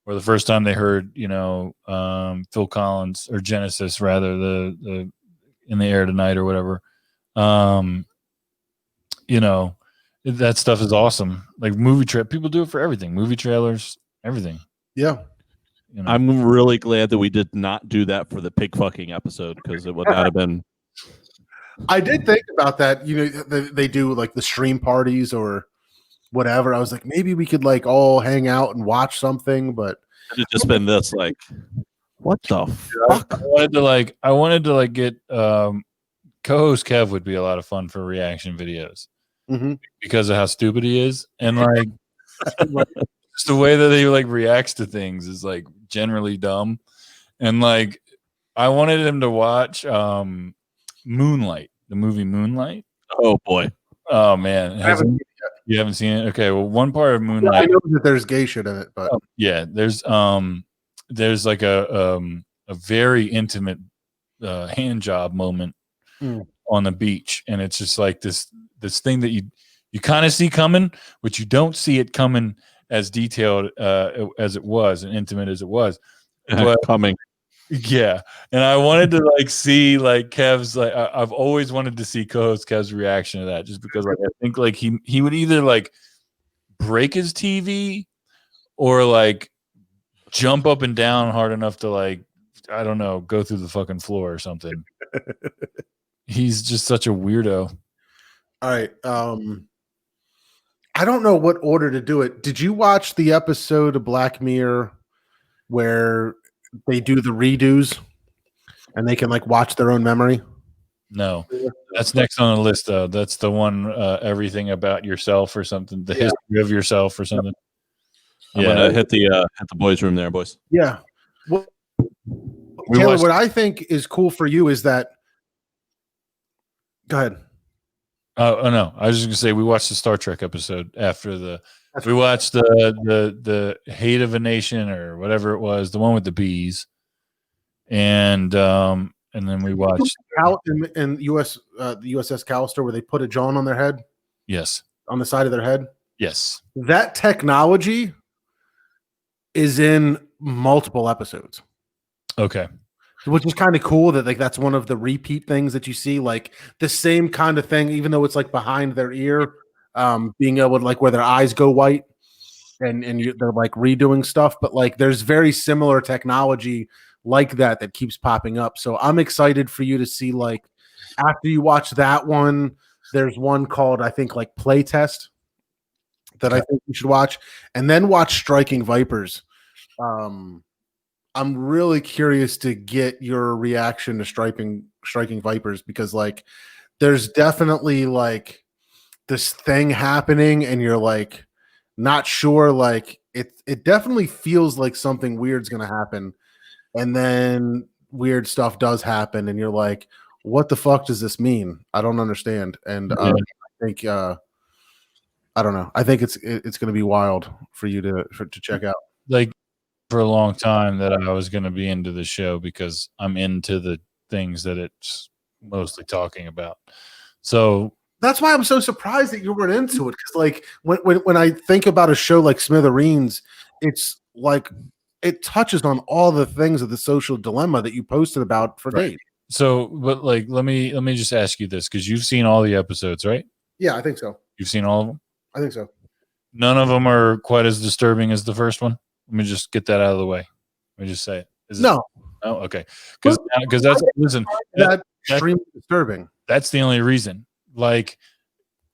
or the first time they heard, Phil Collins or Genesis, rather, the In the Air Tonight or whatever. That stuff is awesome. Like people do it for everything. Movie trailers, everything. Yeah. I'm really glad that we did not do that for the pig fucking episode, because it would not have been. I did think about that. They do like the stream parties or whatever. I was like, maybe we could like all hang out and watch something, but it's just been this like, what the fuck? I wanted to get co-host Kev would be a lot of fun for reaction videos because of how stupid he is, and like just the way that he like reacts to things is like generally dumb, and like I wanted him to watch Moonlight, the movie Moonlight. Oh boy. Oh man. You haven't seen it? Okay. Well, one part of Moonlight. I know that there's gay shit in it, but yeah, there's like a very intimate hand job moment on the beach, and it's just like this thing that you kind of see coming, but you don't see it coming as detailed as it was and intimate as it was. But coming. Yeah, and I wanted to see Kev's I've always wanted to see co-host Kev's reaction to that, just because I think he would either break his TV or jump up and down hard enough to I don't know, go through the fucking floor or something. He's just such a weirdo. All right, I don't know what order to do it. Did you watch the episode of Black Mirror where they do the redos and they can watch their own memory? No, that's next on the list though. That's the one, everything about yourself or something, the history of yourself or something. I'm gonna hit the boys' room there, boys. Yeah. Well, Taylor, what I think is cool for you is that. Go ahead. Oh no, I was just gonna say we watched the Star Trek episode after we watched the Hate of a Nation or whatever it was, the one with the bees, and then we watched out in the USS Callister where they put a John on their head. Yes, on the side of their head. Yes, that technology is in multiple episodes. Okay. Which is kind of cool that that's one of the repeat things that you see, the same kind of thing, even though it's behind their ear, being able to where their eyes go white and they're redoing stuff. But there's very similar technology like that keeps popping up. So I'm excited for you to see after you watch that one, there's one called I think Playtest that I think you should watch, and then watch Striking Vipers. I'm really curious to get your reaction to Striking Vipers, because there's definitely this thing happening and you're not sure, it definitely feels like something weird's gonna happen, and then weird stuff does happen and you're what the fuck does this mean? I don't understand. And I think I don't know. I think it's gonna be wild for you to check out. For a long time that I was going to be into the show because I'm into the things that it's mostly talking about. So that's why I'm so surprised that you weren't into it. Because when I think about a show like Smithereens, it's it touches on all the things of the social dilemma that you posted about for days. So, but let me just ask you this, because you've seen all the episodes, right? Yeah, I think so. You've seen all of them? I think so. None of them are quite as disturbing as the first one. Let me just get that out of the way. Let me just say it. No. Oh, okay. Because that's listen. That extremely disturbing. That's the only reason. Like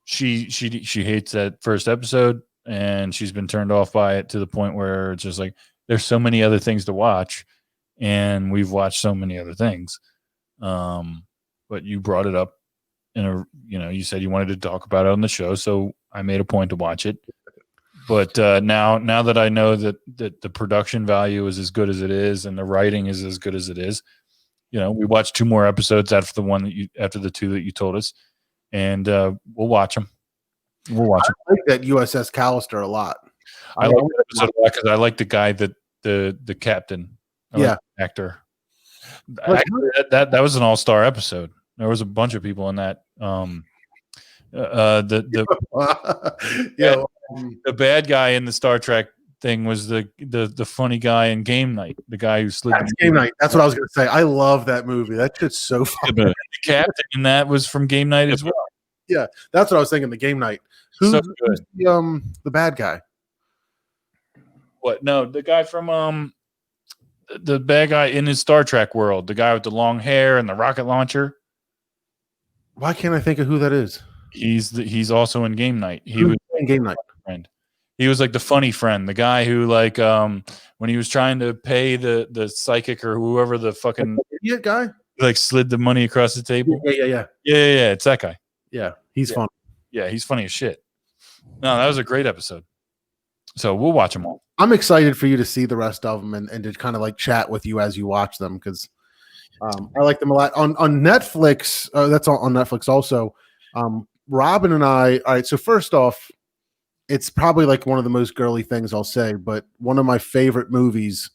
she hates that first episode, and she's been turned off by it to the point where it's just like there's so many other things to watch, and we've watched so many other things. But you brought it up you said you wanted to talk about it on the show, so I made a point to watch it. But now that I know that the production value is as good as it is and the writing is as good as it is, we watched 2 more episodes after the 2 that you told us, and we'll watch them. We'll watch them. I like that USS Callister a lot. I like that episode a lot because I like the guy that the captain, actor. Actually, that was an all-star episode. There was a bunch of people in that. The bad guy in the Star Trek thing was the funny guy in Game Night, the guy who slid. That's Game Night. That's what I was going to say. I love that movie. That shit's so funny. The captain in that was from Game Night as well. Yeah, that's what I was thinking. The Game Night. Who's the bad guy? What? No, the guy from the bad guy in his Star Trek world, the guy with the long hair and the rocket launcher. Why can't I think of who that is? He's also in Game Night. He was in Game Night. Friend. He was like the funny friend, the guy who when he was trying to pay the psychic or whoever the fucking idiot guy, slid the money across the table. Yeah. It's that guy. Yeah, he's fun. Yeah, he's funny as shit. No, that was a great episode. So we'll watch them all. I'm excited for you to see the rest of them and to kind of like chat with you as you watch them because I like them a lot. On Netflix, that's on Netflix also. Robin and I, all right, so first off, it's probably like one of the most girly things I'll say, but one of my favorite movies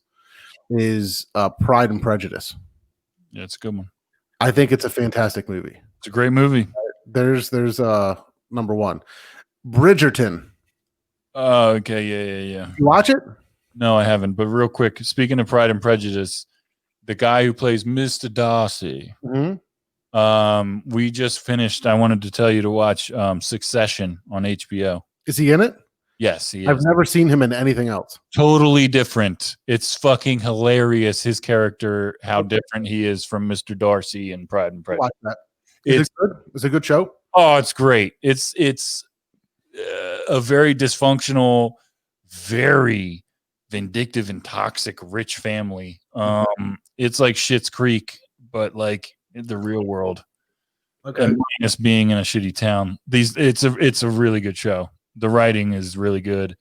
is Pride and Prejudice. Yeah, it's a good one. I think it's a fantastic movie. It's a great movie. There's number 1. Bridgerton. Oh, okay, yeah. You watch it? No, I haven't. But real quick, speaking of Pride and Prejudice, the guy who plays Mr. Darcy, we just finished. I wanted to tell you to watch Succession on HBO. Is he in it? Yes, he is. I've never seen him in anything else. Totally different. It's fucking hilarious. His character, how different he is from Mr. Darcy in Pride and Prejudice. Watch that. Is it good? It's a good show. Oh, it's great. It's a very dysfunctional, very vindictive and toxic rich family. It's like Schitt's Creek, but like in the real world. Okay. And minus being in a shitty town. It's a really good show. The writing is really good.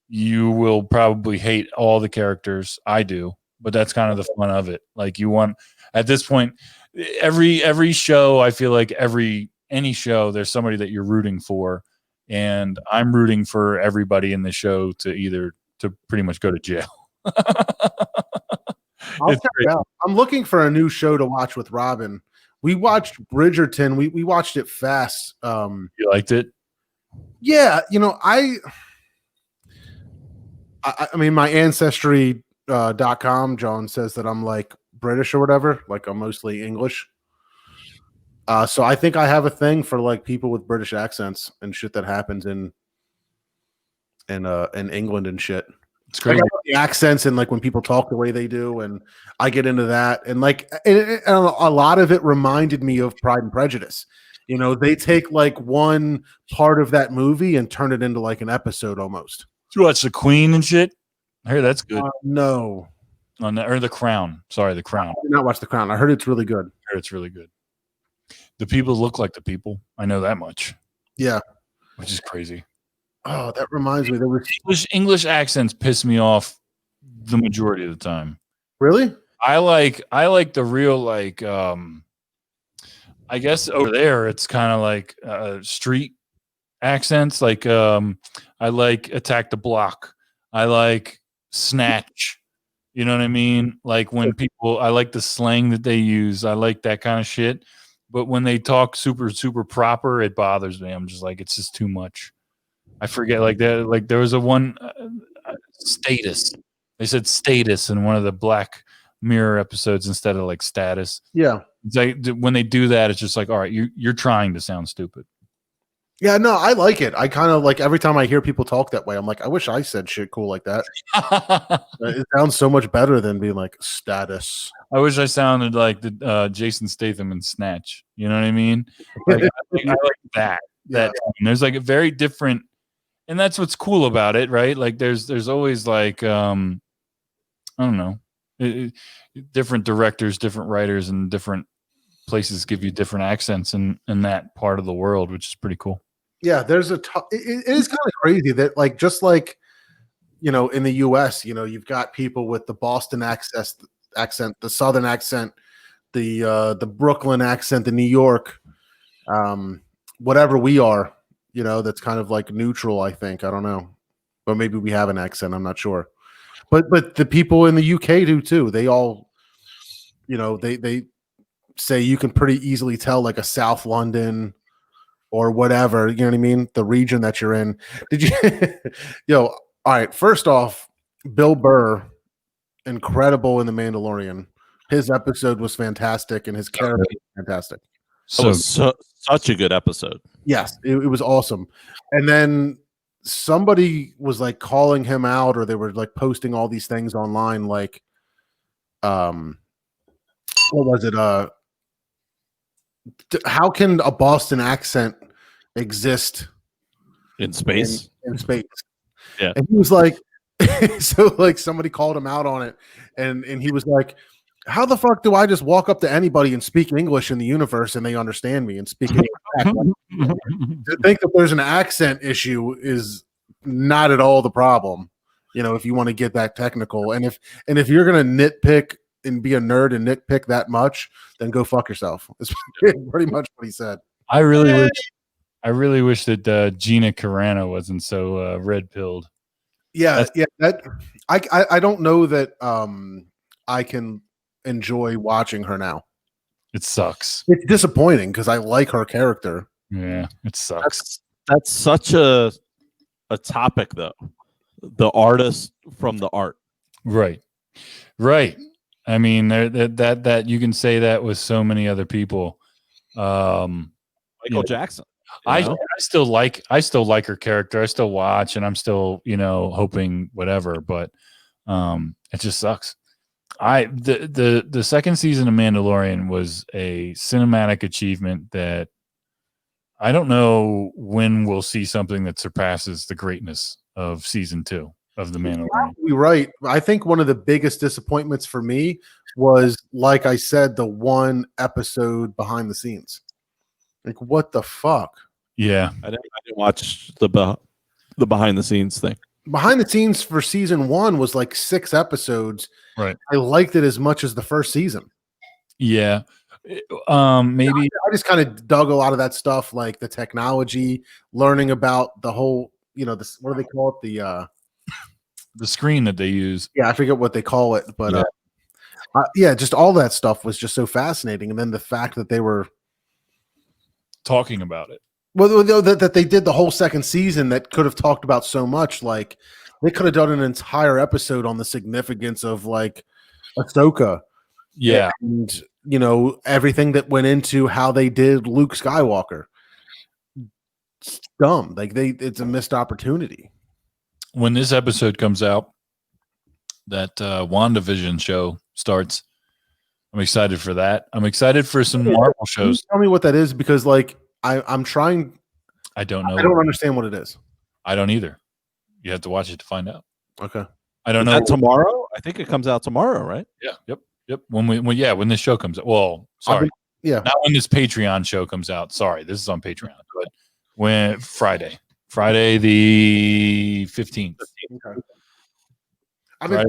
You will probably hate all the characters. I do, but that's kind of the fun of it. Like at this point, every show, I feel like any show, there's somebody that you're rooting for. And I'm rooting for everybody in the show to pretty much go to jail. I'll check it out. I'm looking for a new show to watch with Robin. We watched Bridgerton. We watched it fast. You liked it? Yeah. I mean, my ancestry.com, John says that I'm like British or whatever. Like I'm mostly English. So I think I have a thing for like people with British accents and shit that happens in England and shit. It's crazy. The accents and like when people talk the way they do, and I get into that. And like and a lot of it reminded me of Pride and Prejudice. They take like one part of that movie and turn it into like an episode almost. Did you watch The Queen and shit? I heard that's good. No. Or The Crown. Sorry, The Crown. I did not watch The Crown. I heard it's really good. I heard it's really good. The people look like the people. I know that much. Yeah. Which is crazy. Oh, that reminds me. There was English accents piss me off the majority of the time. Really? I like the real like I guess over there it's kind of like street accents. Like I like Attack the Block. I like Snatch. You know what I mean? Like when people, I like the slang that they use. I like that kind of shit. But when they talk super, super proper, it bothers me. I'm just like, it's just too much. I forget like that. Like there was a one status. They said status in one of the Black Mirror episodes instead of like status. Yeah. It's like when they do that, it's just like, all right, you're trying to sound stupid. Yeah, no, I like it. I kind of like every time I hear people talk that way, I'm like, I wish I said shit cool like that. It sounds so much better than being like status. I wish I sounded like the Jason Statham in Snatch. You know what I mean? Like, I like that. Yeah. And there's like a very different, and that's what's cool about it, right? Like there's always like I don't know, different directors, different writers, and different places give you different accents in that part of the world, which is pretty cool. Yeah, there's it is kind of crazy that like just like in the US, you've got people with the Boston accent, the Southern accent, the Brooklyn accent, the New York, whatever we are, that's kind of like neutral, I think. I don't know. Or maybe we have an accent, I'm not sure. But the people in the UK do too. They all, they say you can pretty easily tell like a South London or whatever, you know what I mean? The region that you're in. Did you all right, first off, Bill Burr, incredible in The Mandalorian. His episode was fantastic and his character was fantastic. So such a good episode. Yes, it was awesome. And then somebody was like calling him out, or they were like posting all these things online, like what was it? How can a Boston accent exist in space? In space. Yeah. And he was like, so like somebody called him out on it, and he was like, how the fuck do I just walk up to anybody and speak English in the universe and they understand me and speak English back? To think that there's an accent issue is not at all the problem, if you want to get that technical. And if you're gonna nitpick and be a nerd and nitpick that much, then go fuck yourself. It's pretty much what he said. I really wish that Gina Carano wasn't so red pilled. Yeah, that I don't know that I can enjoy watching her now. It sucks. It's disappointing because I like her character. Yeah, it sucks. That's such a topic though. The artist from the art. Right. I mean, that you can say that with so many other people. Michael Jackson. I still like her character. I still watch, and I'm still hoping whatever. But it just sucks. The second season of Mandalorian was a cinematic achievement that I don't know when we'll see something that surpasses the greatness of season 2 of the Mandalorian. You're right. I think one of the biggest disappointments for me was, like I said, the one episode behind the scenes. Like, what the fuck? Yeah, I didn't watch the behind the scenes thing. Behind the scenes for season 1 was like 6 episodes. Right. I liked it as much as the first season. Yeah. Maybe I just kind of dug a lot of that stuff, like the technology, learning about the whole, this, what do they call it? The screen that they use. Yeah, I forget what they call it, but just all that stuff was just so fascinating. And then the fact that they were talking about it. Well, that they did the whole second season that could have talked about so much. Like they could have done an entire episode on the significance of like Ahsoka. Yeah. And, everything that went into how they did Luke Skywalker. It's dumb. Like it's a missed opportunity. When this episode comes out, that WandaVision show starts. I'm excited for that. I'm excited for some Marvel shows. Tell me what that is, because like I'm trying. I don't know. I don't understand what it is. I don't either. You have to watch it to find out. Okay. I don't know. Tomorrow? I think it comes out tomorrow, right? Yeah. Yep. When this show comes out. Well, sorry. Yeah. Not when this Patreon show comes out. Sorry. This is on Patreon. But when Friday the 15th. Okay. I mean,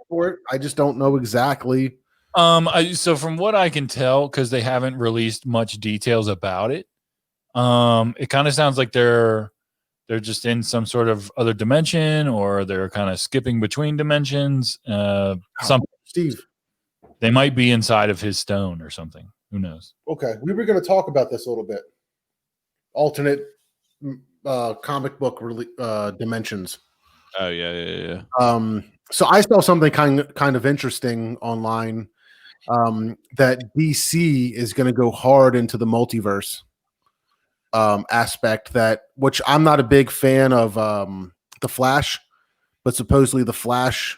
for it, I just don't know exactly. So from what I can tell, because they haven't released much details about it, it kind of sounds like they're just in some sort of other dimension, or they're kind of skipping between dimensions. Steve, they might be inside of his stone or something. Who knows? Okay, we were going to talk about this a little bit. Alternate comic book dimensions. Oh yeah. So I saw something kind of interesting online, that DC is going to go hard into the multiverse. aspect which I'm not a big fan of the Flash, but supposedly the Flash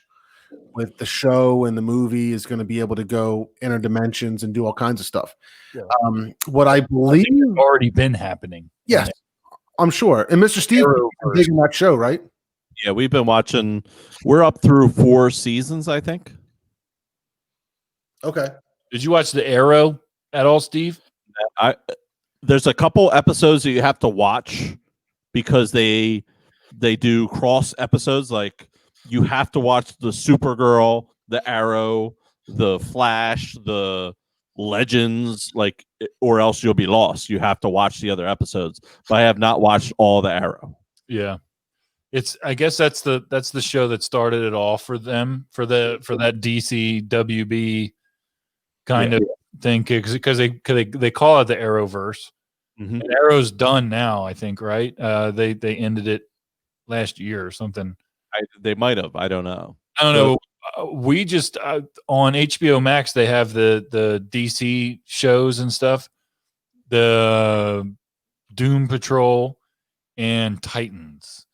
with the show and the movie is going to be able to go interdimensions and do all kinds of stuff. Yeah. What I believe it's already been happening. Yes, I'm sure. And Mr. Steve is big in that show, right? Yeah, we've been watching. We're up through 4 seasons, I think. Okay. Did you watch the Arrow at all, Steve? There's a couple episodes that you have to watch because they do cross episodes. Like you have to watch the Supergirl, the Arrow, the Flash, the Legends, like, or else you'll be lost. You have to watch the other episodes. But I have not watched all the Arrow. Yeah. I guess that's the show that started it all for them, for that DC WB kind of thing, because they call it the Arrowverse. Mm-hmm. And Arrow's done now, I think, right? They ended it last year or something. They might have. I don't know. I don't know. We just on HBO Max they have the DC shows and stuff, the Doom Patrol and Titans.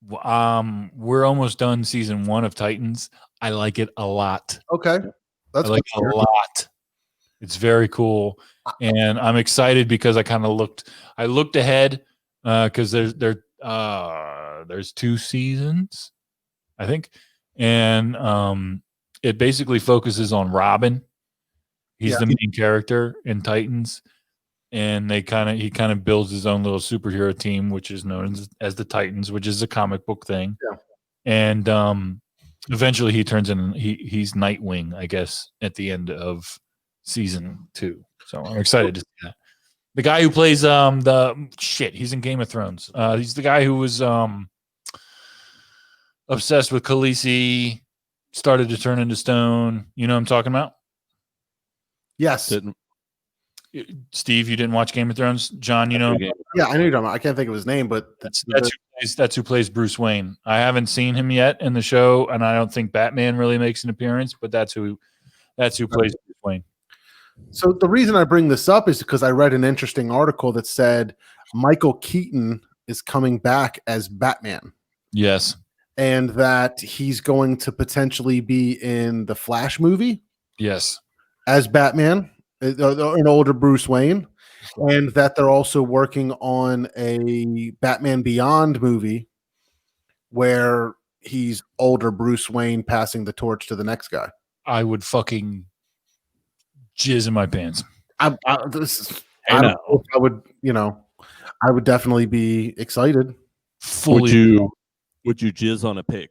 We're almost done season 1 of Titans. I like it a lot. Okay, I like it a lot. It's very cool, and I'm excited because I looked ahead because there's 2 seasons, I think, and it basically focuses on Robin. He's the main character in Titans, and he kind of builds his own little superhero team, which is known as the Titans, which is a comic book thing. Yeah. And eventually he turns in. He's Nightwing, I guess, at the end of season 2. So I'm excited to see that. The guy who plays he's in Game of Thrones. He's the guy who was obsessed with Khaleesi, started to turn into stone. You know what I'm talking about? Yes. Steve, you didn't watch Game of Thrones? John, you know? Yeah, I know you're talking about. I can't think of his name, but that's who plays Bruce Wayne. I haven't seen him yet in the show, and I don't think Batman really makes an appearance, but that's who plays Bruce Wayne. So the reason I bring this up is because I read an interesting article that said Michael Keaton is coming back as Batman. Yes. And that he's going to potentially be in the Flash movie. Yes. As Batman, an older Bruce Wayne. And that they're also working on a Batman Beyond movie where he's older Bruce Wayne passing the torch to the next guy. I would fucking jizz in my pants. I would definitely be excited. Fully. Would you jizz on a pig?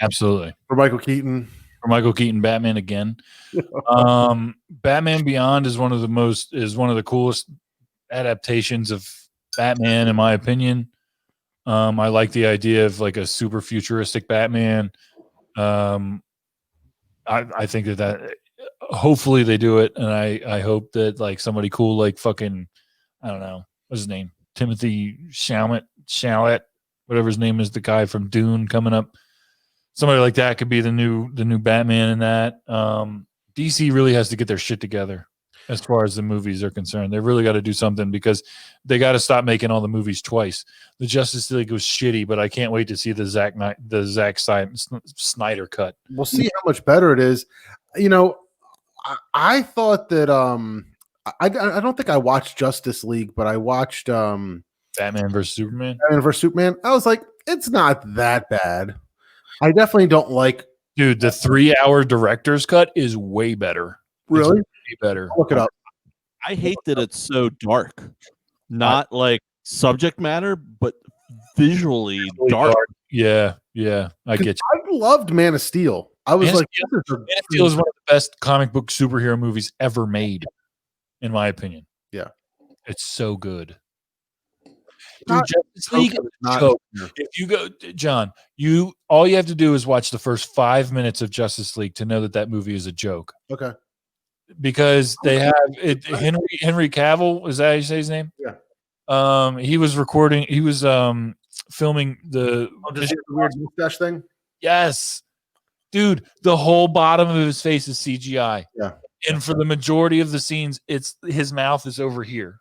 Absolutely. For Michael Keaton. Batman again. Batman Beyond is one of the coolest adaptations of Batman, in my opinion. I like the idea of like a super futuristic Batman. I think that hopefully they do it, and I hope that like somebody cool like fucking, I don't know, what's his name, Timothy Chalamet, whatever his name is, the guy from Dune coming up. Somebody like that could be the new Batman in that. DC really has to get their shit together as far as the movies are concerned. They've really got to do something because they got to stop making all the movies twice. The Justice League was shitty, but I can't wait to see the Zack Snyder cut. We'll see how much better it is. You know, I thought that I don't think I watched Justice League, but I watched Batman vs Superman. I was like, it's not that bad. I definitely don't like. Dude, the 3-hour director's cut is way better. Really? Way better. Look it up. I hate that it's so dark. Not like subject matter, but visually dark. Yeah, I get you. I loved Man of Steel. I was Man of Steel is one of the best comic book superhero movies ever made, in my opinion. Yeah. It's so good. Dude, Justice League is a joke. If you go, John, all you have to do is watch the first 5 minutes of Justice League to know that movie is a joke. Okay. Because they have it. Henry Cavill, is that how you say his name? Yeah. He was filming the weird mustache thing. Yes, dude. The whole bottom of his face is CGI. Yeah. And for the majority of the scenes, it's his mouth is over here.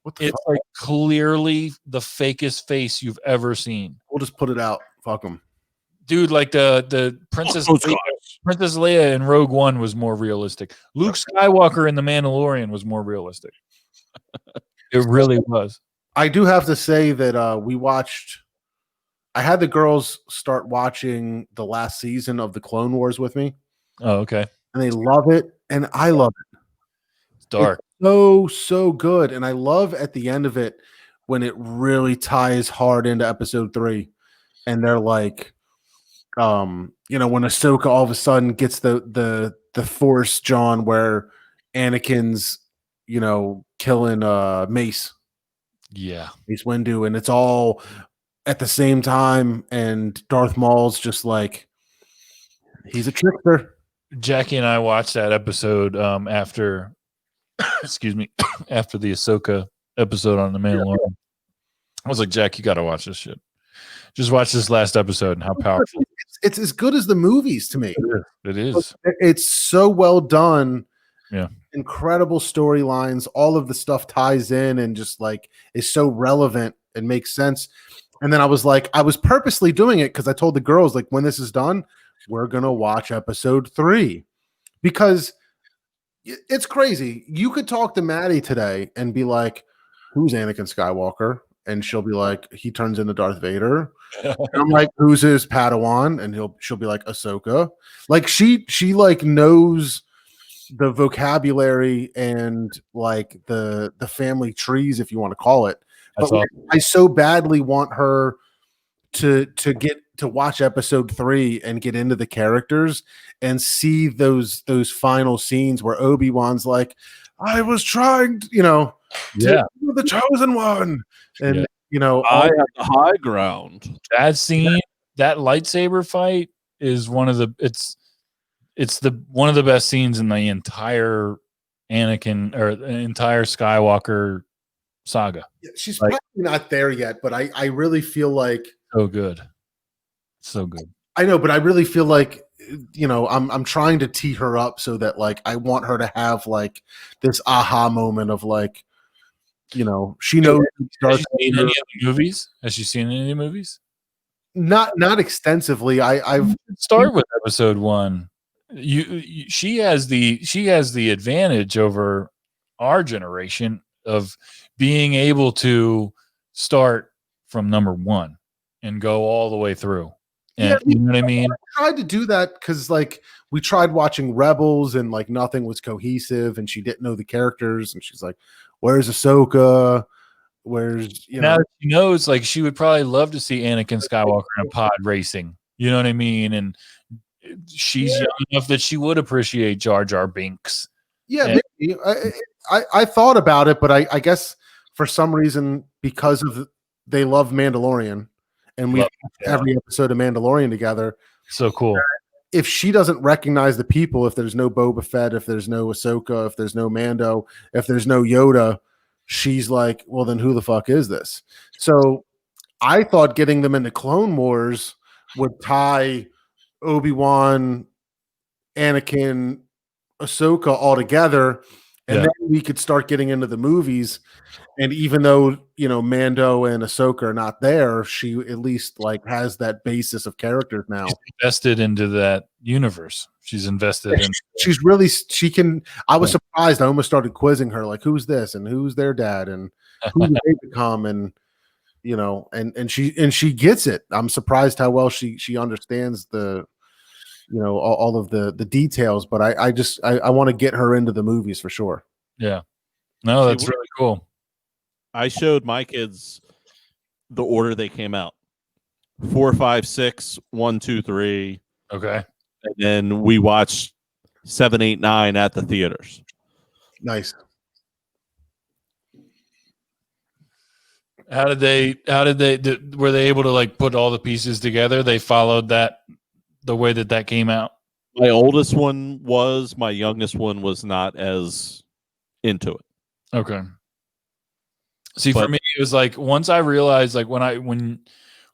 What the It's fuck? like clearly the fakest face you've ever seen. We'll just put it out. Fuck them. Dude, like the Princess Leia in Rogue One was more realistic. Luke Skywalker in The Mandalorian was more realistic. It really was. I do have to say that I had the girls start watching the last season of the Clone Wars with me, Oh, okay. and they love it, and I love it. It's dark. It's so good, and I love at the end of it when it really ties hard into episode 3, and they're like, when Ahsoka all of a sudden gets the Force John where Anakin's killing Mace Windu, and it's all at the same time, and Darth Maul's just like, he's a trickster. Jackie and I watched that episode after excuse me, after the Ahsoka episode on The Mandalorian. I was like, Jack, you got to watch this shit. Just watch this last episode and how powerful. It's as good as the movies to me. It is. It's so well done. Yeah. Incredible storylines. All of the stuff ties in and just like is so relevant and makes sense. And then I was purposely doing it because I told the girls, like, when this is done, we're going to watch episode 3 because it's crazy. You could talk to Maddie today and be like, who's Anakin Skywalker? And she'll be like, he turns into Darth Vader. And I'm like, who's his Padawan? And she'll be like, Ahsoka. Like she like knows the vocabulary and like the family trees, if you want to call it. That's but awesome. I so badly want her to get to watch episode 3 and get into the characters and see those final scenes where Obi-Wan's like, I was trying to, to be the chosen one. And I have the high ground. That scene, that lightsaber fight is one of the one of the best scenes in the entire Anakin or the entire Skywalker saga. She's probably not there yet, but I really feel like so good. So good. I know, but I really feel like I'm trying to tee her up so that like I want her to have like this aha moment of like, she knows. Has she seen any of the movies? Has she seen any of the movies? Not extensively. I've start with episode 1. She has the advantage over our generation of being able to start from number 1 and go all the way through. And you know what I mean? I tried to do that because like we tried watching Rebels and like nothing was cohesive and she didn't know the characters and she's like, where's Ahsoka? Where's now that she knows, like she would probably love to see Anakin Skywalker in a pod racing. You know what I mean? And she's young enough that she would appreciate Jar Jar Binks. Yeah, maybe. I thought about it, but I guess for some reason because of they love Mandalorian and we every episode of Mandalorian together. So cool. If she doesn't recognize the people, if there's no Boba Fett, if there's no Ahsoka, if there's no Mando, if there's no Yoda, she's like, well, then who the fuck is this? So I thought getting them into Clone Wars would tie Obi-Wan, Anakin, Ahsoka all together, and then we could start getting into the movies. And even though Mando and Ahsoka are not there, she at least like has that basis of characters now. She's invested into that universe. She's invested in. She's really she can. I was surprised. I almost started quizzing her, like, who's this and who's their dad and who did they become, and and she gets it. I'm surprised how well she understands the all of the details. But I want to get her into the movies for sure. Yeah, no, that's really cool. I showed my kids the order they came out: 4, 5, 6, 1, 2, 3. Okay, and then we watched 7, 8, 9 at the theaters. Nice. How did they? Were they able to like put all the pieces together? They followed that the way that came out. My oldest one was. My youngest one was not as into it. Okay. See, for me, it was like once I realized, like when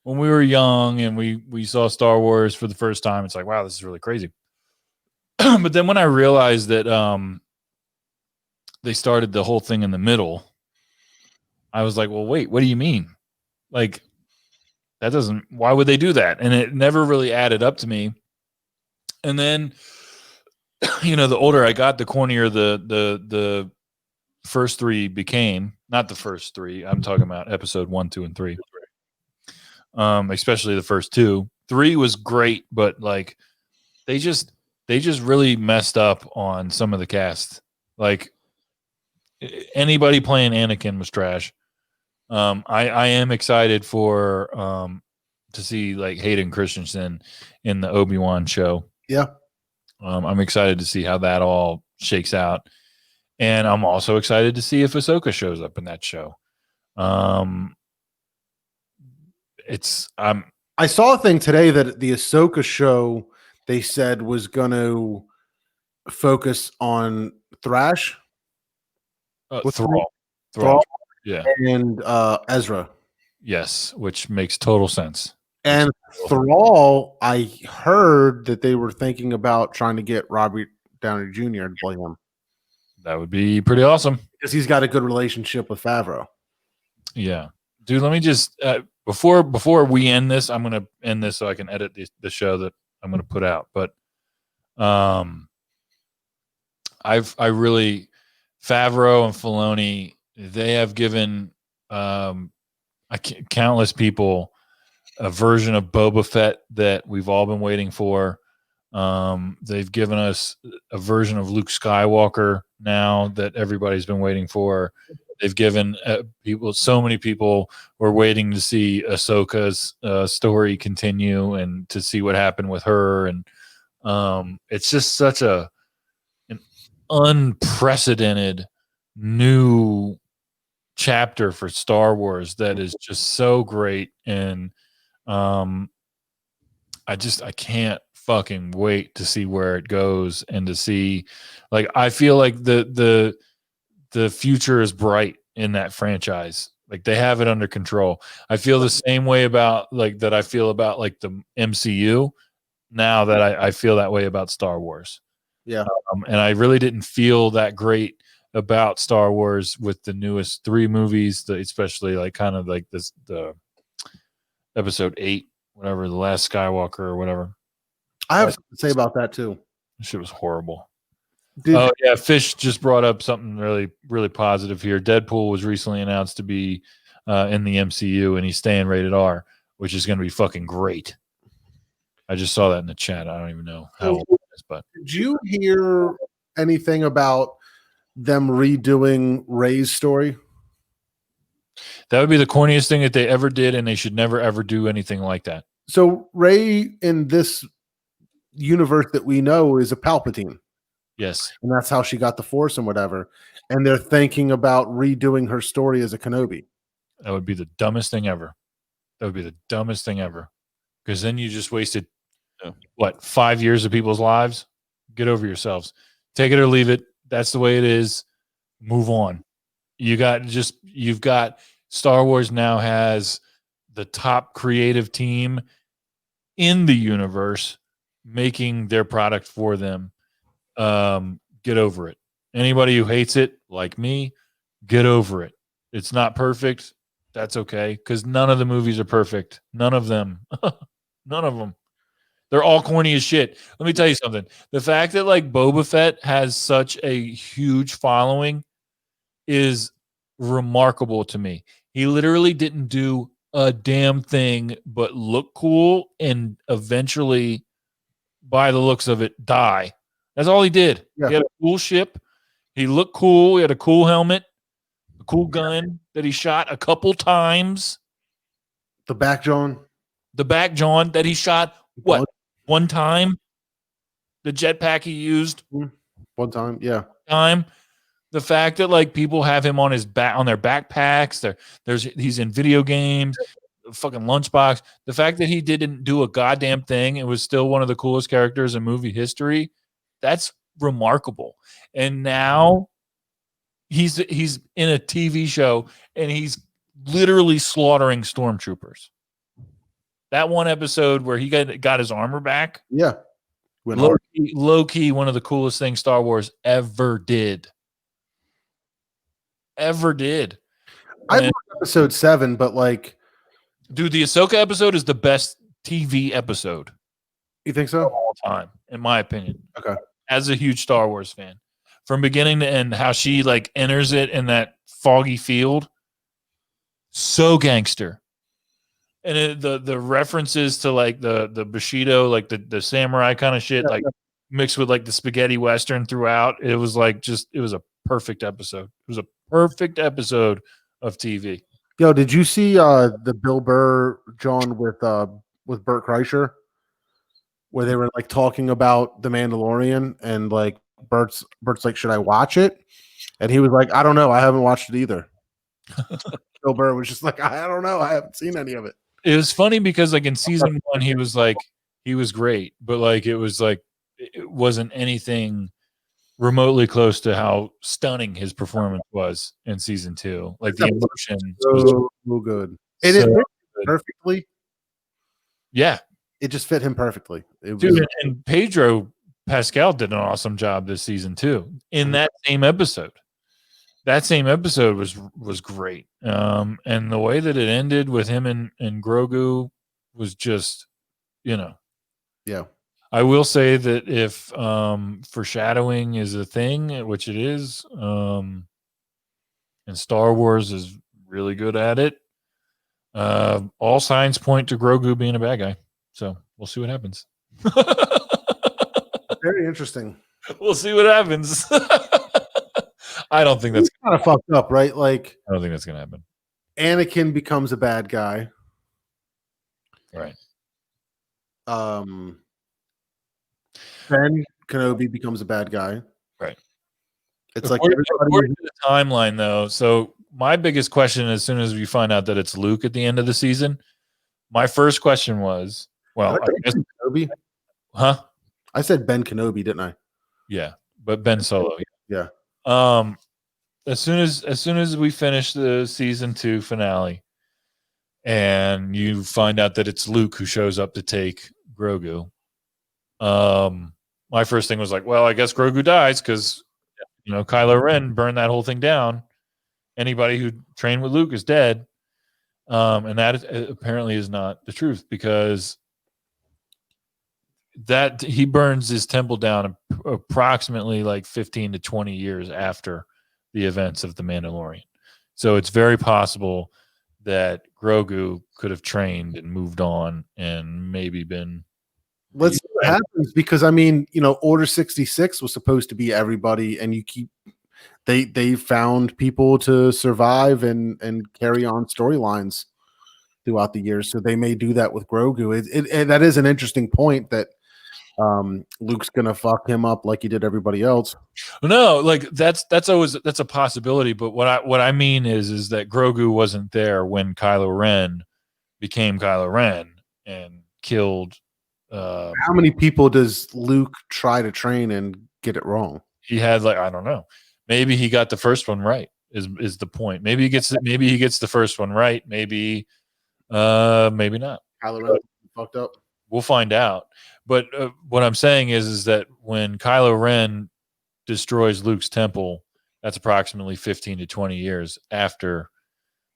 we were young and we saw Star Wars for the first time, it's like, wow, this is really crazy. But then when I realized that they started the whole thing in the middle, I was like, well, wait, what do you mean? Like, that doesn't, why would they do that? And it never really added up to me. And then, the older I got, the cornier the first three became. Not the first three. I'm talking about episode 1, 2, and 3. Especially the first 2. 3 was great, but like they just really messed up on some of the cast. Like anybody playing Anakin was trash. I am excited for to see like Hayden Christensen in the Obi-Wan show. Yeah. I'm excited to see how that all shakes out. And I'm also excited to see if Ahsoka shows up in that show. I saw a thing today that the Ahsoka show they said was going to focus on Thrash. Thrall. Yeah. And Ezra. Yes, which makes total sense. And Thrall, I heard that they were thinking about trying to get Robert Downey Jr. to play him. That would be pretty awesome. Because he's got a good relationship with Favreau. Yeah. Dude, let me just before we end this, I'm going to end this so I can edit the show that I'm going to put out. But I really Favreau and Filoni, they have given countless people a version of Boba Fett that we've all been waiting for. They've given us a version of Luke Skywalker now that everybody's been waiting for. They've given so many people were waiting to see Ahsoka's story continue and to see what happened with her. And it's just such an unprecedented new chapter for Star Wars that is just so great. And I can't fucking wait to see where it goes and to see, like, I feel like the future is bright in that franchise. Like they have it under control. I feel the same way about that I feel about like the MCU now that I feel that way about Star Wars. Yeah. And I really didn't feel that great about Star Wars with the newest 3 movies, especially like kind of like the episode 8, whatever, the last Skywalker or whatever. I have something to say about that too. Shit was horrible. Yeah, Fish just brought up something really, really positive here. Deadpool was recently announced to be in the MCU, and he's staying rated R, which is going to be fucking great. I just saw that in the chat. I don't even know how it is, but did you hear anything about them redoing Rey's story? That would be the corniest thing that they ever did, and they should never ever do anything like that. So Rey in this universe that we know is a Palpatine. Yes. And that's how she got the Force and whatever. And they're thinking about redoing her story as a Kenobi. That would be the dumbest thing ever. That would be the dumbest thing ever. Because then you just wasted, 5 years of people's lives? Get over yourselves. Take it or leave it. That's the way it is. Move on. You've got Star Wars now has the top creative team in the universe making their product for them. Get over it. Anybody who hates it, like me, get over it. It's not perfect. That's okay, because none of the movies are perfect. None of them. None of them. They're all corny as shit. Let me tell you something. The fact that like Boba Fett has such a huge following is remarkable to me. He literally didn't do a damn thing but look cool and eventually, by the looks of it, die. That's all he did. Yeah. He had a cool ship. He looked cool. He had a cool helmet, a cool gun that he shot a couple times. The back John that he shot, one time? The jetpack he used? One time, yeah. The fact that like people have him on his back, on their backpacks, he's in video games, fucking lunchbox. The fact that he didn't do a goddamn thing and was still one of the coolest characters in movie history, that's remarkable. And now he's in a TV show and he's literally slaughtering stormtroopers. That one episode where he got his armor back, low key, one of the coolest things Star Wars ever did. I brought episode 7, but like, Dude, the Ahsoka episode is the best TV episode you think of so? all time, in my opinion. Okay. As a huge Star Wars fan, from beginning to end, how she like enters it in that foggy field, so gangster. And the references to like the Bushido, like the samurai kind of shit, like mixed with like the spaghetti western throughout. It was like it was a perfect episode. It was a perfect episode of TV. Yo, did you see the Bill Burr John with Burt Kreischer, where they were like talking about the Mandalorian, and like Bert's like, should I watch it? And he was like, I don't know, I haven't watched it either. Bill Burr was just like, I don't know, I haven't seen any of it. It was funny because like in season 1, he was great, but like it wasn't anything remotely close to how stunning his performance was in season 2. Like the emotion was So good. And it so fit good. perfectly. Yeah. It just fit him perfectly. It Dude, was, and Pedro Pascal did an awesome job this season too. In that same episode. That same episode was great. And the way that it ended with him and Grogu was just, yeah. I will say that if foreshadowing is a thing, which it is, and Star Wars is really good at it, all signs point to Grogu being a bad guy. So we'll see what happens. Very interesting. We'll see what happens. I don't think that's kind of fucked up, right? Like, I don't think that's gonna happen. Anakin becomes a bad guy. Right. Ben Kenobi becomes a bad guy. Right. It's like according to the timeline, though. So my biggest question, as soon as we find out that it's Luke at the end of the season, my first question was, well, I guess, Kenobi. huh? I said Ben Kenobi, didn't I? Yeah, but Ben Solo. Yeah. As soon as we finish the season 2 finale, and you find out that it's Luke who shows up to take Grogu, my first thing was like, well, I guess Grogu dies because Kylo Ren burned that whole thing down. Anybody who trained with Luke is dead, and that apparently is not the truth, because that he burns his temple down approximately like 15 to 20 years after the events of The Mandalorian. So it's very possible that Grogu could have trained and moved on and maybe been. Let's see what happens, because I mean, Order 66 was supposed to be everybody, and they found people to survive and carry on storylines throughout the years. So they may do that with Grogu. That is an interesting point, that Luke's gonna fuck him up like he did everybody else. No, like that's a possibility. But what I mean is that Grogu wasn't there when Kylo Ren became Kylo Ren and killed. How many people does Luke try to train and get it wrong? He had, like, I don't know. Maybe he got the first one right. Is the point? Maybe he gets the first one right. Maybe not. Kylo Ren fucked up. We'll find out. But what I'm saying is that when Kylo Ren destroys Luke's temple, that's approximately 15 to 20 years after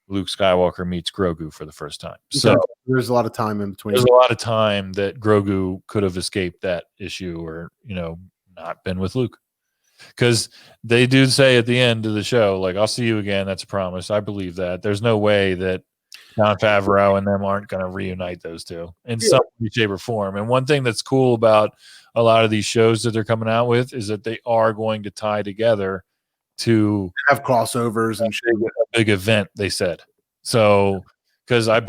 Luke Skywalker meets Grogu for the first time. So there's a lot of time in between. There's a lot of time that Grogu could have escaped that issue, or not been with Luke. Because they do say at the end of the show, like, I'll see you again. That's a promise. I believe that. There's no way that Jon Favreau and them aren't going to reunite those two in some way, shape, or form. And one thing that's cool about a lot of these shows that they're coming out with is that they are going to tie together to have crossovers and shit. A big event, they said. So, because I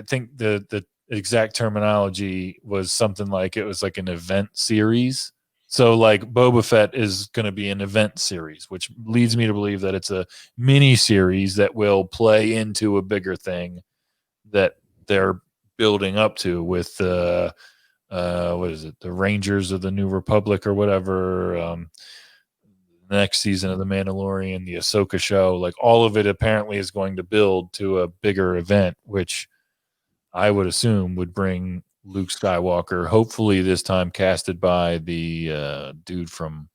think the exact terminology was something like, it was like an event series. So like Boba Fett is going to be an event series, which leads me to believe that it's a mini series that will play into a bigger thing that they're building up to with what is it? The Rangers of the New Republic or whatever. Next season of The Mandalorian, the Ahsoka show, like all of it apparently is going to build to a bigger event, which I would assume would bring Luke Skywalker, hopefully this time casted by the dude from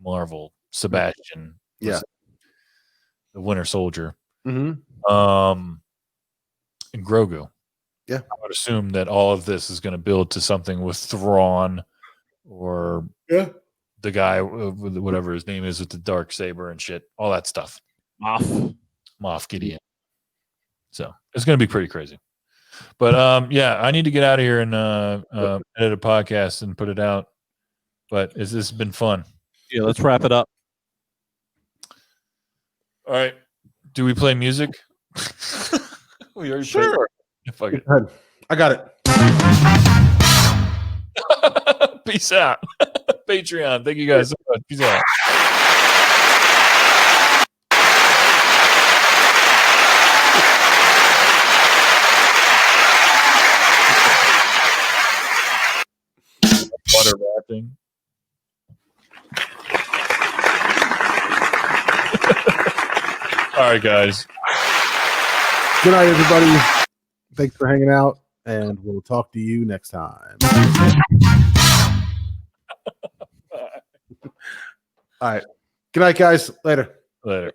Marvel, Sebastian. Yeah. The Winter Soldier. and Grogu. Yeah. I would assume that all of this is going to build to something with Thrawn or the guy with whatever his name is with the dark saber and shit, all that stuff. Moff Gideon. So it's going to be pretty crazy. But yeah, I need to get out of here and edit a podcast and put it out. But this has been fun. Yeah, let's wrap it up. All right. Do we play music? We already played. Fuck it. I got it. Peace out. Patreon. Thank you guys so much. Peace out. Butter wrapping. All right, guys. Good night, everybody. Thanks for hanging out, and we'll talk to you next time. All right. Good night, guys. Later. Later.